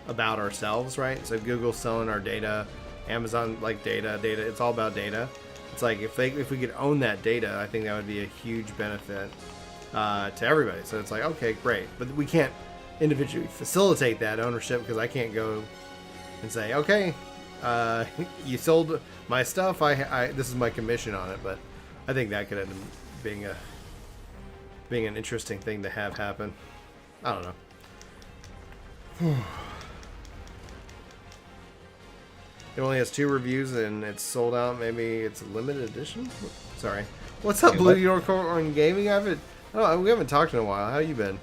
about ourselves, right? So Google's selling our data, Amazon like data, it's all about data. It's like if we could own that data, I think that would be a huge benefit to everybody. So it's like, okay, great, but we can't individually facilitate that ownership because I can't go and say, okay, you sold my stuff, I this is my commission on it. But I think that could end up being an interesting thing to have happen. I don't know. It only has 2 reviews and it's sold out. Maybe it's a limited edition. Sorry. What's up, Blue Unicorn Gaming? We haven't talked in a while. How you been?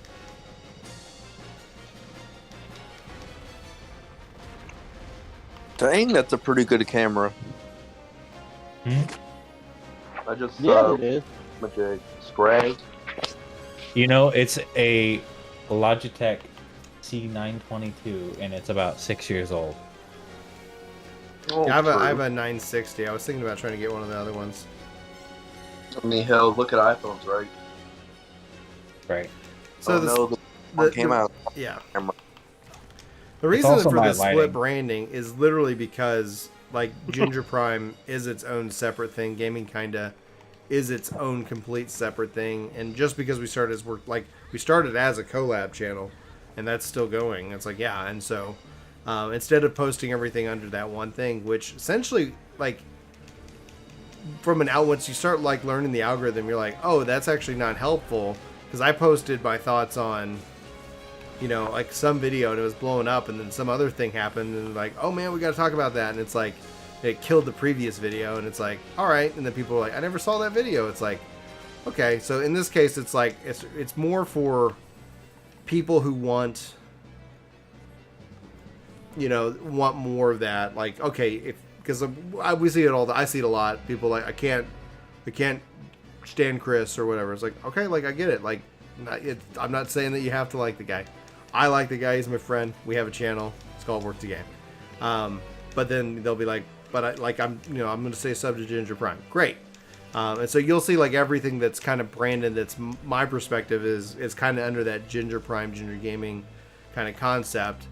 Dang, that's a pretty good camera. Hmm? I just Yeah, it is. Scrag. You know, it's a Logitech C922, and it's about 6 years old. Oh, Yeah, I have a 960. I was thinking about trying to get one of the other ones. I mean, hell, look at iPhones, right? Right. So the one came out. Yeah. Camera. The reason also for my the split lighting. branding is literally because like Ginger Prime is its own separate thing. Gaming Kinda is its own complete separate thing. And just because we started as a collab channel, and that's still going. It's like, yeah, and so instead of posting everything under that one thing, which essentially like from once you start like learning the algorithm, you're like, oh, that's actually not helpful. Because I posted my thoughts on, you know, like some video and it was blowing up, and then some other thing happened, and like, oh man, we got to talk about that, and it's like it killed the previous video, and it's like, all right, and then people are like, I never saw that video. It's like, okay, so in this case, it's like it's more for people who want, you know, want more of that. Like, okay, because we see it I see it a lot. People like, I can't stand Chris or whatever. It's like, okay, like I get it. Like, I'm not saying that you have to like the guy. I like the guy. He's my friend. We have a channel. It's called Work the Game. But then they'll be like, I'm going to say sub to Ginger Prime. Great. And so you'll see like everything that's kind of branded. That's my perspective is kind of under that Ginger Prime, Ginger Gaming kind of concept,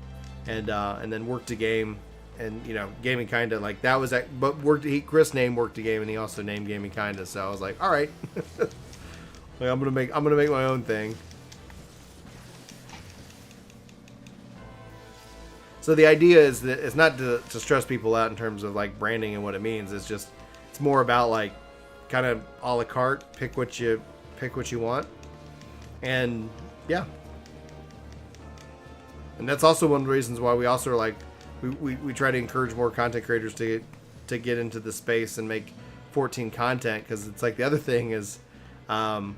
and then Work to Game. And you know, Gaming Kinda, like that was that, but Chris named Work to Game, and he also named Gaming Kinda. So I was like, all right, like, I'm gonna make my own thing. So the idea is that it's not to stress people out in terms of like branding and what it means. It's more about like kind of a la carte, pick what you want, and yeah. And that's also one of the reasons why we also are like. We try to encourage more content creators to get into the space and make 14 content, because it's like the other thing is when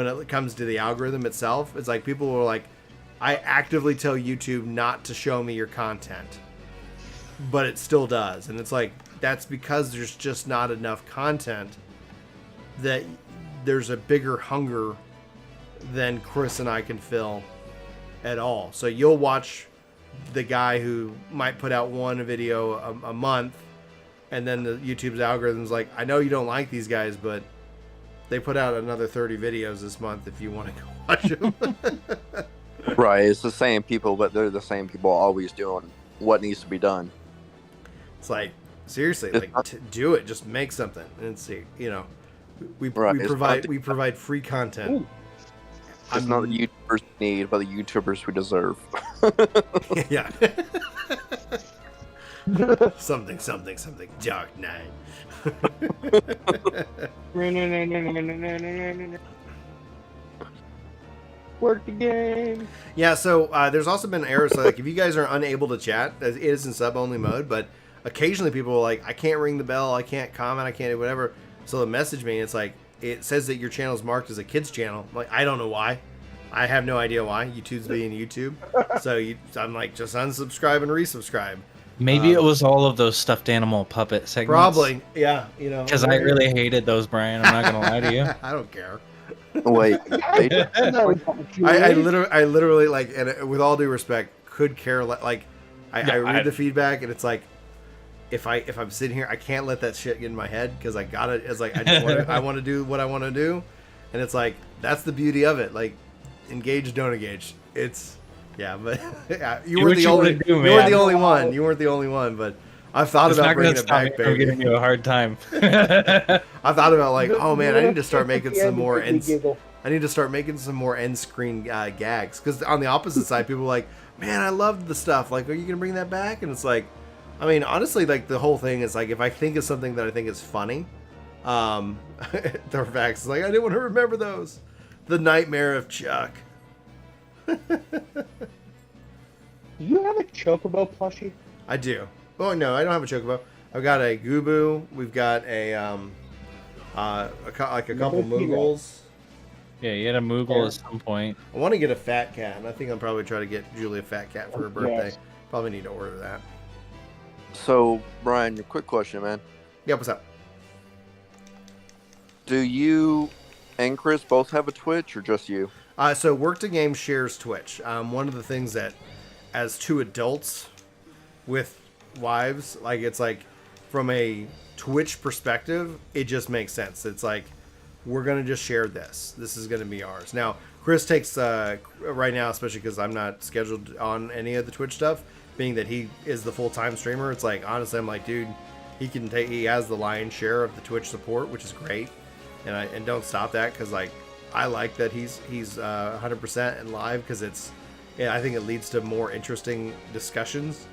it comes to the algorithm itself, it's like people are like, I actively tell YouTube not to show me your content, but it still does. And it's like, that's because there's just not enough content, that there's a bigger hunger than Chris and I can fill at all. So you'll watch the guy who might put out one video a month, and then the YouTube's algorithm's like, I know you don't like these guys, but they put out another 30 videos this month if you want to go watch them. Right, it's the same people, but they're the same people always doing what needs to be done. It's like, seriously, like do it, just make something and see. You know, we provide free content. Ooh. It's not the YouTubers we need, but the YouTubers we deserve. Yeah. something. Dark Knight. Work the game. Yeah, so there's also been errors. So, like, if you guys are unable to chat, it is in sub-only mode, but occasionally people are like, I can't ring the bell, I can't comment, I can't do whatever. So they'll message me, and it's like, it says that your channel is marked as a kids channel. I'm like, I don't know why. I have no idea why. YouTube's being YouTube. So I'm like, just unsubscribe and resubscribe. Maybe it was all of those stuffed animal puppet segments. Probably, yeah. You know, Because I really hated those, Brian. I'm not gonna lie to you. I don't care. Wait, I literally like, and with all due respect, could care like. I read the feedback, and it's like, if I'm sitting here, I can't let that shit get in my head, because I got it. It's like I want to do what I want to do, and it's like, that's the beauty of it. Like, engage, don't engage. It's yeah, but yeah, you Do weren't what the you only. wanna do, you man. weren't the only one. You weren't the only one. But I've thought It's about not bringing gonna it stop me back, from baby. giving you a hard time. I thought about like, oh man, I need to start At making the some end, more it made me ends. giggle. I need to start making some more end screen gags because on the opposite side, people are like, man, I loved the stuff. Like, are you gonna bring that back? And it's like, I mean, honestly, like the whole thing is like, if I think of something that I think is funny, the facts is like, I didn't want to remember those. The Nightmare of Chuck. Do you have a Chocobo plushie? I do. Oh no, I don't have a chocobo. I've got a Gubu. We've got a couple Moogles. Yeah, you had a Moogle at some point. I want to get a fat cat, and I think I'll probably try to get Julie a fat cat for her birthday. Yes. Probably need to order that. So, Brian, a quick question, man. Yeah, what's up? Do you and Chris both have a Twitch, or just you? So Work to Game shares Twitch. One of the things that, as two adults with wives, like it's like from a Twitch perspective, it just makes sense. It's like we're gonna just share this. This is gonna be ours. Now, Chris takes right now, especially because I'm not scheduled on any of the Twitch stuff, being that he is the full-time streamer. It's like honestly, I'm like, dude, he has the lion's share of the Twitch support, which is great, and don't stop that because like I like that he's 100% and live because I think it leads to more interesting discussions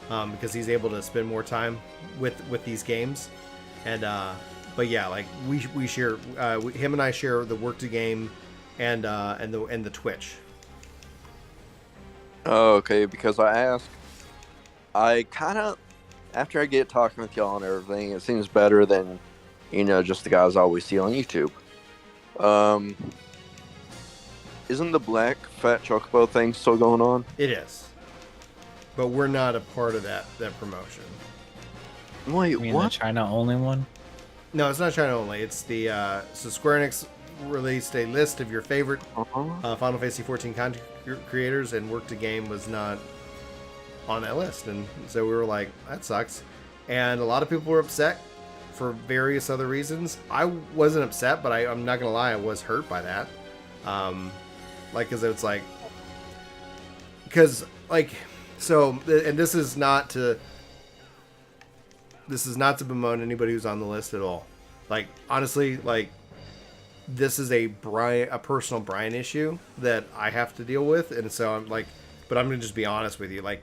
because he's able to spend more time with these games, and but yeah, like we share him and I share the Work to Game and the Twitch. Oh, okay, because I kind of, after I get talking with y'all and everything, it seems better than, just the guys I always see on YouTube. Isn't the black fat chocobo thing still going on? It is, but we're not a part of that promotion. Wait, You mean the what? China only one? No, it's not China only. It's the so Square Enix released a list of your favorite Uh-huh. Final Fantasy XIV content creators, and Work to Game was not on that list, and so we were like, that sucks. And a lot of people were upset for various other reasons. I wasn't upset, but I'm not gonna lie, I was hurt by that. Because it's like, so, and this is not to bemoan anybody who's on the list at all. Like, honestly, like, this is a personal Brian issue that I have to deal with, and so I'm like, but I'm gonna just be honest with you. Like,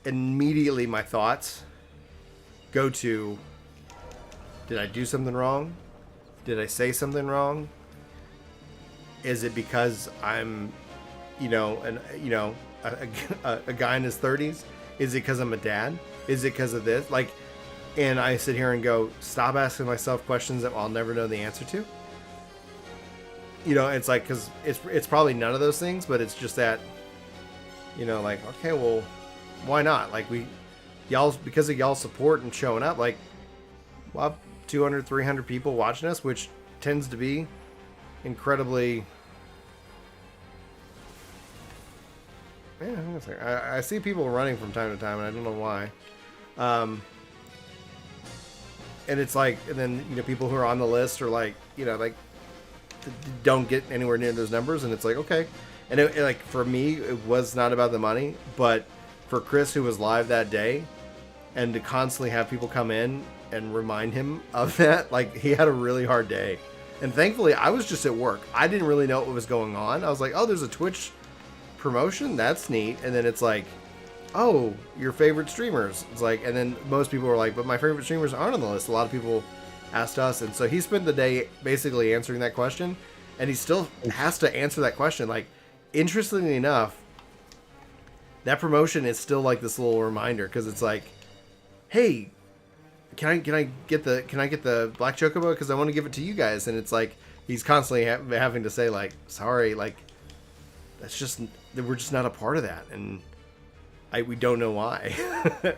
immediately my thoughts go to, did I do something wrong? Did I say something wrong? Is it because I'm, a guy in his 30s? Is it because I'm a dad? Is it because of this? Like, and I sit here and go, stop asking myself questions that I'll never know the answer to. It's like, because it's probably none of those things, but it's just that, like, okay, well, why not? Like, because of y'all's support and showing up, like, we'll have 200, 300 people watching us, which tends to be incredibly... Yeah, I see people running from time to time, and I don't know why. And it's like, and then, people who are on the list are like, like, don't get anywhere near those numbers, and it's like, okay. And like, for me, it was not about the money, but for Chris, who was live that day, and to constantly have people come in and remind him of that, like, he had a really hard day. And thankfully, I was just at work. I didn't really know what was going on. I was like, oh, there's a Twitch promotion? That's neat. And then it's like, oh, your favorite streamers. It's like, and then most people were like, but my favorite streamers aren't on the list. A lot of people asked us. And so he spent the day basically answering that question, and he still has to answer that question. Like, interestingly enough, that promotion is still like this little reminder, because it's like, hey, can I get the black chocobo, because I want to give it to you guys. And it's like he's constantly having to say, like, sorry, like, we're just not a part of that, and we don't know why.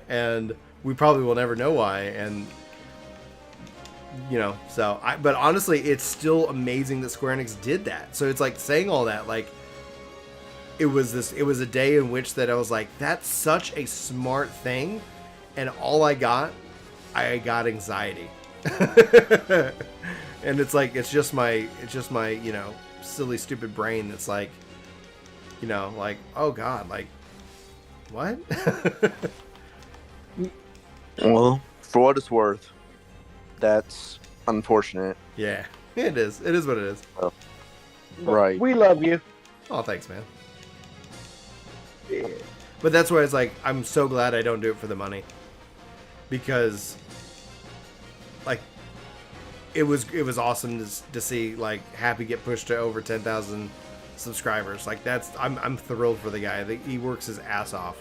And we probably will never know why. And but honestly, it's still amazing that Square Enix did that. So it's like, saying all that, like, it was a day in which that I was like, that's such a smart thing, and all I got anxiety. And it's like, it's just my silly, stupid brain that's like, You know, like, oh god, like, what? Well, for what it's worth, that's unfortunate. Yeah, it is. It is what it is. Right. We love you. Oh, thanks, man. But that's why it's like, I'm so glad I don't do it for the money. Because, like, it was awesome to see, like, Happy get pushed to over 10,000 subscribers. Like, I'm thrilled for the guy. He works his ass off.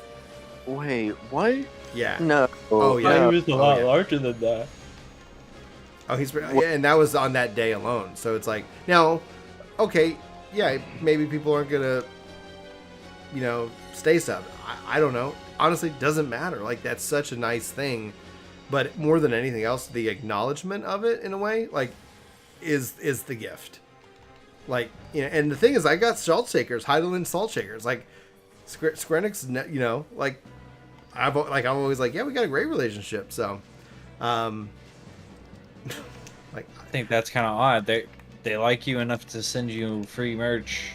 Wait, what? Yeah. No. Oh, yeah. No. He was a lot larger than that. Oh, yeah, and that was on that day alone. So it's like, now, okay, yeah, maybe people aren't gonna, you know, stay subbed. I don't know. Honestly, doesn't matter. Like, that's such a nice thing. But more than anything else, the acknowledgement of it, in a way, like, is the gift. Like, you know, and the thing is, I got salt shakers, Heidelin salt shakers. Like, Square Enix, you know, like, I'm always like, yeah, we got a great relationship. So, like, I think that's kind of odd. They like you enough to send you free merch,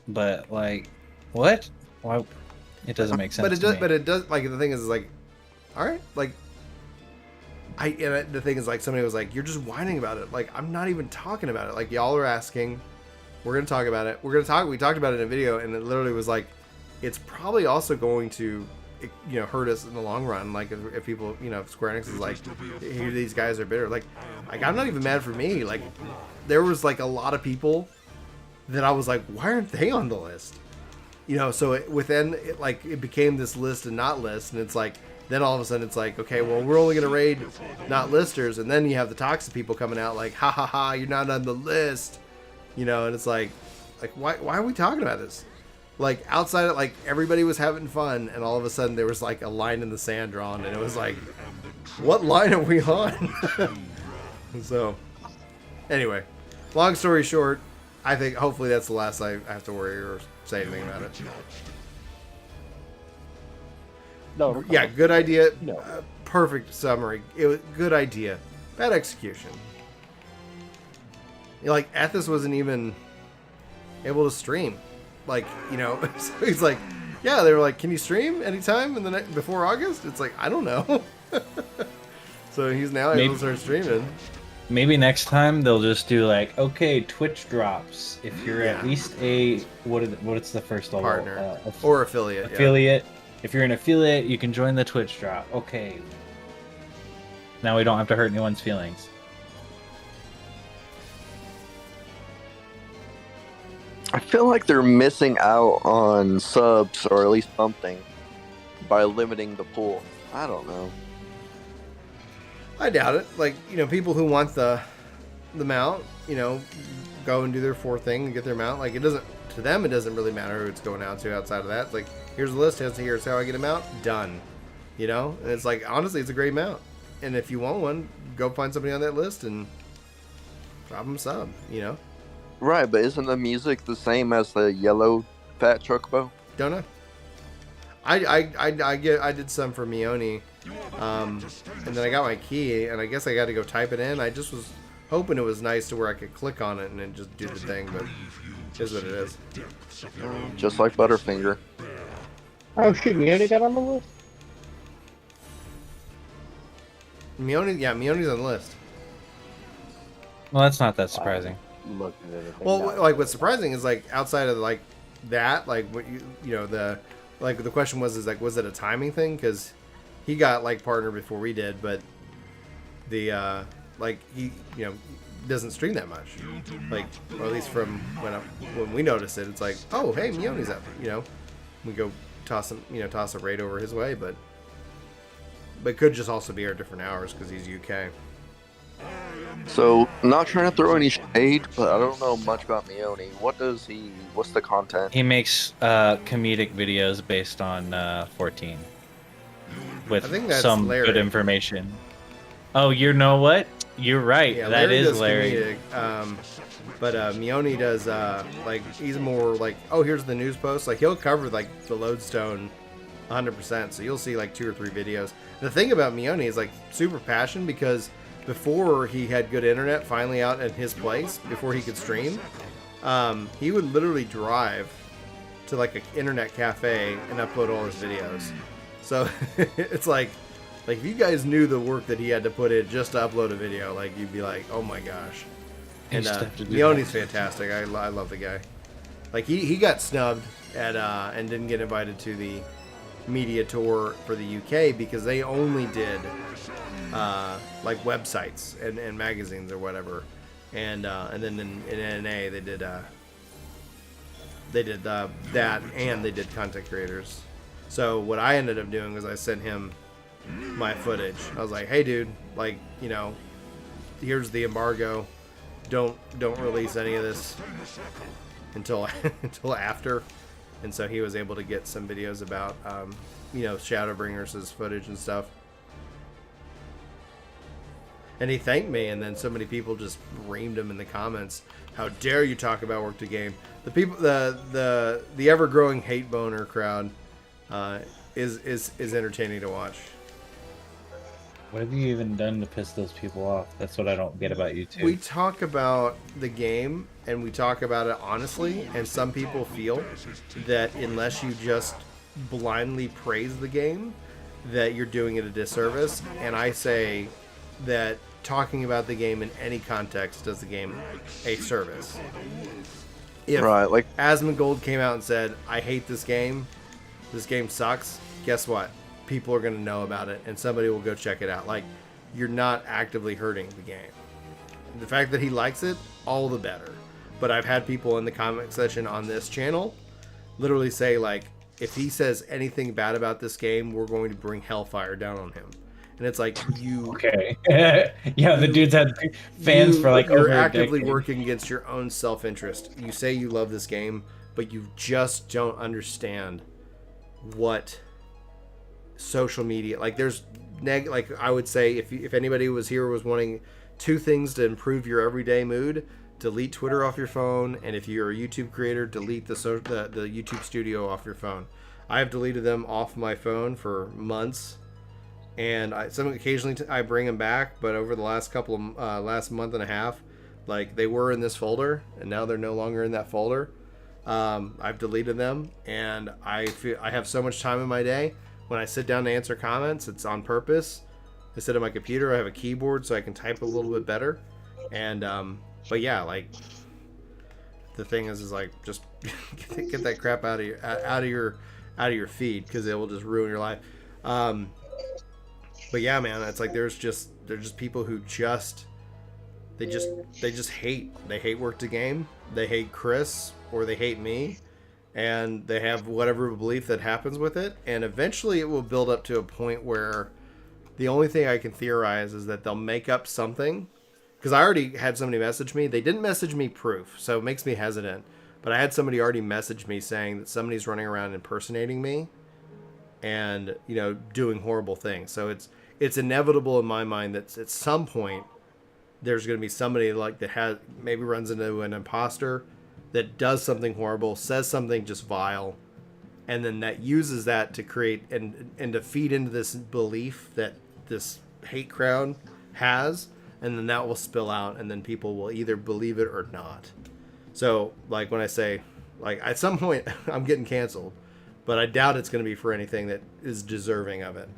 but like, what? Why? It doesn't make sense. But it to does. me. But it does. Like, the thing is like, all right, like, the thing is, like, somebody was like, you're just whining about it. Like, I'm not even talking about it. Like, y'all are asking, we're gonna talk about it. We talked about it in a video, and it literally was like, it's probably also going to, you know, hurt us in the long run. Like, if people, you know, if Square Enix is like, here, these guys are bitter. Like, I'm not even mad for me. Like, there was like a lot of people that I was like, why aren't they on the list? You know, so it became this list and not list, and it's like, then all of a sudden it's like, okay, well, we're only gonna raid not listers, and then you have the toxic people coming out like, ha ha ha, you're not on the list, you know, and it's like why are we talking about this? Like, outside of, like, everybody was having fun, and all of a sudden there was like a line in the sand drawn, and it was like, what line are we on? So, anyway, long story short, I think hopefully that's the last I have to worry or say anything about it. No. Yeah, good idea. No. Perfect summary. It was good idea. Bad execution. You know, like, Ethos wasn't even able to stream. Like, you know, so he's like, yeah, they were like, can you stream anytime in the before August? It's like, I don't know. So he's now able to start streaming. Maybe next time they'll just do like, okay, Twitch drops if you're at least a what's the first level? Partner or affiliate. Affiliate. Yeah. If you're an affiliate, you can join the Twitch drop. Okay. Now we don't have to hurt anyone's feelings. I feel like they're missing out on subs, or at least something, by limiting the pool. I don't know. I doubt it. Like, you know, people who want the mount, you know, go and do their 4th thing and get their mount. Like, it doesn't, to them, it doesn't really matter who it's going out to outside of that. It's like, here's the list, here's how I get a mount, done. You know? And it's like, honestly, it's a great mount. And if you want one, go find somebody on that list and drop them sub, you know? Right, but isn't the music the same as the yellow fat chocobo? Don't know. I did some for Mione, and then I got my key, and I guess I got to go type it in. I just was hoping it was nice to where I could click on it and then just do the thing, but it is what it is. Just like Butterfinger. Oh shit, you already got on the list? Mione's on the list. Well, that's not that surprising. Look at everything. Well, now. like, what's surprising is, like, outside of, like, that, like, what you know, the question was like, was it a timing thing? Because he got, like, partner before we did, but the like, he, you know, doesn't stream that much, like, or at least from when we noticed it. It's like, oh, hey, Mione's up, you know, we go toss a raid over his way, but it could just also be our different hours because he's UK. So, not trying to throw any shade, but I don't know much about Mione. What's the content? He makes comedic videos based on 14 with I think that's some Larry. good information. Oh, you know what? You're right. Yeah, that Larry is does Larry. comedic, but Mione does like, he's more like, oh, here's the news post. Like, he'll cover like the lodestone 100%. So you'll see like 2 or 3 videos. The thing about Mione is like super passionate, because before he had good internet finally out at his place, before he could stream, he would literally drive to like an internet cafe and upload all his videos. So it's like if you guys knew the work that he had to put in just to upload a video, like you'd be like, oh my gosh. And Leone's fantastic. I love the guy. Like he got snubbed at and didn't get invited to the media tour for the UK because they only did like websites and magazines or whatever, and then in NA they did that, and they did content creators. So what I ended up doing was I sent him my footage. I was like, hey dude, like, you know, here's the embargo. Don't release any of this until after. And so he was able to get some videos about you know, Shadowbringers' footage and stuff. And he thanked me, and then so many people just reamed him in the comments. How dare you talk about work to game? The people, the ever growing hate boner crowd is entertaining to watch. What have you even done to piss those people off? That's what I don't get about YouTube. We talk about the game, and we talk about it honestly, and some people feel that unless you just blindly praise the game, that you're doing it a disservice. And I say that talking about the game in any context does the game a service. If Right, like Asmongold came out and said, I hate this game sucks, guess what? People are going to know about it, and somebody will go check it out. Like, you're not actively hurting the game. The fact that he likes it, all the better. But I've had people in the comment section on this channel literally say, like, if he says anything bad about this game, we're going to bring hellfire down on him. And it's like, you... Okay. Yeah, the dude's had fans for like you're over a actively decade. working against your own self-interest. You say you love this game, but you just don't understand what social media, like, there's like, I would say if anybody was here was wanting 2 things to improve your everyday mood: delete Twitter off your phone, and if you're a YouTube creator, delete the YouTube Studio off your phone. I have deleted them off my phone for months, and occasionally I bring them back, but over the last last month and a half, like, they were in this folder and now they're no longer in that folder. I've deleted them, and I feel I have so much time in my day. When I sit down to answer comments, it's on purpose. I sit at my computer, I have a keyboard so I can type a little bit better. And but yeah, like, the thing is like, just get that crap out of your feed, because it will just ruin your life. But yeah, man, it's like there's just people who they just hate work to game. They hate Chris, or they hate me, and they have whatever belief that happens with it, and eventually it will build up to a point where the only thing I can theorize is that they'll make up something. Because I already had somebody message me. They didn't message me proof, so it makes me hesitant. But I had somebody already message me saying that somebody's running around impersonating me and, you know, doing horrible things. So it's inevitable in my mind that at some point there's going to be somebody like that maybe runs into an imposter that does something horrible, says something just vile, and then that uses that to create and to feed into this belief that this hate crowd has, and then that will spill out, and then people will either believe it or not. So, like, when I say, like, at some point I'm getting canceled, but I doubt it's going to be for anything that is deserving of it.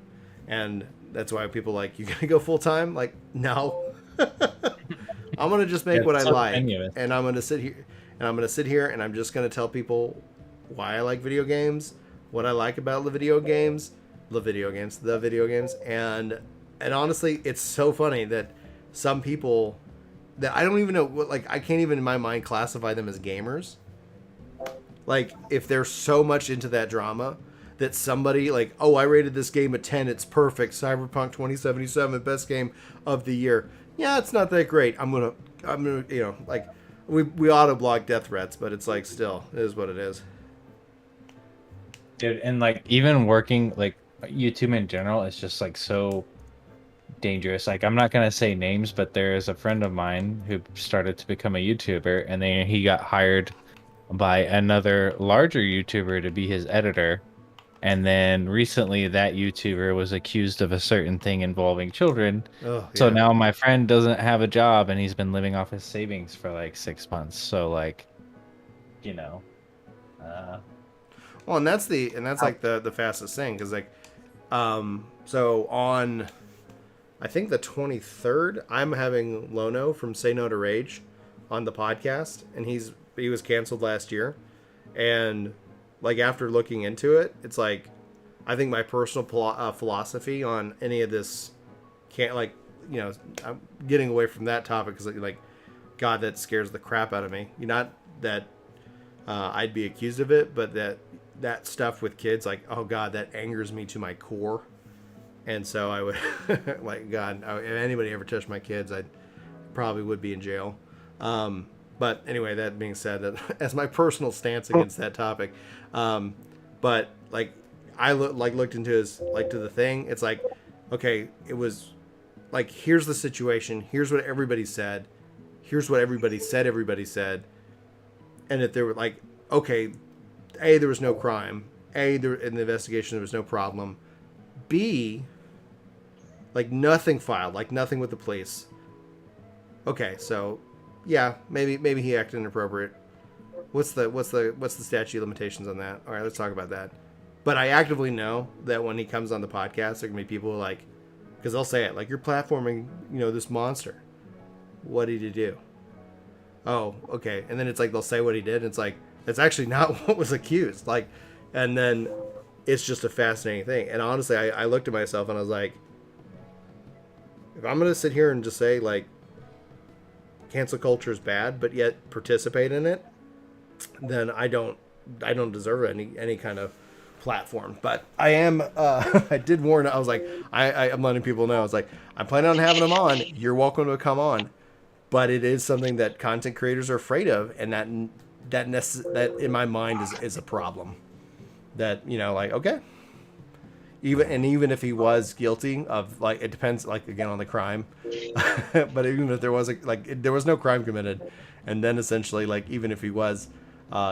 And that's why people are like, you going to go full time? Like, no. I'm going to just make what I like, and I'm going to sit here. And I'm going to sit here and I'm just going to tell people why I like video games, what I like about the video games. And honestly, it's so funny that some people that I don't even know, like, I can't even in my mind classify them as gamers. Like, if they're so much into that drama that somebody like, oh, I rated this game a 10, it's perfect, Cyberpunk 2077, best game of the year. Yeah, it's not that great. I'm gonna, you know, like, we auto-block death threats, but it's like, still, it is what it is. Dude, and like, even working, like, YouTube in general is just like so dangerous. Like, I'm not gonna say names, but there is a friend of mine who started to become a YouTuber, and then he got hired by another larger YouTuber to be his editor. And then recently that YouTuber was accused of a certain thing involving children. Oh, so yeah. now my friend doesn't have a job, and he's been living off his savings for like 6 months. So, like, you know. Well, and that's like the fastest thing, because like, so on, I think the 23rd, I'm having Lono from Say No to Rage on the podcast, and he was canceled last year, and like after looking into it, it's like, I think my personal philosophy on any of this can't, like, you know, I'm getting away from that topic because like, God, that scares the crap out of me. Not that I'd be accused of it, but that stuff with kids, like, oh God, that angers me to my core. And so I would, like, God, if anybody ever touched my kids, I probably would be in jail. But anyway, that being said, as my personal stance against that topic, but like I looked into his, like, to the thing. It's like, okay, it was like, here's the situation. Here's what everybody said. Here's what everybody said. And if they were like, okay, A, there was no crime. A, there, in the investigation, there was no problem. B, like, nothing filed, like nothing with the police. Okay, so yeah, maybe he acted inappropriate. What's the statute of limitations on that? All right, let's talk about that. But I actively know that when he comes on the podcast, there can be people like, because they'll say it, like, you're platforming, you know, this monster. What did he do? Oh, okay. And then it's like they'll say what he did, and it's like, that's actually not what was accused. Like, and then it's just a fascinating thing. And honestly, I looked at myself and I was like, if I'm gonna sit here and just say, like, cancel culture is bad, but yet participate in it, then I don't deserve any kind of platform. But I am I did warn, I was like, I'm letting people know, I was like, I'm planning on having them on, you're welcome to come on, but it is something that content creators are afraid of, and that in my mind is a problem. That, you know, like, okay, even if he was guilty of, like, it depends, like, again, on the crime, but even if there was there was no crime committed, and then essentially, like, even if he was,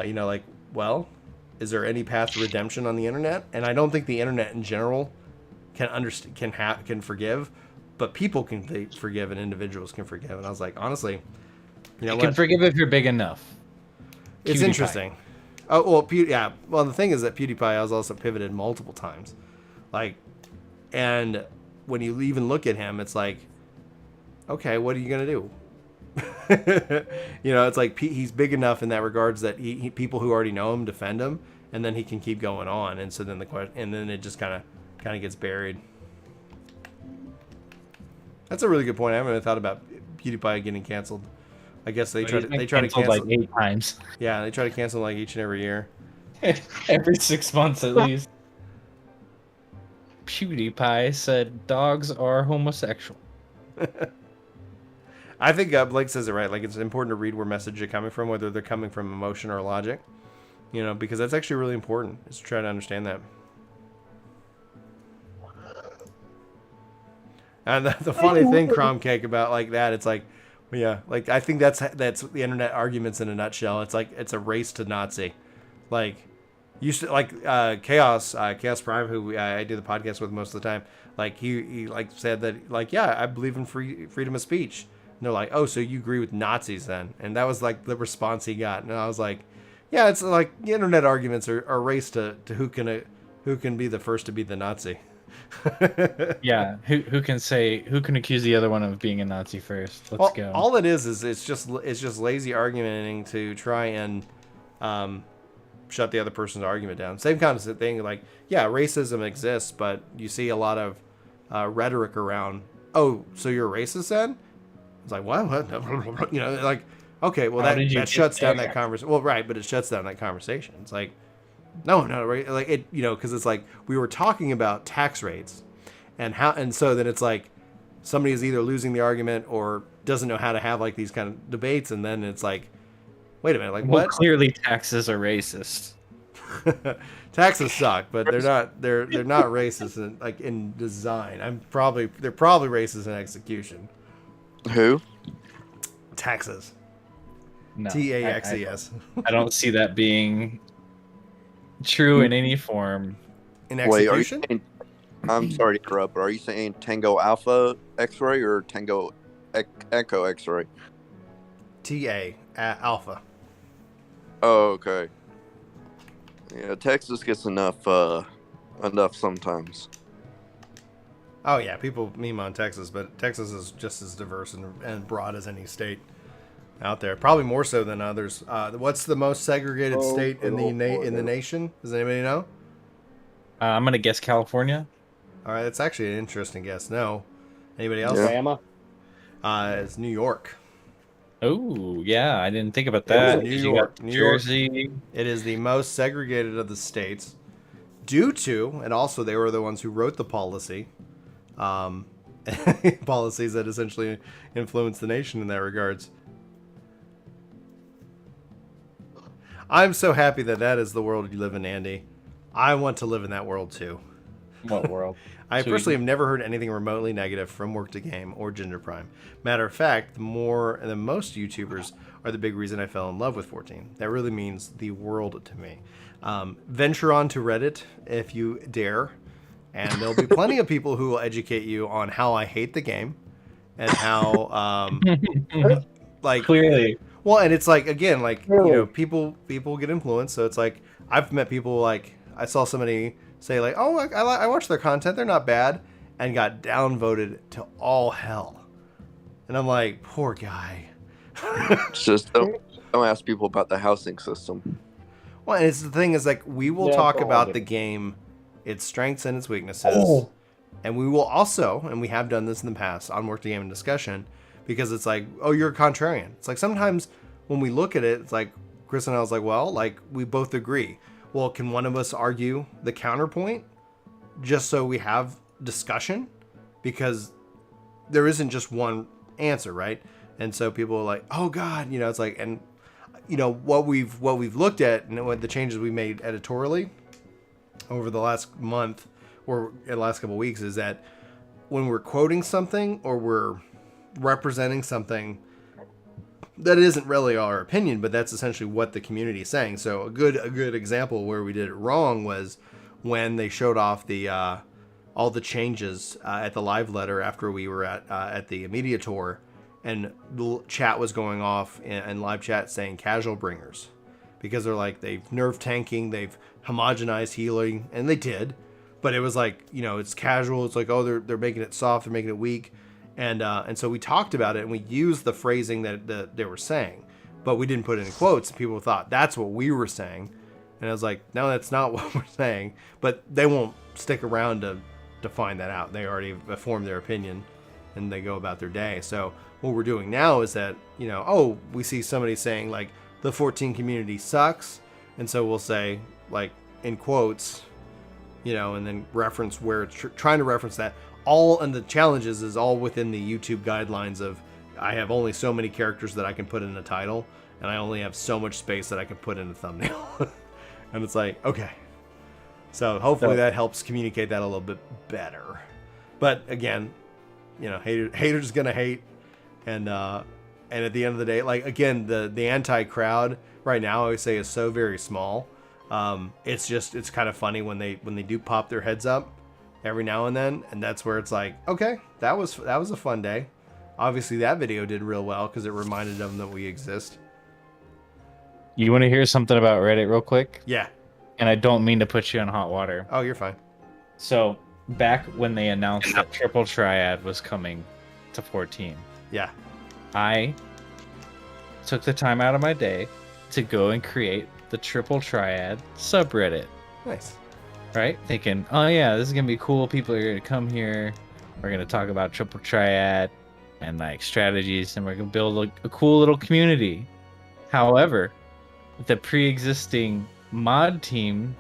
you know, like, well, is there any path to redemption on the internet? And I don't think the internet in general can forgive, but people can forgive, and individuals can forgive. And I was like, honestly, you know, You can forgive if you're big enough. It's PewDiePie. interesting. Oh, well, yeah. Well, the thing is that PewDiePie has also pivoted multiple times. Like, and when you even look at him, it's like, okay, what are you going to do? You know, it's like he's big enough in that regards that he people who already know him defend him, and then he can keep going on. And so then it just kind of gets buried. That's a really good point. I haven't thought about PewDiePie getting canceled. I guess they try to cancel like 8 times. Yeah, they try to cancel like each and every year. Every 6 months at least. PewDiePie said dogs are homosexual. I think Blake says it right. Like, it's important to read where messages are coming from, whether they're coming from emotion or logic. You know, because that's actually really important, is to try to understand that. And the funny thing, Crom Cake, about like that, it's like, yeah, like, I think that's the internet arguments in a nutshell. It's like, it's a race to Nazi. Like, used to, like, Chaos Prime, who I do the podcast with most of the time, like, he like said that, like, yeah, I believe in freedom of speech. And they're like, oh, so you agree with Nazis then? And that was like the response he got. And I was like, yeah, it's like the internet arguments are a race to who can be the first to be the Nazi. Yeah, who can accuse the other one of being a Nazi first? Let's go. All it is it's just lazy argumenting to try and shut the other person's argument down. Same kind of thing. Like, yeah, racism exists, but you see a lot of rhetoric around, oh, so you're a racist then? It's like, what? You know, like, okay, well, that shuts down that conversation. Well, right, but it shuts down that conversation. It's like, no, right? Like, it, you know, because it's like, we were talking about tax rates, and so then it's like, somebody is either losing the argument or doesn't know how to have, like, these kind of debates, and then it's like, wait a minute, like, what? Clearly, taxes are racist. Taxes suck, but they're not racist in, like, in design. They're probably racist in execution. Who? Taxes. No, TAXES. I don't see that being true in any form. In Wait, execution? I'm sorry to interrupt, but are you saying Tango Alpha X-ray or Tango Echo X-ray? TA Alpha. Oh, okay. Yeah, Texas gets enough sometimes. Oh yeah, people meme on Texas, but Texas is just as diverse and broad as any state out there. Probably more so than others. What's the most segregated state in the nation? Does anybody know? I'm gonna guess California. All right, that's actually an interesting guess. No, anybody else? Yeah. Alabama. It's New York. Oh, yeah, I didn't think about It was that. New 'cause you York. got New York. Jersey. It is the most segregated of the states, due to, and also they were the ones who wrote the policy, policies that essentially influence the nation in that regards. I'm so happy that that is the world you live in, Andy. I want to live in that world too. What world? I So personally have never heard anything remotely negative from Work to Game or Ginger Prime. Matter of fact, the most YouTubers are the big reason I fell in love with 14. That really means the world to me. Venture on to Reddit if you dare, and there'll be plenty of people who will educate you on how I hate the game and how, like, Clearly. well, and it's like, again, like, you know, people get influenced. So it's like, I've met people, like, I saw somebody say, like, oh, I watch their content, they're not bad, and got downvoted to all hell. And I'm like, poor guy. It's just don't ask people about the housing system. Well, and it's the thing is, like, we will Yeah, talk go on, about dude. the game, its strengths and its weaknesses. And we will also, and we have done this in the past on Work to Game and Discussion, because it's like, oh, you're a contrarian. It's like sometimes when we look at it, it's like, Chris and I was like, well, like, we both agree. Well, can one of us argue the counterpoint just so we have discussion? Because there isn't just one answer, right? And so people are like, oh God, you know, it's like, and you know, what we've looked at and what the changes we made editorially over the last month or the last couple of weeks is that when we're quoting something or we're representing something that isn't really our opinion, but that's essentially what the community is saying. So a good example where we did it wrong was when they showed off the all the changes at the live letter after we were at the media tour, and the chat was going off in live chat saying casual bringers, because they're like, they've nerf tanking, they've homogenized healing, and they did, but it was like, you know, it's casual. It's like, oh, they're making it soft, they're making it weak. And so we talked about it and we used the phrasing that they were saying, but we didn't put it in quotes. People thought that's what we were saying. And I was like, no, that's not what we're saying. But they won't stick around to find that out. They already formed their opinion and they go about their day. So what we're doing now is that, you know, oh, we see somebody saying like the 14 community sucks. And so we'll say, like, in quotes, you know, and then reference where it's trying to reference that. All, and the challenges is all within the YouTube guidelines of, I have only so many characters that I can put in a title, and I only have so much space that I can put in a thumbnail. And it's like, okay. So hopefully that helps communicate that a little bit better. But again, you know, haters gonna hate, and at the end of the day, like, again, the anti-crowd right now, I would say, is so very small. It's kind of funny when they do pop their heads up every now and then, and that's where it's like, okay, that was a fun day. Obviously that video did real well because it reminded them that we exist. You want to hear something about Reddit real quick? Yeah. And I don't mean to put you on hot water. Oh, you're fine. So back when they announced that Triple Triad was coming to 14, Yeah. I took the time out of my day to go and create the Triple Triad subreddit. Nice. Right? Thinking, oh yeah, this is gonna be cool. People are gonna come here. We're gonna talk about Triple Triad and like strategies, and we're gonna build a cool little community. However, the pre-existing mod team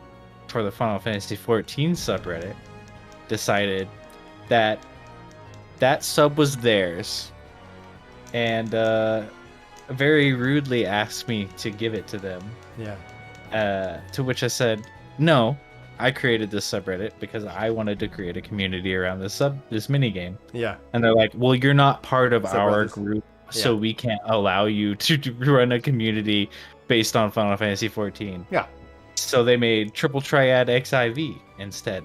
for the Final Fantasy XIV subreddit decided that that sub was theirs, and very rudely asked me to give it to them. Yeah. To which I said, no. I created this subreddit because I wanted to create a community around this mini game. Yeah. And they're like, well, you're not part of our Subbrothers. group, so we can't allow you to run a community based on Final Fantasy XIV. Yeah. So they made Triple Triad XIV instead.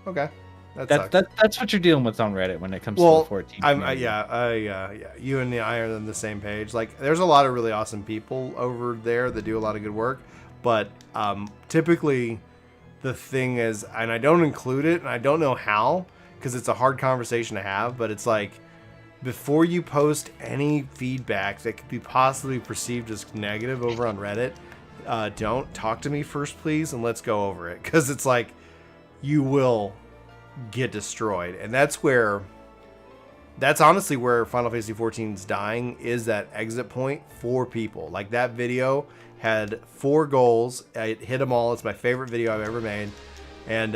Okay. That's what you're dealing with on Reddit when it comes to Well, the 14. yeah. You and I are on the same page. Like, there's a lot of really awesome people over there that do a lot of good work, but typically the thing is, and I don't include it, and I don't know how, because it's a hard conversation to have, but it's like, before you post any feedback that could be possibly perceived as negative over on Reddit, don't talk to me first, please, and let's go over it. Because it's like, you will get destroyed. And that's honestly where Final Fantasy XIV is dying, is that exit point for people. Like, that video had 4 goals. It hit them all. It's my favorite video I've ever made. And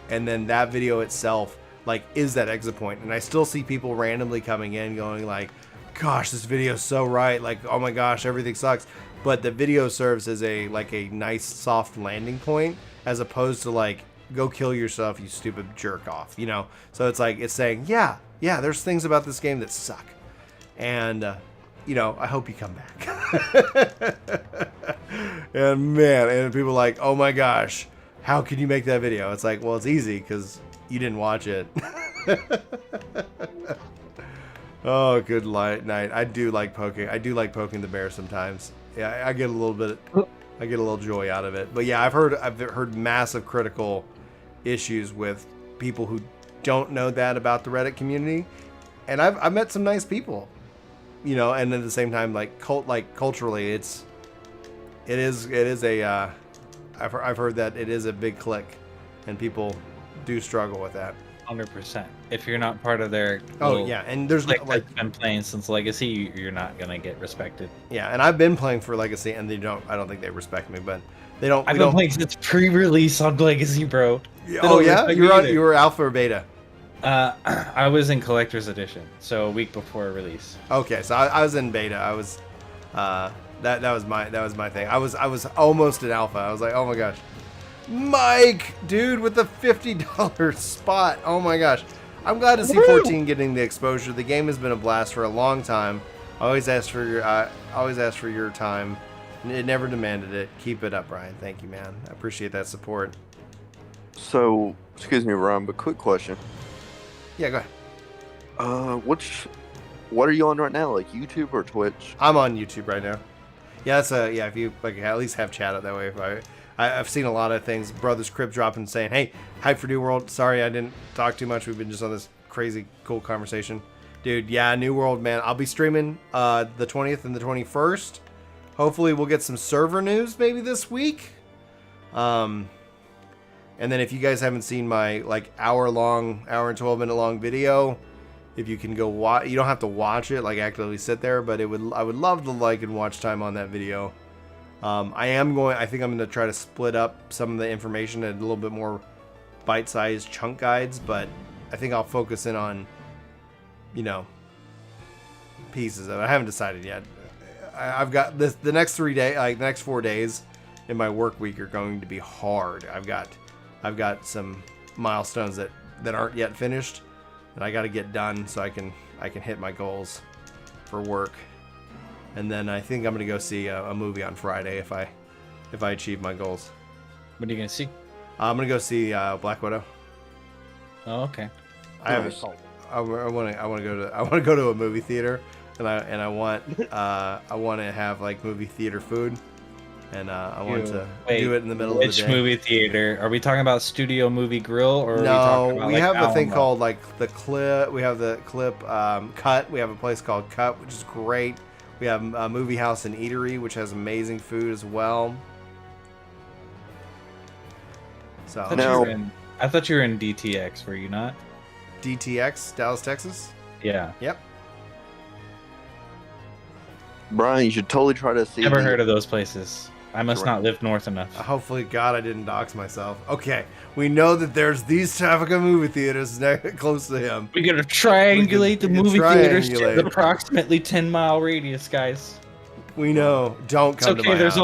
then that video itself, like, is that exit point. And I still see people randomly coming in going like, gosh, this video's so right. Like, oh my gosh, everything sucks. But the video serves as a nice soft landing point, as opposed to like, go kill yourself, you stupid jerk off, you know? So it's like, it's saying, yeah, there's things about this game that suck. And, you know, I hope you come back. And man, and people are like, oh my gosh, how can you make that video? It's like, well, it's easy because you didn't watch it. Oh, good night. I do like poking the bear sometimes. Yeah, I get a little joy out of it. But yeah, I've heard massive critical issues with people who don't know that about the Reddit community, and I've met some nice people, you know. And at the same time, culturally, it is a I've heard that it is a big clique, and people do struggle with that. 100%. If you're not part of their and there's like been playing since Legacy, you're not gonna get respected. Yeah, and I've been playing for Legacy, and I don't think they respect me, but they don't. I've been playing since pre-release on Legacy, bro. Oh yeah, you were alpha or beta? I was in collector's edition, so a week before release. Okay, so I was in beta. I was that was my thing. I was almost at alpha. I was like, oh my gosh. Mike, dude, with the $50 spot. Oh my gosh. I'm glad to see 14 getting the exposure. The game has been a blast for a long time. I always ask for your time. It never demanded it. Keep it up, Brian. Thank you, man. I appreciate that support. So, excuse me, Ron, but quick question. Yeah, go ahead. What are you on right now? Like YouTube or Twitch? I'm on YouTube right now. Yeah, that's if you at least have chat out that way. I've seen a lot of things. Brothers Crib dropping saying, hey, hype for New World. Sorry I didn't talk too much. We've been just on this crazy cool conversation. Dude, yeah, New World, man. I'll be streaming the 20th and the 21st. Hopefully we'll get some server news maybe this week. And then if you guys haven't seen my hour and 12-minute long video, if you can go watch, you don't have to watch it, actively sit there, but I would love the and watch time on that video. I think I'm going to try to split up some of the information in a little bit more bite-sized chunk guides, but I think I'll focus in on, pieces of it. I haven't decided yet. I've got the next 3 days, the next 4 days in my work week are going to be hard. I've got some milestones that aren't yet finished, and I got to get done so I can hit my goals for work. And then I think I'm gonna go see a movie on Friday if I achieve my goals. What are you gonna see? I'm gonna go see Black Widow. Oh, okay. I want to go to a movie theater, and I want to have movie theater food, and I want to do it in the middle of the day. Which movie theater? Are we talking about Studio Movie Grill, or no? Are we talking about, we have a thing called the Clip. We have the Clip Cut. We have a place called Cut, which is great. We have a movie house and eatery, which has amazing food as well. So I thought you were in DTX, were you not? DTX, Dallas, Texas? Yeah. Yep. Brian, you should totally try to see. Never heard of those places. I must not live north enough. Hopefully, God, I didn't dox myself. Okay, we know that there's these traffic of movie theaters close to him. We gotta triangulate the movie theaters to an approximately 10-mile radius, guys. We know. Don't come to my house. There's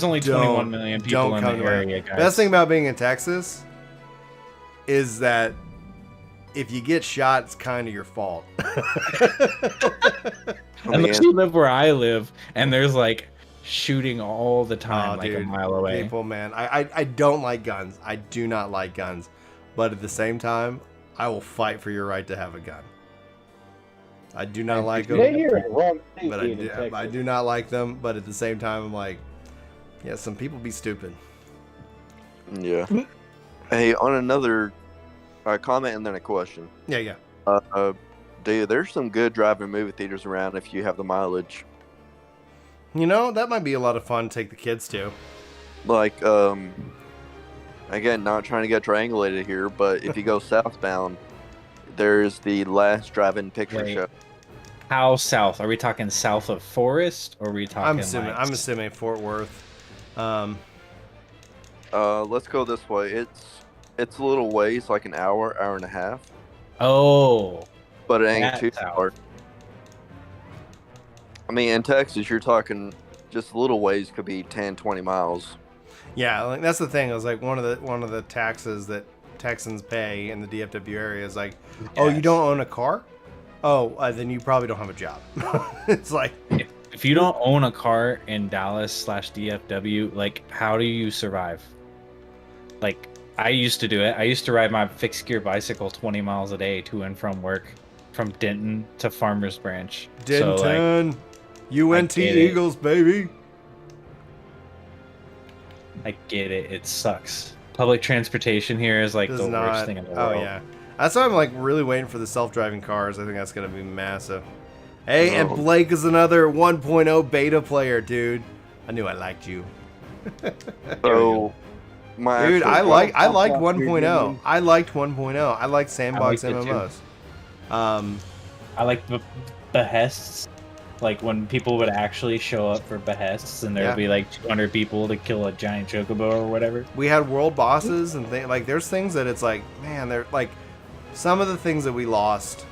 only 21 million people in the area, guys. Best thing about being in Texas is that if you get shot, it's kind of your fault. Unless you live where I live, and there's shooting all the time, a mile away. People, man, I don't like guns. I do not like guns, but at the same time, I will fight for your right to have a gun. I do not like them, Stay here in Rum but I do not like them. But at the same time, I'm like, yeah, some people be stupid. Yeah. Hey, on another comment and then a question. Yeah. Dude, there's some good drive-in movie theaters around if you have the mileage. You know, that might be a lot of fun to take the kids to. Like, again, not trying to get triangulated here, but if you go southbound, there's the last drive-in picture Wait. show. How south? Are we talking south of Forest, or are we talking? I'm assuming Fort Worth. Let's go this way. It's a little ways, like an hour and a half, Oh, but it ain't That's too out. far. I mean, in Texas, you're talking just a little ways could be 10, 20 miles. Yeah, like that's the thing. It was like one of the taxes that Texans pay in the DFW area is like, oh, you don't own a car? Oh, then you probably don't have a job. It's like, if you don't own a car in Dallas/DFW, like, how do you survive? Like, I used to do it. I used to ride my fixed gear bicycle 20 miles a day to and from work, from Denton to Farmers Branch. Denton, So, like, UNT I get it. Eagles, baby. I get it. It sucks. Public transportation here is like Does the not. worst thing in the world. Oh yeah, that's why I'm like really waiting for the self-driving cars. I think that's gonna be massive. Hey, and Oh. Blake is another 1.0 beta player, dude. I knew I liked you. So, my Dude, actual I liked Fuck, 1.0. dude. I liked 1.0. I like sandbox I liked it too. MMOs. I like the behests. Like when people would actually show up for behests, and there would Yeah. be like 200 people to kill a giant chocobo or whatever. We had world bosses and like there's things that it's like, man, they're like some of the things that we lost.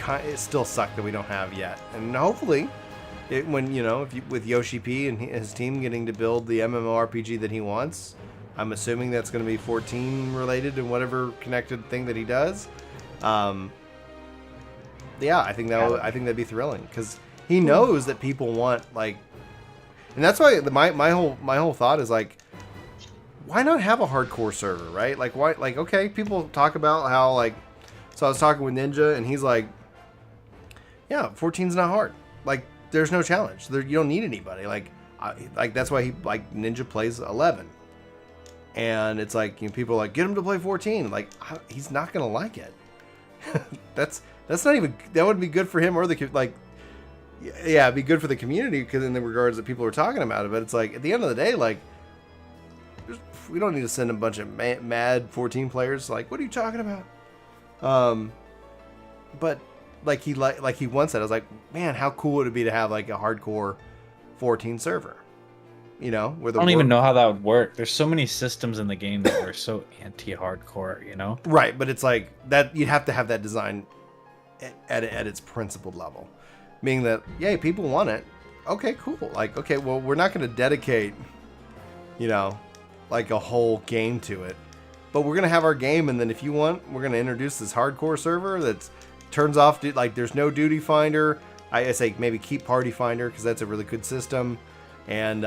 It still suck that we don't have yet, and hopefully, when with Yoshi P and his team getting to build the MMORPG that he wants, I'm assuming that's going to be 14 related and whatever connected thing that he does. Yeah, I think that'd be thrilling because he knows that people want like, and that's why my whole thought is like, why not have a hardcore server, right? Like why? Like okay, people talk about how like, so I was talking with Ninja and he's like, yeah, 14's not hard. Like there's no challenge. You don't need anybody. Like that's why Ninja plays 11. And it's like people are like, get him to play 14. Like he's not gonna like it. That's not even, that would be good for him or yeah, it'd be good for the community because in the regards that people are talking about it. But it's like at the end of the day, like we don't need to send a bunch of mad 14 players. Like what are you talking about? But like he wants that. I was like, man, how cool would it be to have like a hardcore 14 server? Where I don't even know how that would work. There's so many systems in the game that are so anti-hardcore, Right, but it's like that you'd have to have that design at its principled level, meaning that people want it. Okay, cool. Like okay, well we're not going to dedicate, like a whole game to it, but we're going to have our game, and then if you want, we're going to introduce this hardcore server that turns off like there's no duty finder. I say maybe keep party finder because that's a really good system. And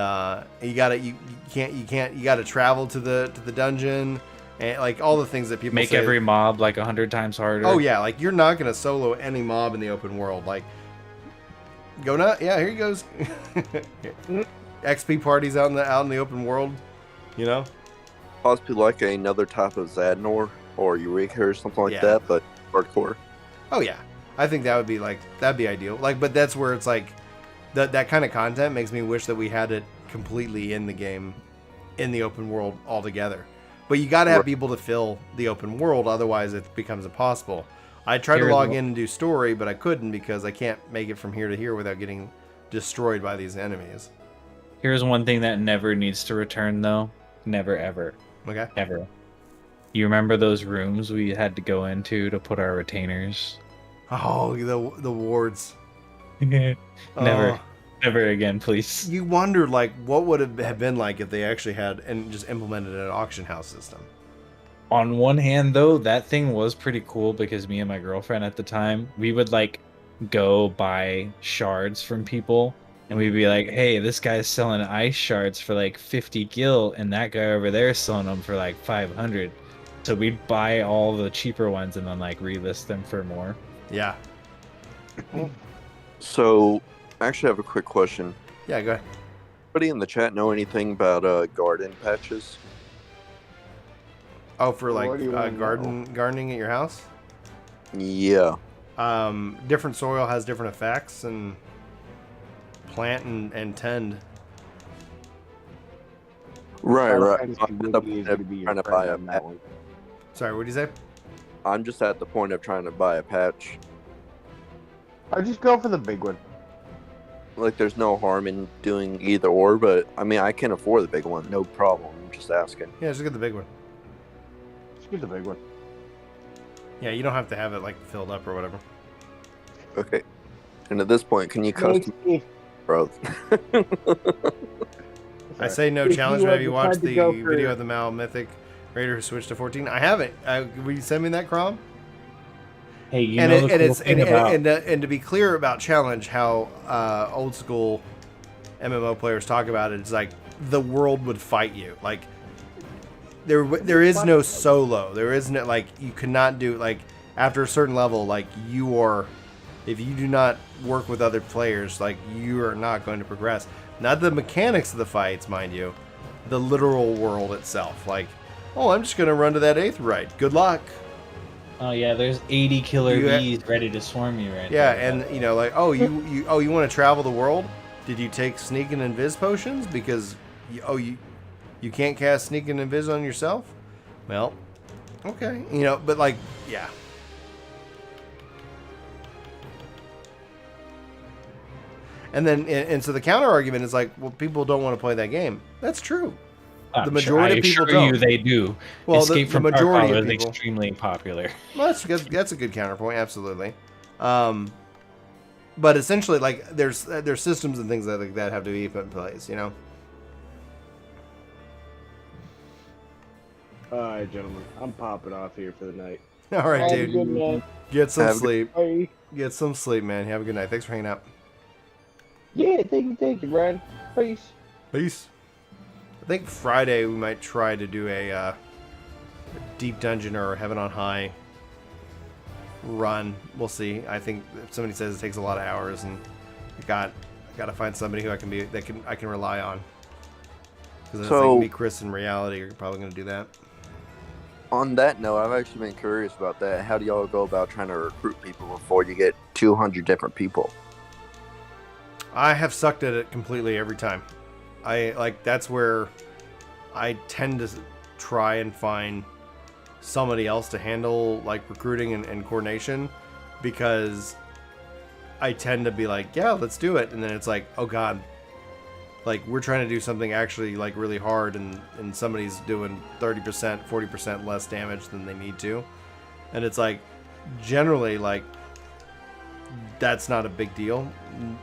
you gotta travel to the dungeon and like all the things that people make say. every mob like 100 times harder. Oh yeah, like you're not gonna solo any mob in the open world. Like go nut, yeah, here he goes. XP parties out in the open world, Possibly like another type of Zadnor or Eureka or something like Yeah. that, but hardcore. Oh yeah, I think that'd be ideal. Like, but that's where it's like that kind of content makes me wish that we had it completely in the game, in the open world altogether. But you got to have people to fill the open world, otherwise it becomes impossible. I tried to log in and do story, but I couldn't because I can't make it from here to here without getting destroyed by these enemies. Here's one thing that never needs to return, though. Never, ever. Okay. Ever. You remember those rooms we had to go into to put our retainers? Oh, the wards. Never. Oh. Never again, please. You wondered, like, what would it have been like if they actually had and just implemented an auction house system. On one hand, though, that thing was pretty cool because me and my girlfriend at the time, we would, like, go buy shards from people. And we'd be like, hey, this guy's selling ice shards for, like, 50 gil, and that guy over there is selling them for, like, 500. So we buy all the cheaper ones and then like relist them for more. Yeah. So, I actually have a quick question. Yeah, go ahead. Anybody in the chat know anything about garden patches? Oh, for like What do you wanna gardening at your house? Yeah. Different soil has different effects, and plant and tend. Right, Final right. Fantasy I'm at the Wiki is point gonna be of your trying to friend buy a on that patch. one. Sorry, what did you say? I'm just at the point of trying to buy a patch. I'll just go for the big one. Like, there's no harm in doing either or, but I mean, I can afford the big one, no problem. I'm just asking. Yeah, just get the big one. Just get the big one. Yeah, you don't have to have it like filled up or whatever. Okay. And at this point, can you Makes custom, me- bro? I say no If challenge. you Have you decide watched to the go for- video of the Mal Mythic Raider who switched to 14? I haven't. Will you send me that, Crom? Hey, you And know it, the and cool it's thing about and to be clear about challenge, how old school MMO players talk about it, it's like the world would fight you. Like there is no solo. There isn't like you cannot do like after a certain level. Like you are, if you do not work with other players, like you are not going to progress. Not the mechanics of the fights, mind you, the literal world itself. Like, oh, I'm just gonna run to that Aetheryte. Good luck. oh yeah, there's 80 killer You ha- bees ready to swarm you right Yeah, there. and you know, like, oh, you want to travel the world? Did you take sneak and invis potions because you can't cast sneak and invis on yourself? Well, okay, you know, but like, yeah. And then, and so the counter argument is like, well, people don't want to play that game. That's true. I'm the majority sure, of people I assure you don't. they do. Well, Escape the from majority Tarkov of is people. extremely popular. Well, that's a good counterpoint, absolutely. But essentially, like, there's systems and things like that have to be put in place, you know. All right, gentlemen, I'm popping off here for the night. All right, Have a dude. good night. Get some Have a good- sleep. Bye. Get some sleep, man. Have a good night. Thanks for hanging out. Yeah, thank you, Brian. Peace. Peace. I think Friday we might try to do a deep dungeon or Heaven on High run. We'll see. I think if somebody says it takes a lot of hours, and I got to find somebody who I can rely on. Because So- me, Chris, in reality, are probably going to do that. On that note, I've actually been curious about that. How do y'all go about trying to recruit people before you get 200 different people? I have sucked at it completely every time. That's where I tend to try and find somebody else to handle like recruiting and coordination, because I tend to be like, yeah, let's do it. And then it's like, oh God, like we're trying to do something actually like really hard, and somebody's doing 30%, 40% less damage than they need to. And it's like, generally, like, that's not a big deal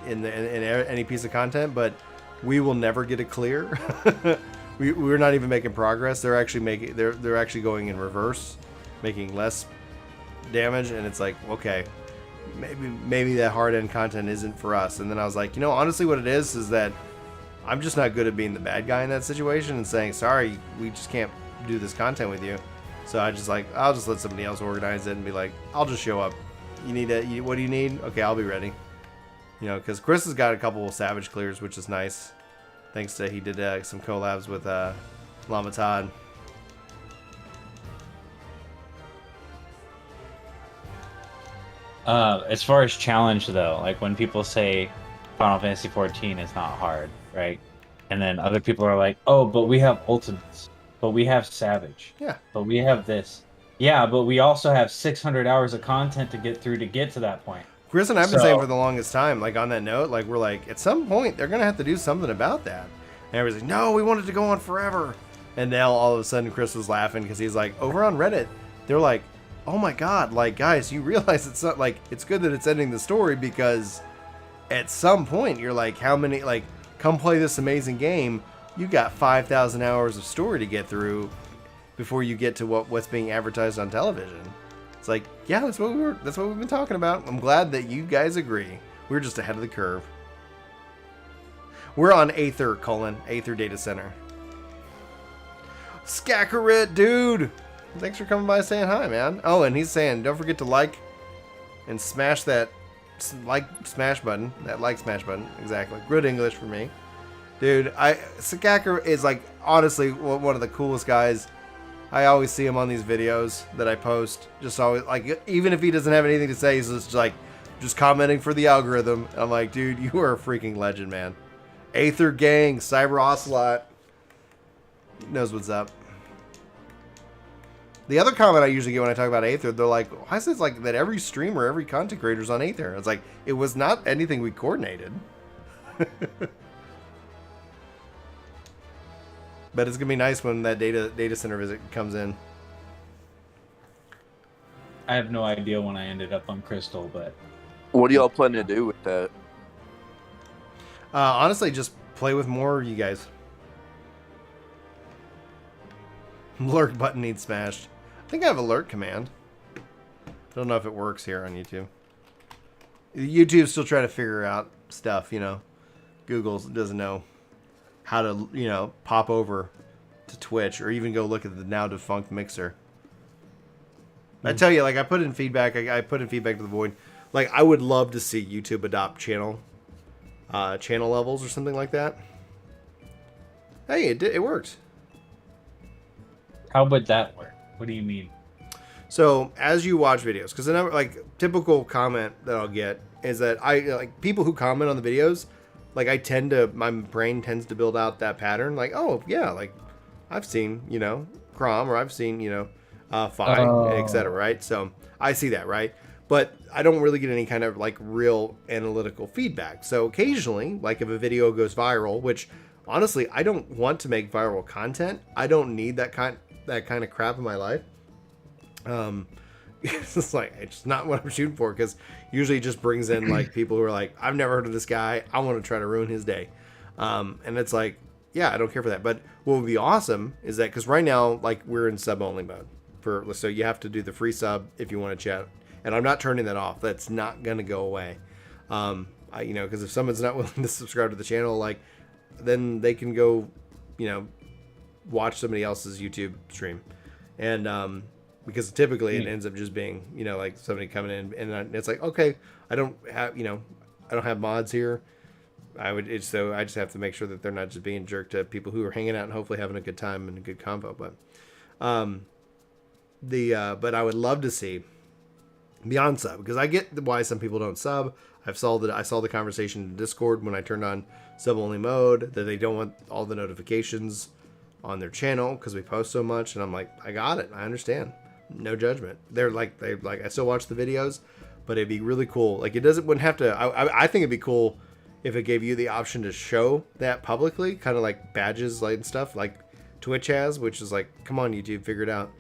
in any piece of content, but we will never get it clear. We're not even making progress. They're actually going in reverse, making less damage, and it's like, okay, maybe that hard end content isn't for us. And then I was like, you know, honestly, what it is that I'm just not good at being the bad guy in that situation and saying, sorry, we just can't do this content with you. So I'll just let somebody else organize it and be like, I'll just show up. What do you need? Okay, I'll be ready. You know, because Chris has got a couple of Savage clears, which is nice. Thanks to he did some collabs with Llama Todd. As far as challenge though, like when people say Final Fantasy XIV is not hard, right? And then other people are like, oh, but we have ultimates, but we have Savage, Yeah. but we have this. Yeah, but we also have 600 hours of content to get through to get to that point. Chris and I've been So- saying for the longest time, like on that note, like we're like, at some point they're gonna have to do something about that. And everybody's like, no, we want it to go on forever. And now all of a sudden Chris was laughing because he's like, over on Reddit, they're like, oh my God, like guys, you realize it's not like, it's good that it's ending the story, because at some point you're like, how many, like, come play this amazing game. You got 5,000 hours of story to get through before you get to what's being advertised on television. It's like, yeah, that's what we've been talking about. I'm glad that you guys agree. We're just ahead of the curve. We're on Aether Data Center. Skakarit, dude! Thanks for coming by saying hi, man. Oh, and he's saying, don't forget to like and smash that smash button. That smash button. Exactly. Good English for me. Dude, Sakaka is like, honestly, one of the coolest guys. I always see him on these videos that I post. Just always, like, even if he doesn't have anything to say, he's just commenting for the algorithm. I'm like, dude, you are a freaking legend, man. Aether Gang, Cyber Ocelot. Knows what's up. The other comment I usually get when I talk about Aether, they're like, why is it like that every streamer, every content creator's on Aether? It's like, it was not anything we coordinated. But it's going to be nice when that data center visit comes in. I have no idea when I ended up on Crystal, but... What do y'all plan to do with that? Honestly, just play with more of you guys. Lurk button needs smashed. I think I have a lurk command. Don't know if it works here on YouTube. YouTube's still trying to figure out stuff, you know. Google doesn't know how to, you know, pop over to Twitch or even go look at the now defunct Mixer. I tell you, like, I put in feedback. I put in feedback to the Void. Like, I would love to see YouTube adopt channel levels or something like that. Hey, it worked. How would that work? What do you mean? So as you watch videos, because like typical comment that I'll get is that I like people who comment on the videos, like my brain tends to build out that pattern. Like, oh yeah, like I've seen, you know, Crom, or I've seen, you know, Fine, etc. Right? So I see that, right? But I don't really get any kind of like real analytical feedback. So occasionally, like if a video goes viral, which honestly I don't want to make viral content. I don't need that kind of crap in my life. It's like, it's not what I'm shooting for, because usually it just brings in like people who are like, I've never heard of this guy, I want to try to ruin his day. And it's like, yeah, I don't care for that. But what would be awesome is that, because right now, like, we're in sub only mode so you have to do the free sub if you want to chat, and I'm not turning that off. That's not gonna go away. You know, because if someone's not willing to subscribe to the channel, like, then they can go, you know, watch somebody else's YouTube stream. And because typically it ends up just being, you know, like somebody coming in, and it's like, okay, I don't have mods here. So I just have to make sure that they're not just being jerked to people who are hanging out and hopefully having a good time and a good convo. But but I would love to see beyond sub, because I get why some people don't sub. I saw the conversation in Discord when I turned on sub only mode, that they don't want all the notifications on their channel because we post so much, and I'm like, I got it, I understand, no judgment. They're like I still watch the videos, but it'd be really cool. Like, wouldn't have to. I think it'd be cool if it gave you the option to show that publicly, kind of like badges, like, and stuff like Twitch has, which is like, come on YouTube, figure it out.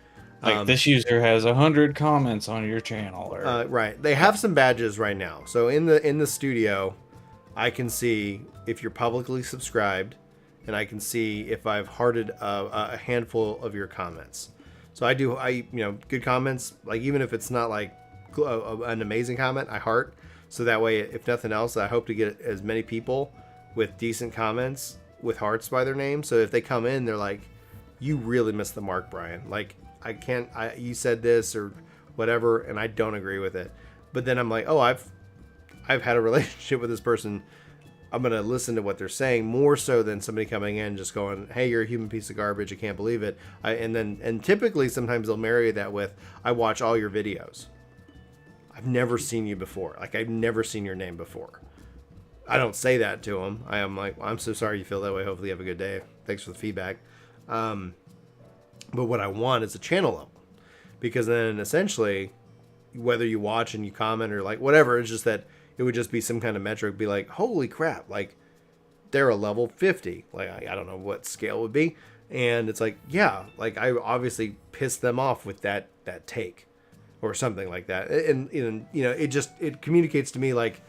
Like, this user has 100 comments on your channel, or right. They have some badges right now. So in the studio, I can see if you're publicly subscribed, and I can see if I've hearted a handful of your comments. So you know, good comments, like, even if it's not like an amazing comment, I heart. So that way, if nothing else, I hope to get as many people with decent comments with hearts by their name. So if they come in, they're like, you really missed the mark, Brian. Like, you said this or whatever, and I don't agree with it. But then I'm like, oh, I've had a relationship with this person. I'm going to listen to what they're saying more so than somebody coming in just going, hey, you're a human piece of garbage, I can't believe it. And typically sometimes they'll marry that with, I watch all your videos. I've never seen you before. Like, I've never seen your name before. I don't say that to them. I am like, I'm so sorry you feel that way. Hopefully you have a good day. Thanks for the feedback. But what I want is a channel level, because then essentially, whether you watch and you comment or like whatever, it's just that it would just be some kind of metric, be like, holy crap, like, they're a level 50. Like, I don't know what scale would be. And it's like, yeah, like, I obviously pissed them off with that take or something like that. And you know, it communicates to me, like,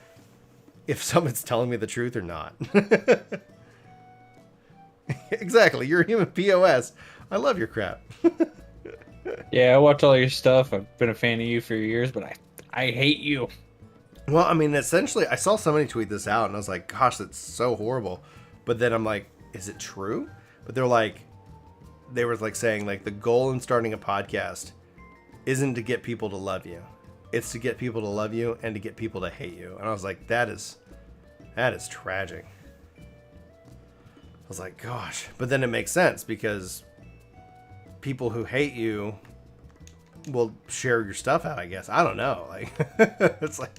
if someone's telling me the truth or not. Exactly. You're a human POS. I love your crap. Yeah, I watch all your stuff. I've been a fan of you for years, but I hate you. Well, I mean, essentially, I saw somebody tweet this out, and I was like, gosh, that's so horrible. But then I'm like, is it true? But they're like, they were like saying like the goal in starting a podcast isn't to get people to love you. It's to get people to love you and to get people to hate you. And I was like, that is tragic. I was like, gosh. But then it makes sense because people who hate you will share your stuff out, I guess. I don't know. Like, it's like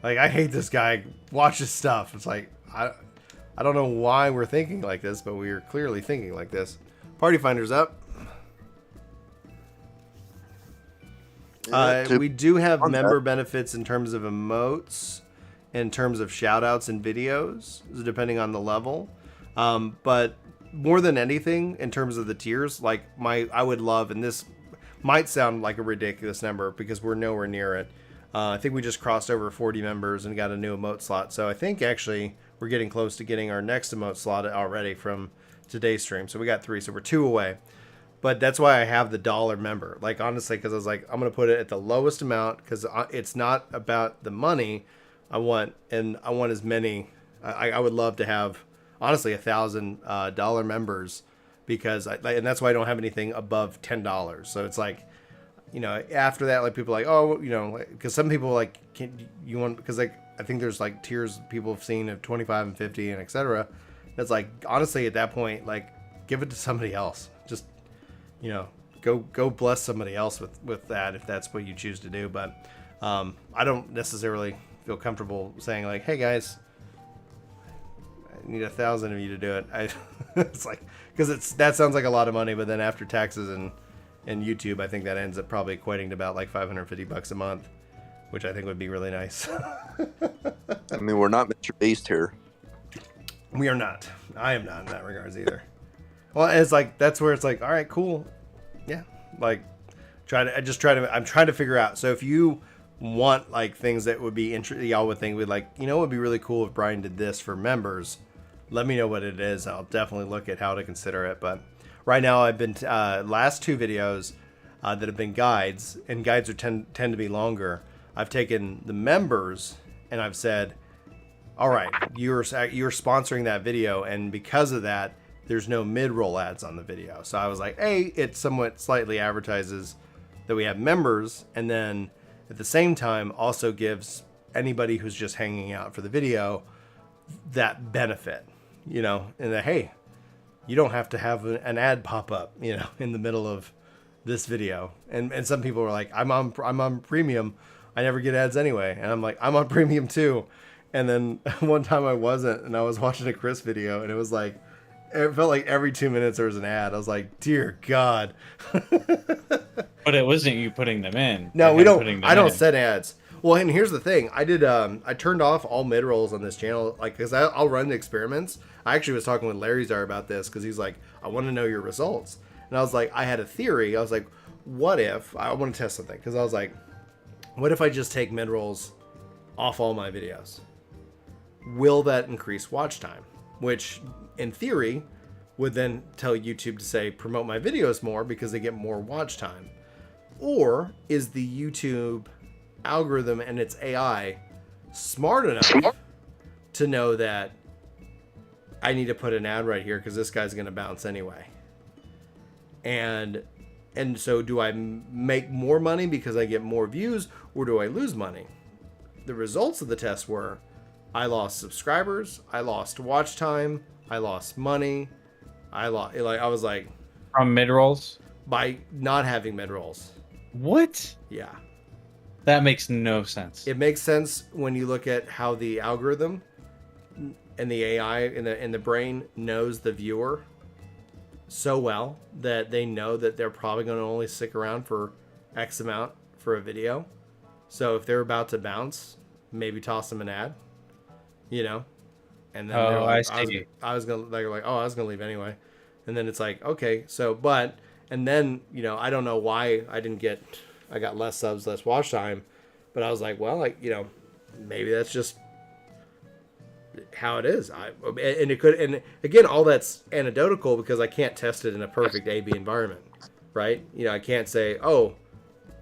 I hate this guy. Watch his stuff. It's like, I don't know why we're thinking like this, but we are clearly thinking like this. Party Finder's up. We do have member benefits in terms of emotes, in terms of shout outs and videos, depending on the level. But more than anything, in terms of the tiers, like I would love, and this might sound like a ridiculous number because we're nowhere near it. I think we just crossed over 40 members and got a new emote slot. So I think actually we're getting close to getting our next emote slot already from today's stream. So we got 3, so we're 2 away. But that's why I have the $1 member. Like, honestly, because I was like, I'm going to put it at the lowest amount because it's not about the money. I want as many. I would love to have, honestly, $1,000 members because and that's why I don't have anything above $10. So it's like, you know, after that, like people are like, oh, you know, because some people like, because like I think there's like tiers people have seen of 25 and 50 and etc. It's like, honestly, at that point, like, give it to somebody else. Just, you know, go bless somebody else with that if that's what you choose to do. But I don't necessarily feel comfortable saying like, hey guys, I need 1,000 of you to do it. It's like, because that sounds like a lot of money, but then after taxes and YouTube, I think that ends up probably equating to about like $550 a month, which I think would be really nice. I mean, we're not Mr. Beast here. We are not. I am not in that regards either. Well, it's like, that's where it's like, all right, cool. Yeah. Like, I'm trying to figure out. So if you want like things that would be interesting, y'all would think, like, you know, it would be really cool if Brian did this for members. Let me know what it is. I'll definitely look at how to consider it. But right now I've been, last 2 videos that have been guides, and guides tend to be longer. I've taken the members and I've said, all right, you're sponsoring that video, and because of that, there's no mid-roll ads on the video. So I was like, hey, it somewhat slightly advertises that we have members, and then at the same time also gives anybody who's just hanging out for the video that benefit, you know, and that, hey, you don't have to have an ad pop up, you know, in the middle of this video. And some people were like, I'm on premium, I never get ads anyway. And I'm like, I'm on premium too. And then one time I wasn't, and I was watching a Chris video, and it was like, it felt like every 2 minutes there was an ad. I was like, dear God. But it wasn't you putting them in. No, we don't. I don't set ads. Well, and here's the thing. I did. I turned off all mid rolls on this channel, like, because I'll run the experiments. I actually was talking with Larry Czar about this because he's like, I want to know your results, and I was like, I had a theory. I was like, what if I want to test something? Because I was like, what if I just take mid rolls off all my videos? Will that increase watch time? Which, in theory, would then tell YouTube to say, promote my videos more because they get more watch time. Or is the YouTube algorithm and its AI smart enough to know that I need to put an ad right here because this guy's going to bounce anyway? And so do I make more money because I get more views, or do I lose money? The results of the test were, I lost subscribers, I lost watch time, I lost money, I was like, from mid rolls by not having mid rolls. What? Yeah, that makes no sense. It makes sense when you look at how the algorithm and the AI in the brain knows the viewer so well that they know that they're probably going to only stick around for X amount for a video. So if they're about to bounce, maybe toss them an ad. You know, and then I see. I was gonna like, oh, I was gonna leave anyway, and then it's like, okay, so and then, you know, I don't know why I got less subs, less watch time, but I was like, well, like, you know, maybe that's just how it is. And again, all that's anecdotal because I can't test it in a perfect A/B environment, right? You know, I can't say, oh,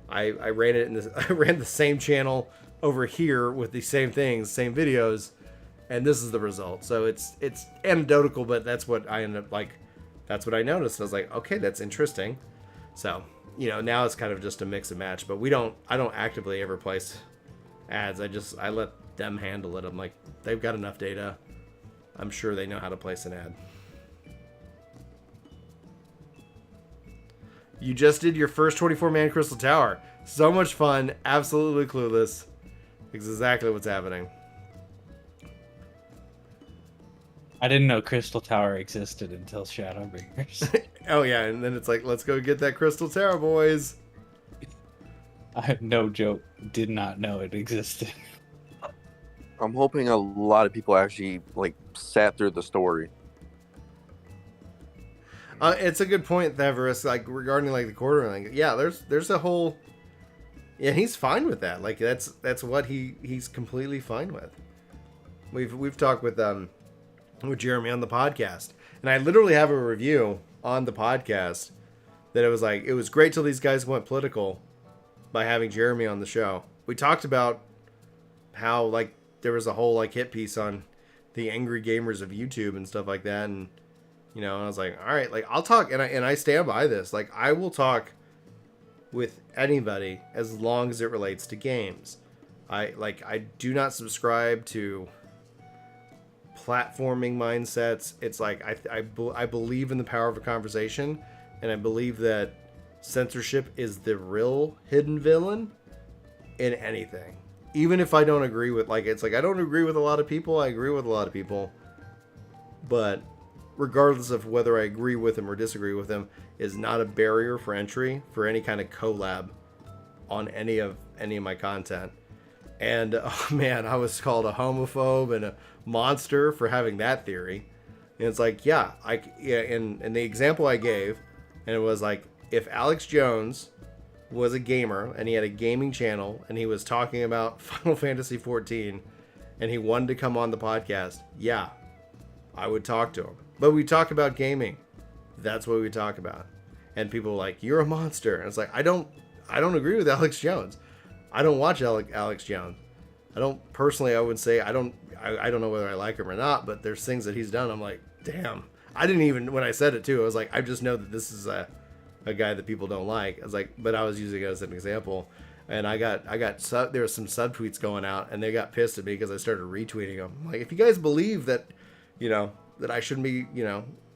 I ran it I ran the same channel over here with the same things, same videos, and this is the result. So it's anecdotal, but that's what I end up like that's what I noticed. I was like, okay, that's interesting. So, now it's kind of just a mix and match, but I don't actively ever place ads. I let them handle it. I'm like, they've got enough data. I'm sure they know how to place an ad. You just did your first 24-man Crystal Tower. So much fun. Absolutely clueless. Exactly what's happening. I didn't know Crystal Tower existed until Shadowbringers. Oh yeah, and then it's like, let's go get that Crystal Tower, boys. I no joke, did not know it existed. I'm hoping a lot of people actually like sat through the story. It's a good point, Theverus, like regarding like the quartering. Like, yeah, there's a whole. Yeah, he's fine with that. Like that's what he's completely fine with. We've talked with Jeremy on the podcast, and I literally have a review on the podcast that it was great till these guys went political by having Jeremy on the show. We talked about how like there was a whole like hit piece on the angry gamers of YouTube and stuff like that, and I was like, all right, like I'll talk, and I stand by this. Like I will talk with anybody as long as it relates to games. I do not subscribe to platforming mindsets. It's like I believe in the power of a conversation, and I believe that censorship is the real hidden villain in anything. Even if I don't agree with, like, it's like I don't agree with a lot of people, I agree with a lot of people, but regardless of whether I agree with them or disagree with them, is not a barrier for entry for any kind of collab on any of my content. And oh man, I was called a homophobe and a monster for having that theory. And it's like, and the example I gave, and it was like, if Alex Jones was a gamer and he had a gaming channel and he was talking about Final Fantasy XIV and he wanted to come on the podcast, yeah, I would talk to him. But we talk about gaming. That's what we talk about. And people are like, you're a monster. And it's like, I don't agree with Alex Jones. I don't watch Alex Jones. I would say I don't know whether I like him or not, but there's things that he's done. I'm like, damn. I didn't even, when I said it too, I was like, I just know that this is a guy that people don't like. I was like, but I was using it as an example. And there were some subtweets going out, and they got pissed at me because I started retweeting them. I'm like, if you guys believe that, that I shouldn't be,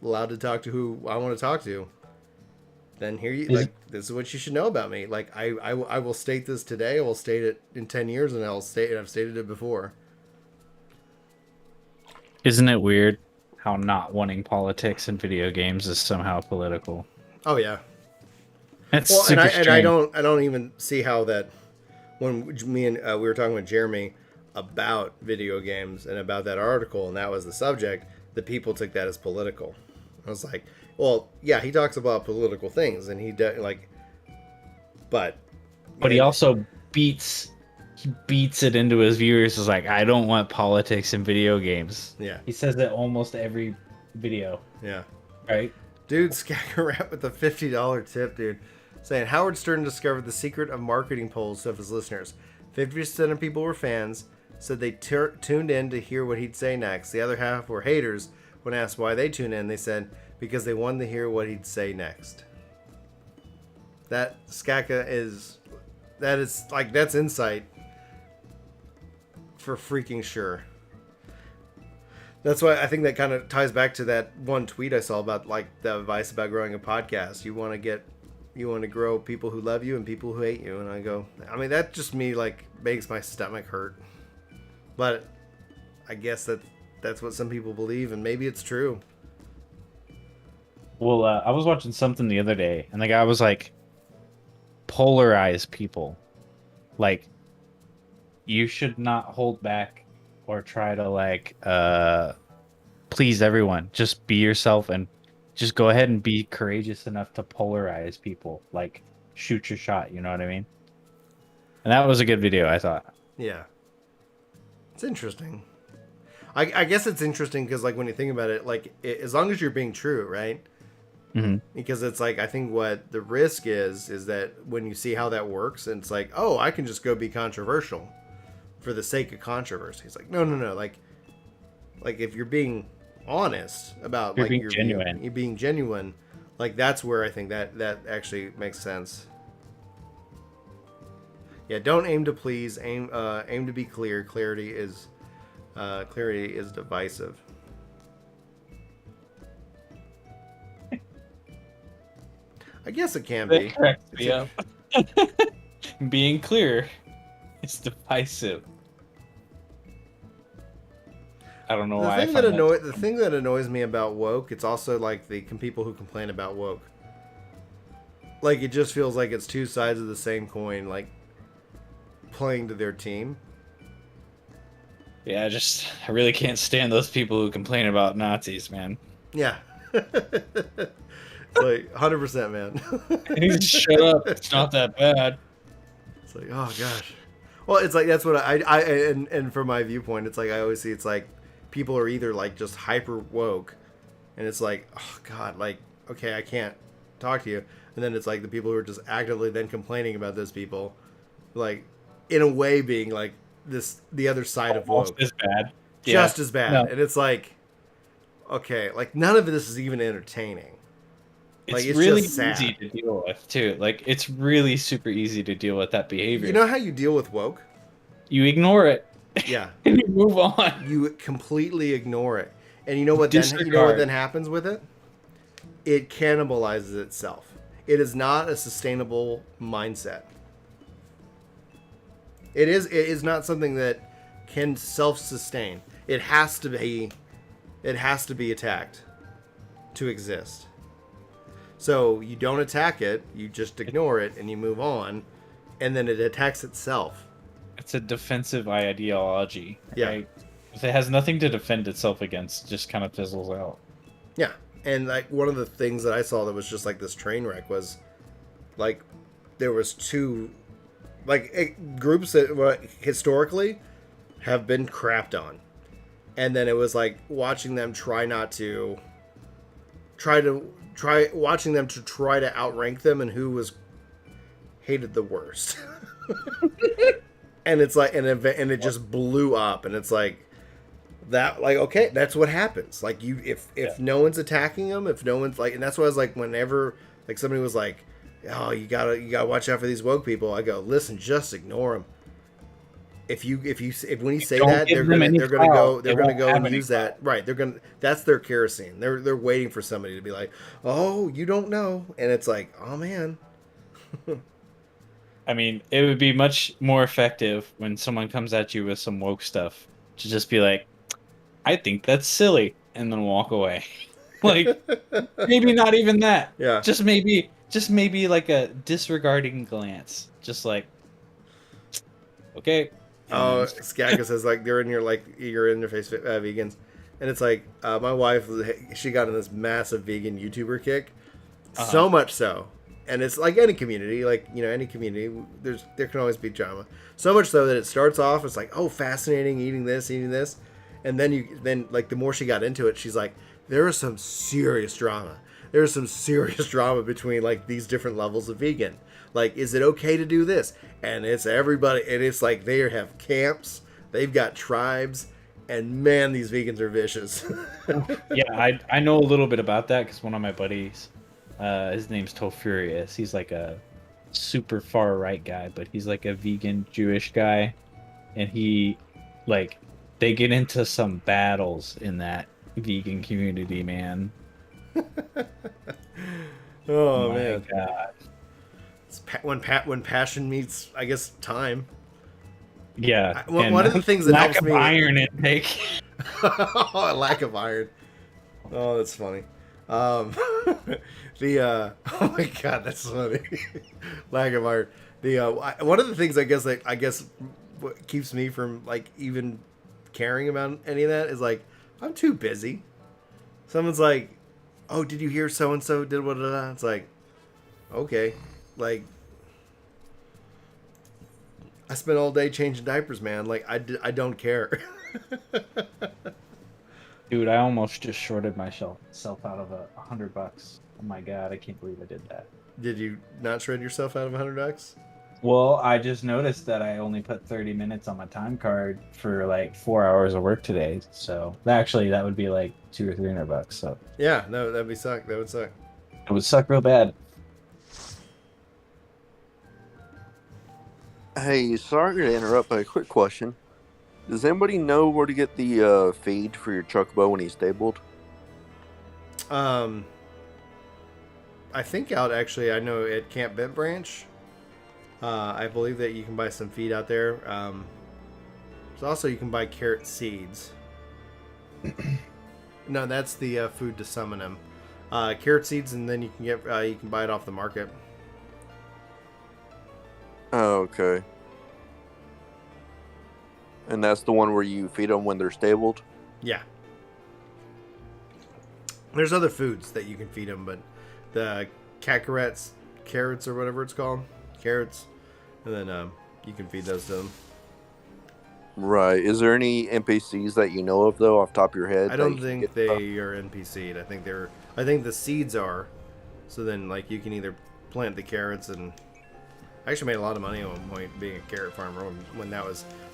allowed to talk to who I want to talk to, then this is what you should know about me. Like, I will state this today. I will state it in 10 years, and I've stated it before. Isn't it weird how not wanting politics in video games is somehow political? Oh yeah. That's well, super and I don't even see how that. When me and we were talking with Jeremy about video games and about that article, and that was the subject, the people took that as political. I was like, well, yeah, he talks about political things, and but he also beats it into his viewers. Is like, I don't want politics in video games. Yeah, he says that almost every video. Yeah, right. Dude, Skagger with a $50 tip, dude. Saying, Howard Stern discovered the secret of marketing polls of his listeners. 50% of people were fans, said they tuned in to hear what he'd say next. The other half were haters. When asked why they tuned in, they said, because they wanted to hear what he'd say next. That, Skaka that's insight for freaking sure. That's why I think that kind of ties back to that one tweet I saw about like the advice about growing a podcast. You want to grow people who love you and people who hate you. And I go, I mean, that just makes my stomach hurt. But I guess that's what some people believe, and maybe it's true. Well, I was watching something the other day, and the guy was like, polarize people. Like, you should not hold back or try to please everyone. Just be yourself and just go ahead and be courageous enough to polarize people. Like, shoot your shot, you know what I mean? And that was a good video, I thought. Yeah. It's interesting. I guess it's interesting because, like, when you think about it, as long as you're being true, right? Mm-hmm. Because it's like, I think what the risk is that when you see how that works, and it's like, oh, I can just go be controversial for the sake of controversy. It's like, no. Like if you're being honest about You're like being your genuine. view, you being genuine, like that's where I think that actually makes sense. Yeah, don't aim to please. Aim to be clear. Clarity is divisive. I guess it can be. That cracks me up. Being clear is divisive. I don't know The why. thing the thing that annoys me about woke, it's also like the people who complain about woke. Like it just feels like it's two sides of the same coin, like playing to their team. Yeah, I really can't stand those people who complain about Nazis, man. Yeah. It's like 100%, man. You just shut up. It's not that bad. It's like, oh gosh. Well, it's like that's what and from my viewpoint, it's like I always see it's like people are either like just hyper woke, and it's like, oh god, like okay, I can't talk to you, and then it's like the people who are just actively then complaining about those people, like in a way being like the other side of woke, As bad, just as bad, No. and it's like, okay, like none of this is even entertaining. Like, It's really just sad. easy to deal with too. Like it's really super easy to deal with that behavior. You know how you deal with woke? You ignore it. Yeah. And you move on. You completely ignore it. And you know what then happens with it? It cannibalizes itself. It is not a sustainable mindset. It is not something that can self-sustain. It has to be attacked to exist. So you don't attack it, you just ignore it and you move on, and then it attacks itself. It's a defensive ideology. Yeah. Right? If it has nothing to defend itself against, it just kind of fizzles out. Yeah. And like one of the things that I saw that was just like this train wreck was like there was two groups that historically have been crapped on. And then it was like watching them try to outrank them and who was hated the worst. And it's like an event, and it just blew up, and it's like that, like, okay, that's what happens. Like if no one's attacking them, if no one's like, and that's why I was like, whenever like somebody was like, oh, you gotta watch out for these woke people, I go, listen, just ignore them. If when you say that, they're gonna go and use that. Right. That's their kerosene. They're waiting for somebody to be like, oh, you don't know. And it's like, oh man. I mean, it would be much more effective when someone comes at you with some woke stuff to just be like, I think that's silly, and then walk away. Like, maybe not even that. Yeah. Just maybe like a disregarding glance. Just like, okay. Oh, Skagga says like they're in your interface vegans, and it's like my wife, she got in this massive vegan YouTuber kick, so much so, and it's like any community, like any community, there can always be drama. So much so that it starts off it's like, oh, fascinating, eating this, and then like the more she got into it, she's like, there is some serious drama. There's some serious drama between like these different levels of vegan. Like, is it okay to do this? And it's everybody, and it's like they have camps, they've got tribes, and man, these vegans are vicious. Yeah, I know a little bit about that because one of my buddies, his name's Tofurious. He's like a super far right guy, but he's like a vegan Jewish guy, and they get into some battles in that vegan community, man. Oh my man, God. It's when passion meets, I guess, time. Yeah, One of the things that helps me, iron intake. lack of iron. Oh, that's funny. Oh my god, that's funny. Lack of iron. One of the things I guess what keeps me from like even caring about any of that is like I'm too busy. Someone's like, oh, did you hear so and so did what? It's like, okay, like I spent all day changing diapers, man. Like I don't care. Dude, I almost just shorted myself out of $100. Oh my god, I can't believe I did that. Did you not shred yourself out of $100? Well, I just noticed that I only put 30 minutes on my time card for like 4 hours of work today. So actually, that would be like $200 or $300. So Yeah, no, that'd be suck. That would suck. it would suck real bad. Hey, sorry to interrupt, but a quick question. Does anybody know where to get the feed for your Chocobo when he's stabled? I think I know at Camp Bent Branch. I believe that you can buy some feed out there. So also you can buy carrot seeds. No, that's the food to summon him. Carrot seeds, and then you can buy it off the market. Oh, okay. And that's the one where you feed them when they're stabled? Yeah. There's other foods that you can feed them, but the carrots or whatever it's called, carrots, and then you can feed those to them. Right. Is there any NPCs that you know of, though, off the top of your head? I don't think they are NPC'd. I think the seeds are. So then, like, you can either plant the carrots, and I actually made a lot of money at one point being a carrot farmer when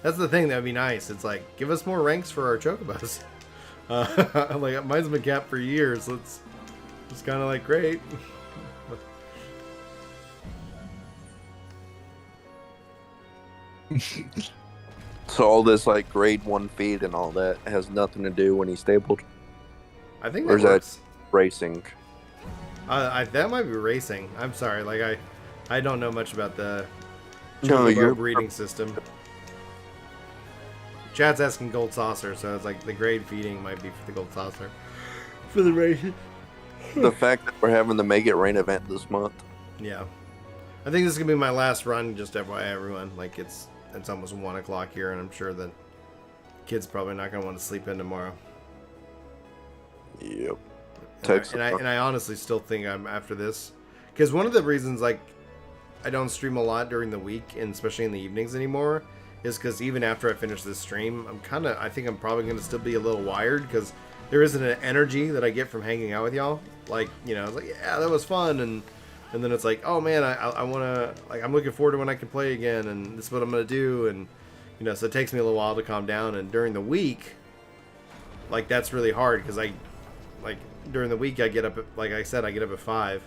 that's the thing that would be nice. It's like, give us more ranks for our chocobos. Like, mine's been capped for years. It's kind of like, great. So all this, like, grade 1 feed and all that has nothing to do when he's stabled? I think Or that is that works. racing? That might be racing. I'm sorry. Like, I don't know much about the No, chocobo you're breeding system. Chad's asking gold saucer, so it's like the grade feeding might be for the gold saucer. For the racing. the fact that we're having the Make It Rain event this month. Yeah. I think this is going to be my last run, just FYI everyone. Like, it's almost 1 o'clock here, and I'm sure that kids probably not going to want to sleep in tomorrow. Yep. And I honestly still think I'm after this. Because one of the reasons, like, I don't stream a lot during the week, and especially in the evenings anymore, is because even after I finish this stream, I think I'm probably going to still be a little wired, because there isn't an energy that I get from hanging out with y'all. Like, you know, it's like, yeah, that was fun, and then it's like, oh man, I want to, like, I'm looking forward to when I can play again, and this is what I'm going to do, and, you know, so it takes me a little while to calm down, and during the week, like, that's really hard, because during the week I get up at, like I said, I get up at 5,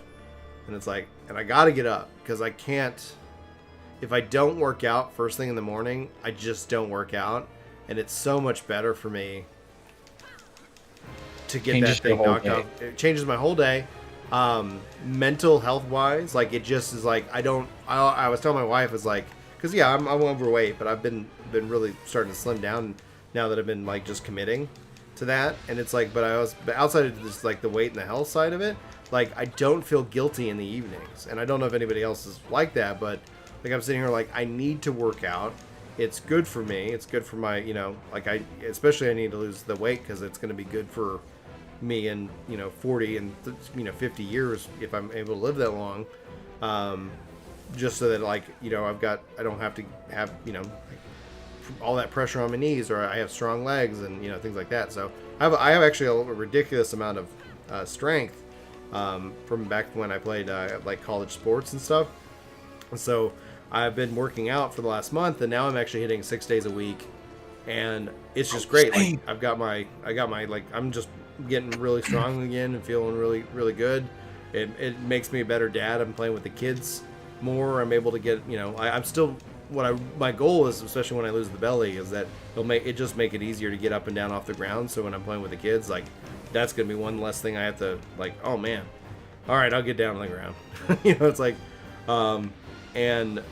and it's like, and I gotta get up, because I can't, if I don't work out first thing in the morning, I just don't work out, and it's so much better for me to get that thing knocked out. It changes my whole day. Mental health wise, like, it just is like, I was telling my wife, is like, because yeah, I'm overweight, but I've been really starting to slim down now that I've been, like, just committing to that. And it's like, but outside of just, like, the weight and the health side of it, like, I don't feel guilty in the evenings, and I don't know if anybody else is like that, but like, I'm sitting here like, I need to work out. It's good for me. It's good for my, you know, like, especially I need to lose the weight, because it's going to be good for me in, you know, 40 and, you know, 50 years if I'm able to live that long, just so that, like, you know, I don't have to have, you know, all that pressure on my knees, or I have strong legs, and, you know, things like that. So I have actually a ridiculous amount of strength from back when I played like college sports and stuff. And so I've been working out for the last month, and now I'm actually hitting 6 days a week, and it's just great. Like, I got my like, I'm just getting really strong again and feeling really, really good. It makes me a better dad. I'm playing with the kids more. I'm able to get, you know, I'm still, my goal is, especially when I lose the belly, is that it'll just make it easier to get up and down off the ground. So when I'm playing with the kids, like, that's gonna be one less thing I have to, like, oh man, all right, I'll get down on the ground. You know, it's like, and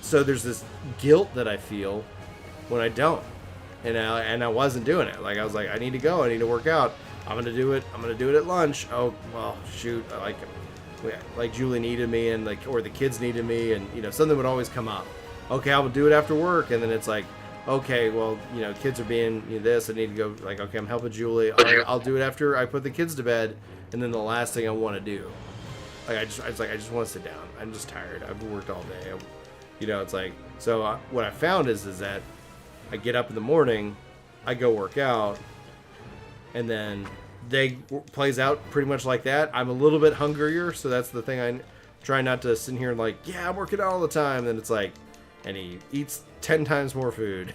so there's this guilt that I feel when I don't, and I wasn't doing it. Like, I was like, I need to go, I need to work out. I'm gonna do it at lunch. Oh well, shoot, like Julie needed me, and, like, or the kids needed me, and, you know, something would always come up. Okay, I will do it after work, and then it's like, okay, well, you know, kids are being, you know, this, I need to go, like, okay, I'm helping Julie. All right, I'll do it after I put the kids to bed, and then the last thing I want to do, like, I just want to sit down. I'm just tired. I've worked all day. You know, it's like, so what I found is that I get up in the morning, I go work out, and then plays out pretty much like that. I'm a little bit hungrier, so that's the thing trying not to sit here and like, yeah, I'm working out all the time. Then it's like, and he eats 10 times more food.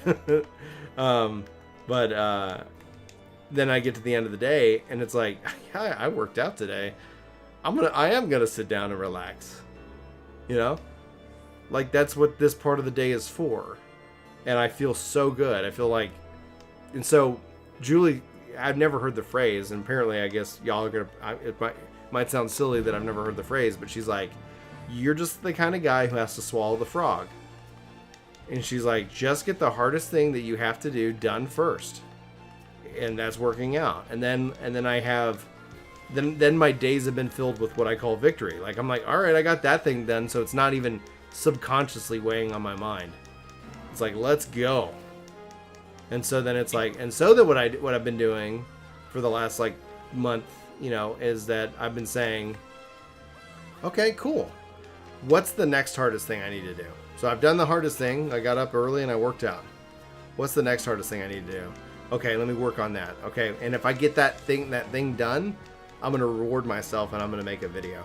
But then I get to the end of the day and it's like, yeah, I worked out today. I am gonna sit down and relax. You know? Like, that's what this part of the day is for. And I feel so good. I feel like, and so Julie, I've never heard the phrase, and apparently I guess y'all are gonna, it might sound silly that I've never heard the phrase, but she's like, you're just the kind of guy who has to swallow the frog. And she's like, just get the hardest thing that you have to do done first. And that's working out. And then I have, then my days have been filled with what I call victory. Like, I'm like, all right, I got that thing done. So it's not even subconsciously weighing on my mind. It's like, let's go. And so then it's like, and so that what I've been doing for the last like month, you know, is that I've been saying, okay, cool. What's the next hardest thing I need to do? So I've done the hardest thing. I got up early and I worked out. What's the next hardest thing I need to do? Okay, let me work on that. Okay, and if I get that thing done, I'm gonna reward myself and I'm gonna make a video.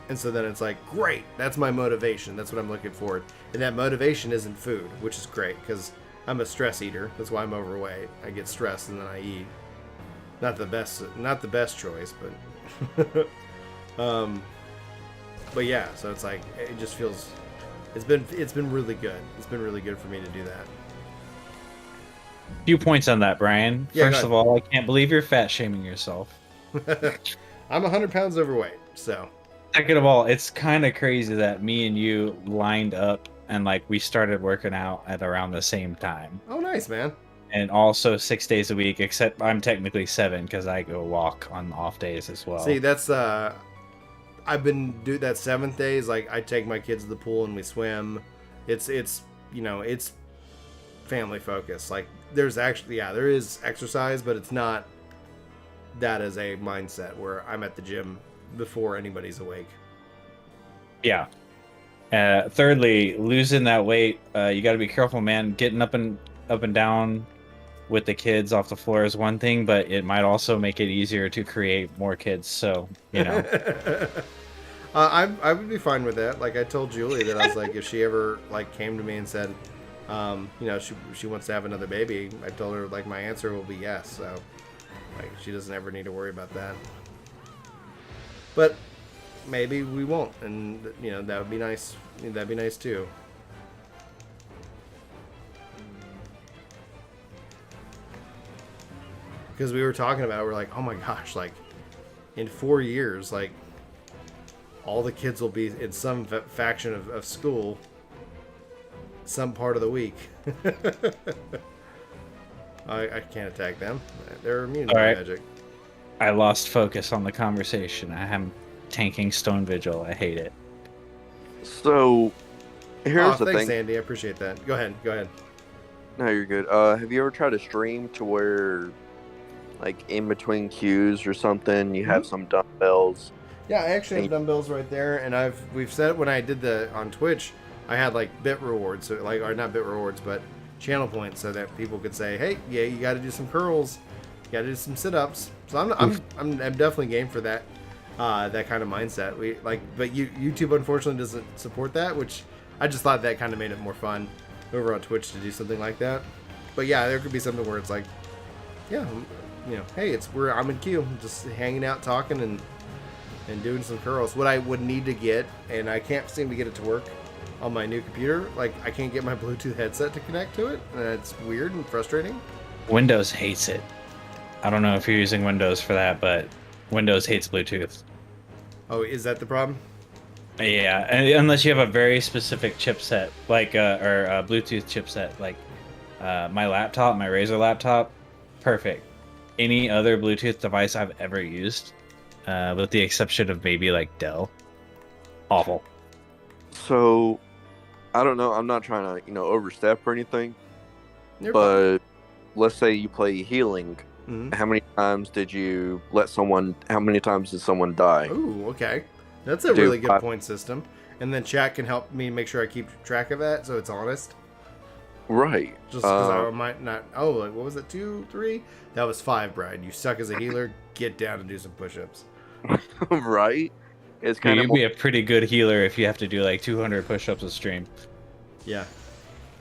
And so then it's like, great, that's my motivation. That's what I'm looking for. And that motivation isn't food, which is great because I'm a stress eater. That's why I'm overweight. I get stressed and then I eat. Not the best choice, but but yeah, so it's like, it just feels, it's been really good. It's been really good for me to do that. Few points on that, Brian. Yeah, First of all, I can't believe you're fat shaming yourself. I'm 100 pounds overweight, so. Second of all, it's kind of crazy that me and you lined up and like we started working out at around the same time. Oh, nice, man. And also 6 days a week, except I'm technically 7 because I go walk on off days as well. See, that's I've been doing that 7th days. Like, I take my kids to the pool and we swim. It's you know, it's family focused. Like, there's actually, yeah, there is exercise, but it's not that as a mindset where I'm at the gym before anybody's awake. Yeah. Thirdly, losing that weight, you got to be careful, man. Getting up and down with the kids off the floor is one thing, but it might also make it easier to create more kids. So, you know. I would be fine with that. Like, I told Julie that I was like, if she ever like came to me and said, you know, she wants to have another baby, I told her like my answer will be yes. So like, she doesn't ever need to worry about that. But maybe we won't, and you know, that would be nice. That'd be nice too. Because we were talking about, we're like, oh my gosh, like in 4 years, like all the kids will be in some faction of school, some part of the week. I can't attack them. They're immune to magic. I lost focus on the conversation. I am tanking Stone Vigil. I hate it. So, here's the thanks, thing. Andy. I appreciate that. Go ahead. No, you're good. Have you ever tried to stream to where, like, in between cues or something, you have some dumbbells? Yeah, I actually have dumbbells right there, and we've said when I did on Twitch, I had like bit rewards, so like, or not bit rewards, but channel points, so that people could say, hey, yeah, you got to do some curls, you got to do some sit-ups. So I'm definitely game for that. That kind of mindset. But YouTube unfortunately doesn't support that, which I just thought that kind of made it more fun over on Twitch to do something like that. But yeah, there could be something where it's like, yeah, you know, hey, I'm in queue, just hanging out, talking, and doing some curls. What I would need to get, and I can't seem to get it to work on my new computer, like I can't get my Bluetooth headset to connect to it, and it's weird and frustrating. Windows hates it. I don't know if you're using Windows for that, but Windows hates Bluetooth. Oh, is that the problem? Yeah, and unless you have a very specific chipset, like or a Bluetooth chipset, like my laptop, my Razer laptop, perfect. Any other Bluetooth device I've ever used, with the exception of maybe like Dell, awful. So, I don't know. I'm not trying to, overstep or anything. But let's say you play healing. Mm-hmm. How many times did someone die? Ooh, okay. That's a really good point system. And then chat can help me make sure I keep track of that so it's honest. Right. Just because I might not... Oh, like, what was it? 2, 3? That was 5, Brad. You suck as a healer. Get down and do some push-ups. Right. It's Yeah, kind of you'd be a pretty good healer if you have to do like 200 push-ups a stream. Yeah.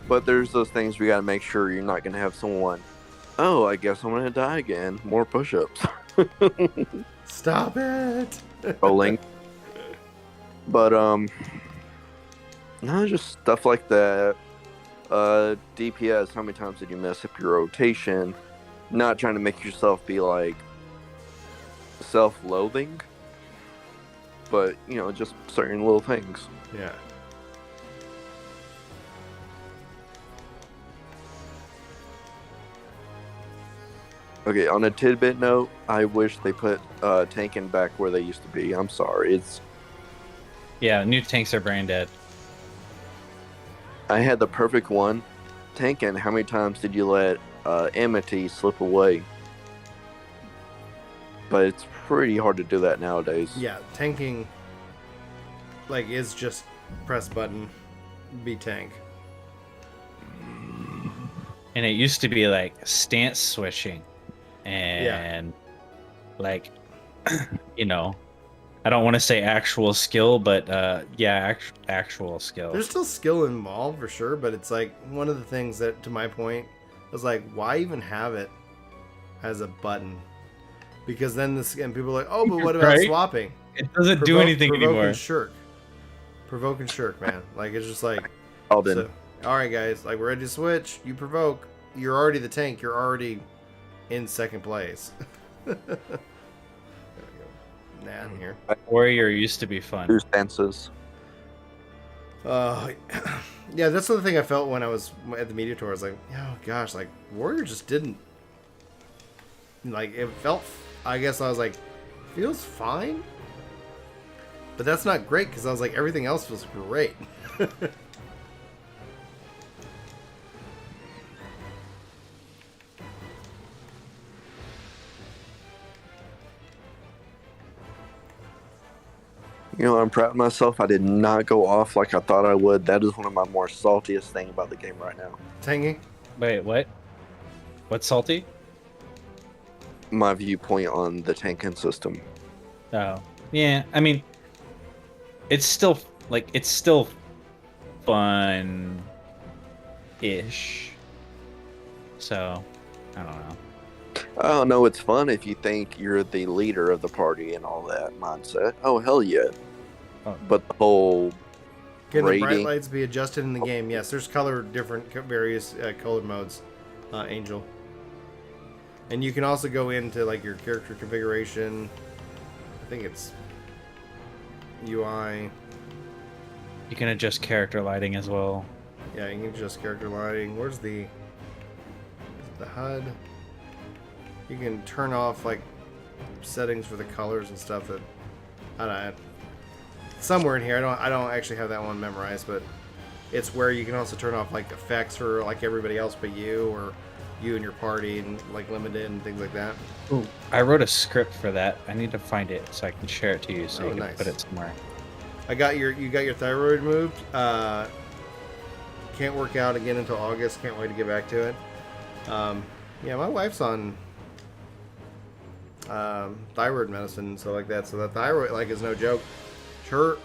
but there's those things we got to make sure you're not gonna have someone. Oh, I guess I'm gonna die again. More push-ups. Stop it. Rolling. But no, just stuff like that. DPS. How many times did you mess up your rotation? Not trying to make yourself be like self-loathing, but just certain little things. Yeah. Okay, on a tidbit note, I wish they put tanking back where they used to be. I'm sorry. Yeah, new tanks are brain dead. I had the perfect one. Tanking, how many times did you let Amity slip away? But it's pretty hard to do that nowadays. Yeah, tanking like is just press button, be tank. And it used to be like stance switching. And like, I don't want to say actual skill, but actual skill. There's still skill involved for sure, but it's like one of the things that, to my point, was like, why even have it as a button? Because then and people are like, oh, but what about Right? swapping? It doesn't do anything anymore. Provoke and shirk, man. Like, it's just like, Alden. so, all right, guys, like, we're ready to switch. You provoke. You're already the tank. You're already in second place. There we go. Nah, in here. Warrior used to be fun. Two stances. Yeah, that's the thing I felt when I was at the media tour. I was like, oh gosh, like Warrior just didn't like it felt. I guess I was like, feels fine, but that's not great because I was like everything else feels great. I'm proud of myself. I did not go off like I thought I would. That is one of my more saltiest things about the game right now. Tangy. Wait, what? What's salty? My viewpoint on the tanking system. Oh, yeah. I mean, it's still fun-ish. So, I don't know. Oh no, it's fun if you think you're the leader of the party and all that mindset. Oh hell yeah! Oh. But the whole Can the bright rating. lights be adjusted in the game? Yes, there's various color modes, Angel. And you can also go into like your character configuration. I think it's UI. You can adjust character lighting as well. Yeah, you can adjust character lighting. Where's the HUD? You can turn off like settings for the colors and stuff that I don't know. Somewhere in here, I don't actually have that one memorized, but it's where you can also turn off like effects for like everybody else but you, or you and your party, and like limited and things like that. Ooh, I wrote a script for that. I need to find it so I can share it to you so Oh, you can nice. put it somewhere. You got your thyroid removed. Can't work out again until August. Can't wait to get back to it. Yeah, my wife's on thyroid medicine and stuff like that. So that thyroid like is no joke. Her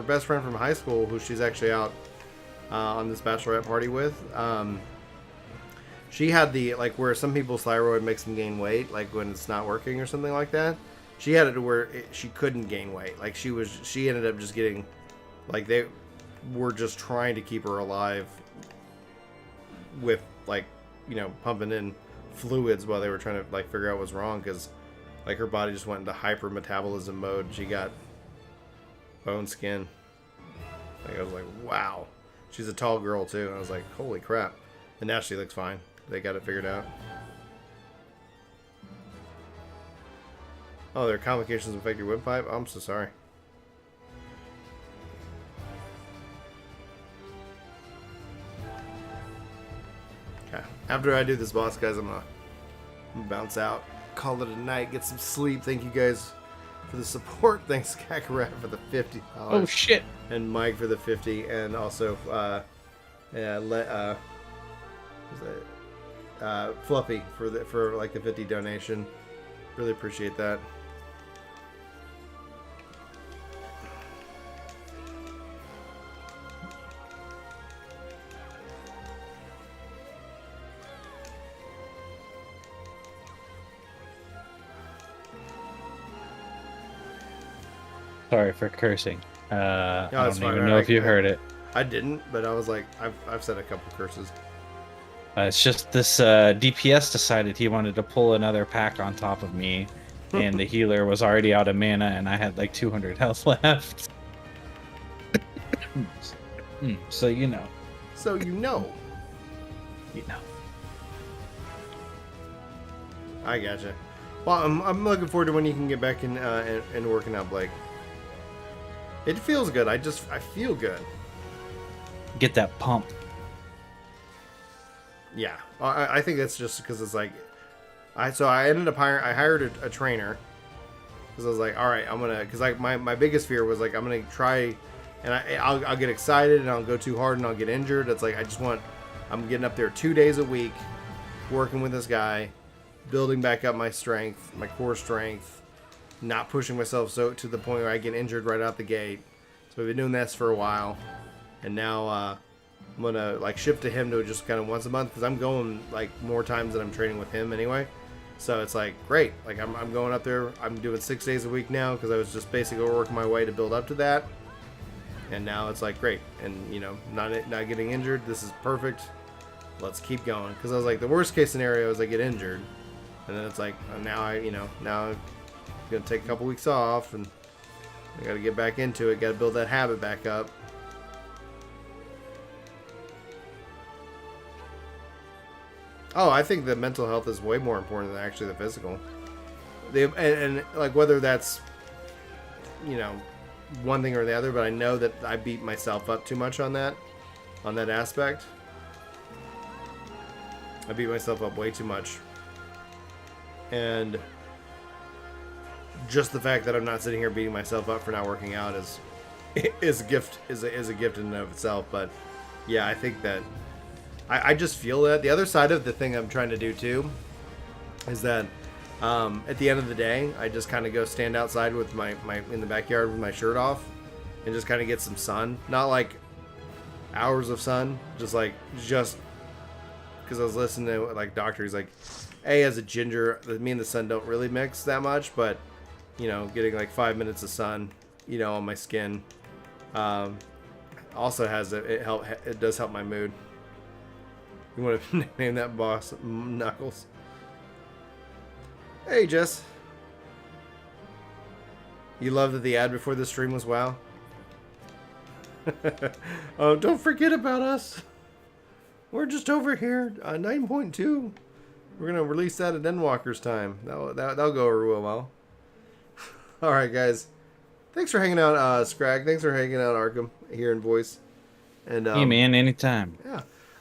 best friend from high school, who she's actually out on this bachelorette party with, she had the like where some people's thyroid makes them gain weight, like when it's not working or something like that. She had it to where she couldn't gain weight. Like she ended up just getting, like they were just trying to keep her alive with like pumping in fluids while they were trying to like figure out what's wrong, because like her body just went into hyper metabolism mode. She got bone skin. Like I was like, wow. She's a tall girl too, and I was like, holy crap. And now she looks fine. They got it figured out. Oh, there are complications affect your windpipe? I'm so sorry. Okay. After I do this boss, guys, I'm gonna bounce out, call it a night, get some sleep. Thank you guys for the support. Thanks, Kakarot, for the $50. Oh shit! And Mike for the 50, and also Fluffy for like the 50 donation. Really appreciate that. Sorry for cursing. I it's don't fine. even know if you heard it. I didn't, but I was like, I've said a couple curses. It's just this DPS decided he wanted to pull another pack on top of me, and the healer was already out of mana, and I had like 200 health left. So you know. So you know. You know. I gotcha. Well, I'm looking forward to when you can get back in and working out, Blake. It feels good. I feel good. Get that pump. Yeah, I think that's just because it's like, I ended up hired a trainer because I was like, all right, I'm gonna, because like my biggest fear was like I'm gonna try, and I'll get excited and I'll go too hard and I'll get injured. It's like I'm getting up there 2 days a week, working with this guy, building back up my strength, my core strength, not pushing myself so to the point where I get injured right out the gate. So we've been doing this for a while, and now I'm gonna like shift to him to just kind of once a month because I'm going like more times than I'm training with him anyway. So it's like great. Like I'm going up there. I'm doing 6 days a week now because I was just basically working my way to build up to that. And now it's like great, and you know, not getting injured. This is perfect. Let's keep going because I was like the worst case scenario is I get injured, and then it's like now I'm gonna take a couple weeks off and I gotta get back into it. Gotta build that habit back up. Oh, I think the mental health is way more important than actually the physical. And like whether that's, you know, one thing or the other, but I know that I beat myself up too much on that aspect. I beat myself up way too much. And just the fact that I'm not sitting here beating myself up for not working out is a gift in and of itself. But yeah, I think that I just feel that the other side of the thing I'm trying to do too is that at the end of the day, I just kind of go stand outside with my in the backyard with my shirt off and just kind of get some sun. Not like hours of sun, just because I was listening to like Doctor. He's like, hey, as a ginger, me and the sun don't really mix that much, but you know, getting like 5 minutes of sun, you know, on my skin, also has it does help my mood. You want to name that boss Knuckles? Hey, Jess. You loved that the ad before the stream was WoW? Oh, don't forget about us. We're just over here, 9.2. We're going to release that at Endwalker's time. That'll go real well. Alright, guys. Thanks for hanging out, Scrag. Thanks for hanging out, Arkham, here in voice. And Hey, man, anytime.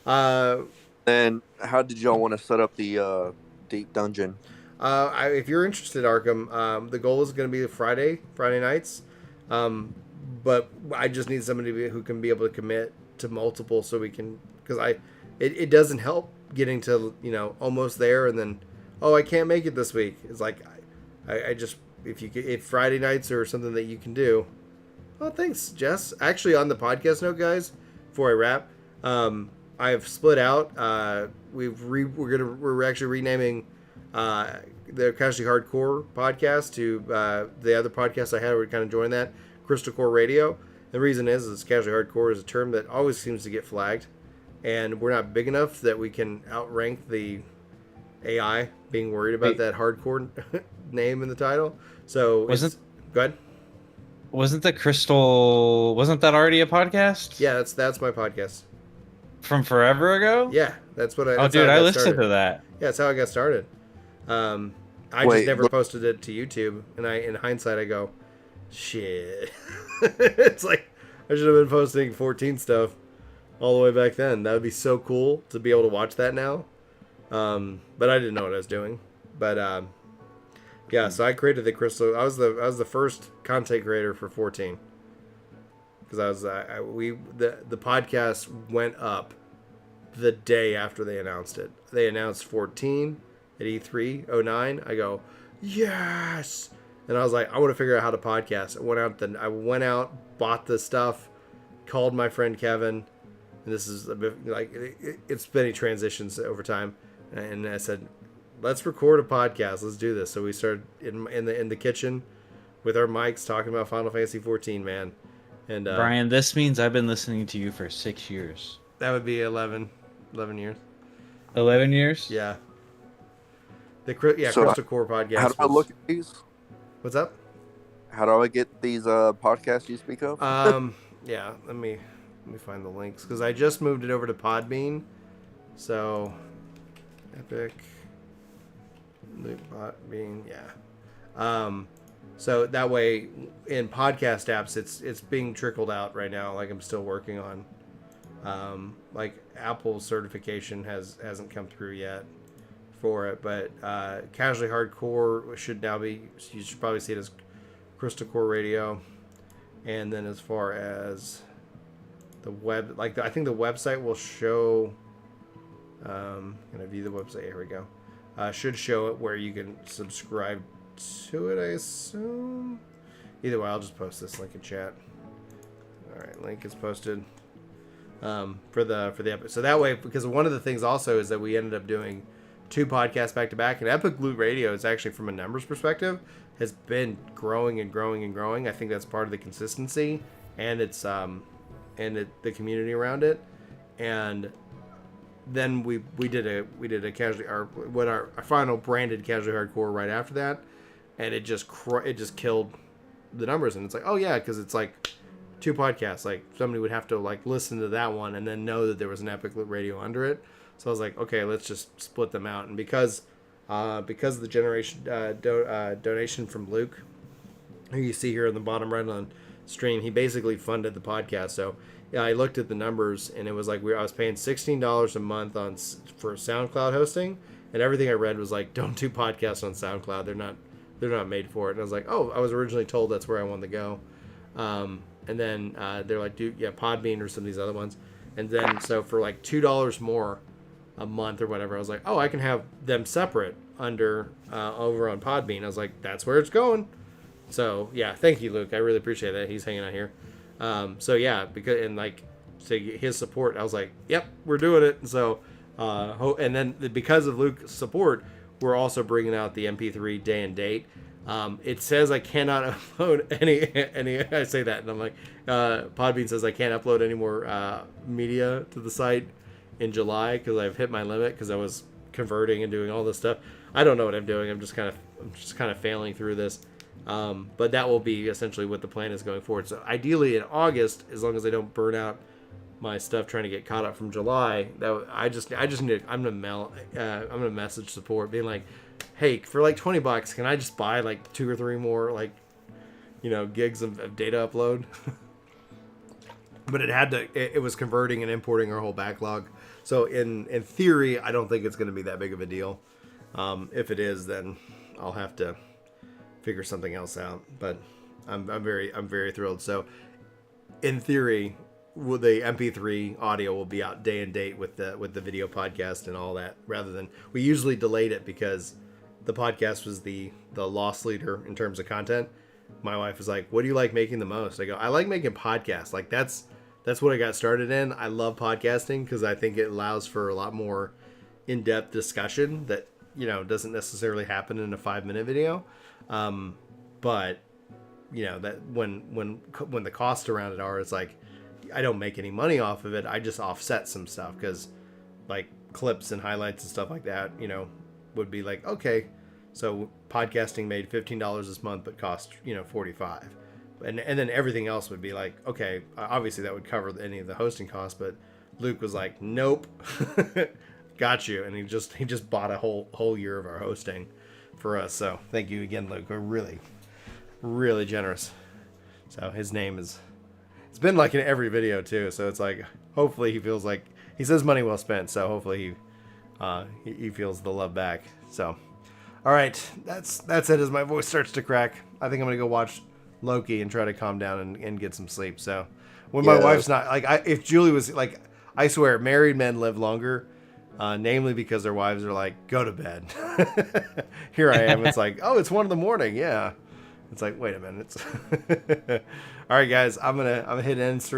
Yeah. And how did y'all want to set up the deep dungeon? If you're interested, Arkham, the goal is going to be Friday nights. But I just need somebody who can be able to commit to multiple, so we can, because it doesn't help getting to, you know, almost there and then, oh, I can't make it this week. It's like I just, if Friday nights are something that you can do. Oh, thanks, Jess. Actually, on the podcast note, guys, before I wrap, I have split out. We're actually renaming the Casually Hardcore podcast to the other podcast I had. We're kind of joining that, Crystal Core Radio. The reason is Casually Hardcore is a term that always seems to get flagged, and we're not big enough that we can outrank the AI being worried about that hardcore name in the title. So go ahead. Wasn't that already a podcast? Yeah, that's my podcast. From forever ago? Yeah, that's what I. Oh, dude, I listened to that. Yeah, that's how I got started. I just never posted it to YouTube, and in hindsight, I go, shit. It's like I should have been posting 14 stuff all the way back then. That would be so cool to be able to watch that now. But I didn't know what I was doing. But yeah, so I created the Crystal. I was the first content creator for 14. Because the podcast went up the day after they announced it. They announced 14 at E3 09. I go, yes, and I was like, I want to figure out how to podcast. I went out, bought the stuff, called my friend Kevin, and this is a bit like it's many transitions over time, and I said, let's record a podcast. Let's do this. So we started in the kitchen with our mics talking about Final Fantasy XIV, man. And Brian, this means I've been listening to you for 6 years. that would be 11 years. 11 years? Yeah. So, Crystal Core podcast. How do I look at these? What's up? How do I get these podcasts you speak of? Yeah, let me find the links because I just moved it over to Podbean. So, Epic, Podbean, yeah. So that way, in podcast apps, it's being trickled out right now. Like I'm still working on, like Apple's certification hasn't come through yet for it, but Casually Hardcore should now be. You should probably see it as Crystal Core Radio, and then as far as the web, like I think the website will show. Can I view the website? Here we go. Should show it where you can subscribe to it, I assume. Either way, I'll just post this link in chat. All right, link is posted for the episode. So that way, because one of the things also is that we ended up doing 2 podcasts back to back, and Epic Loot Radio is actually, from a numbers perspective, has been growing and growing and growing. I think that's part of the consistency and it's the community around it. And then we did a casually our final branded Casually Hardcore right after that, and it just killed the numbers. And it's like, oh yeah, because it's like 2 podcasts. Like somebody would have to like listen to that one and then know that there was an Epic Loot Radio under it. So I was like, okay, let's just split them out. And because of the donation from Luke, who you see here in the bottom right on stream, he basically funded the podcast. So yeah, I looked at the numbers, and it was like I was paying $16 a month for SoundCloud hosting, and everything I read was like, don't do podcasts on SoundCloud. They're not made for it. And I was like, oh, I was originally told that's where I wanted to go. And then they're like, dude, yeah, Podbean or some of these other ones. And then so for like $2 more a month or whatever, I was like, oh, I can have them separate under over on Podbean. I was like, that's where it's going. So yeah, thank you, Luke. I really appreciate that. He's hanging out here. So yeah, so his support, I was like, yep, we're doing it. And so, and then because of Luke's support, we're also bringing out the MP3 day and date. It says I cannot upload any, I say that and I'm like, Podbean says I can't upload any more, media to the site in July because I've hit my limit because I was converting and doing all this stuff. I don't know what I'm doing. I'm just kind of failing through this. But that will be essentially what the plan is going forward. So ideally in August, as long as I don't burn out my stuff trying to get caught up from July, I'm gonna message support being like, hey, for like $20, can I just buy like 2 or 3 more gigs of data upload? But it was converting and importing our whole backlog. So in theory, I don't think it's going to be that big of a deal. If it is, then I'll have to figure something else out. But I'm very thrilled. So in theory, the MP3 audio will be out day and date with the video podcast and all that. Rather than we usually delayed it because the podcast was the loss leader in terms of content. My wife was like, "What do you like making the most?" I go, "I like making podcasts. Like that's what I got started in. I love podcasting because I think it allows for a lot more in-depth discussion that doesn't necessarily happen in a 5-minute video. But that when the costs around it are, it's like I don't make any money off of it. I just offset some stuff because like clips and highlights and stuff like that, would be like, okay, so podcasting made $15 this month but cost $45. And then everything else would be like, okay, obviously that would cover any of the hosting costs, but Luke was like, nope, got you, and he just bought a whole year of our hosting for us. So thank you again, Luke. We're really, really generous. So his name it's been like in every video too. So it's like, hopefully he feels like he says money well spent. So hopefully he feels the love back. So, all right, that's it. As my voice starts to crack, I think I'm gonna go watch Loki and try to calm down and get some sleep. So when my wife's not like, if Julie was like, I swear married men live longer, namely because their wives are like, go to bed. Here I am. It's like, oh, it's 1 a.m. Yeah. It's like, wait a minute. All right, guys, I'm gonna hit end stream.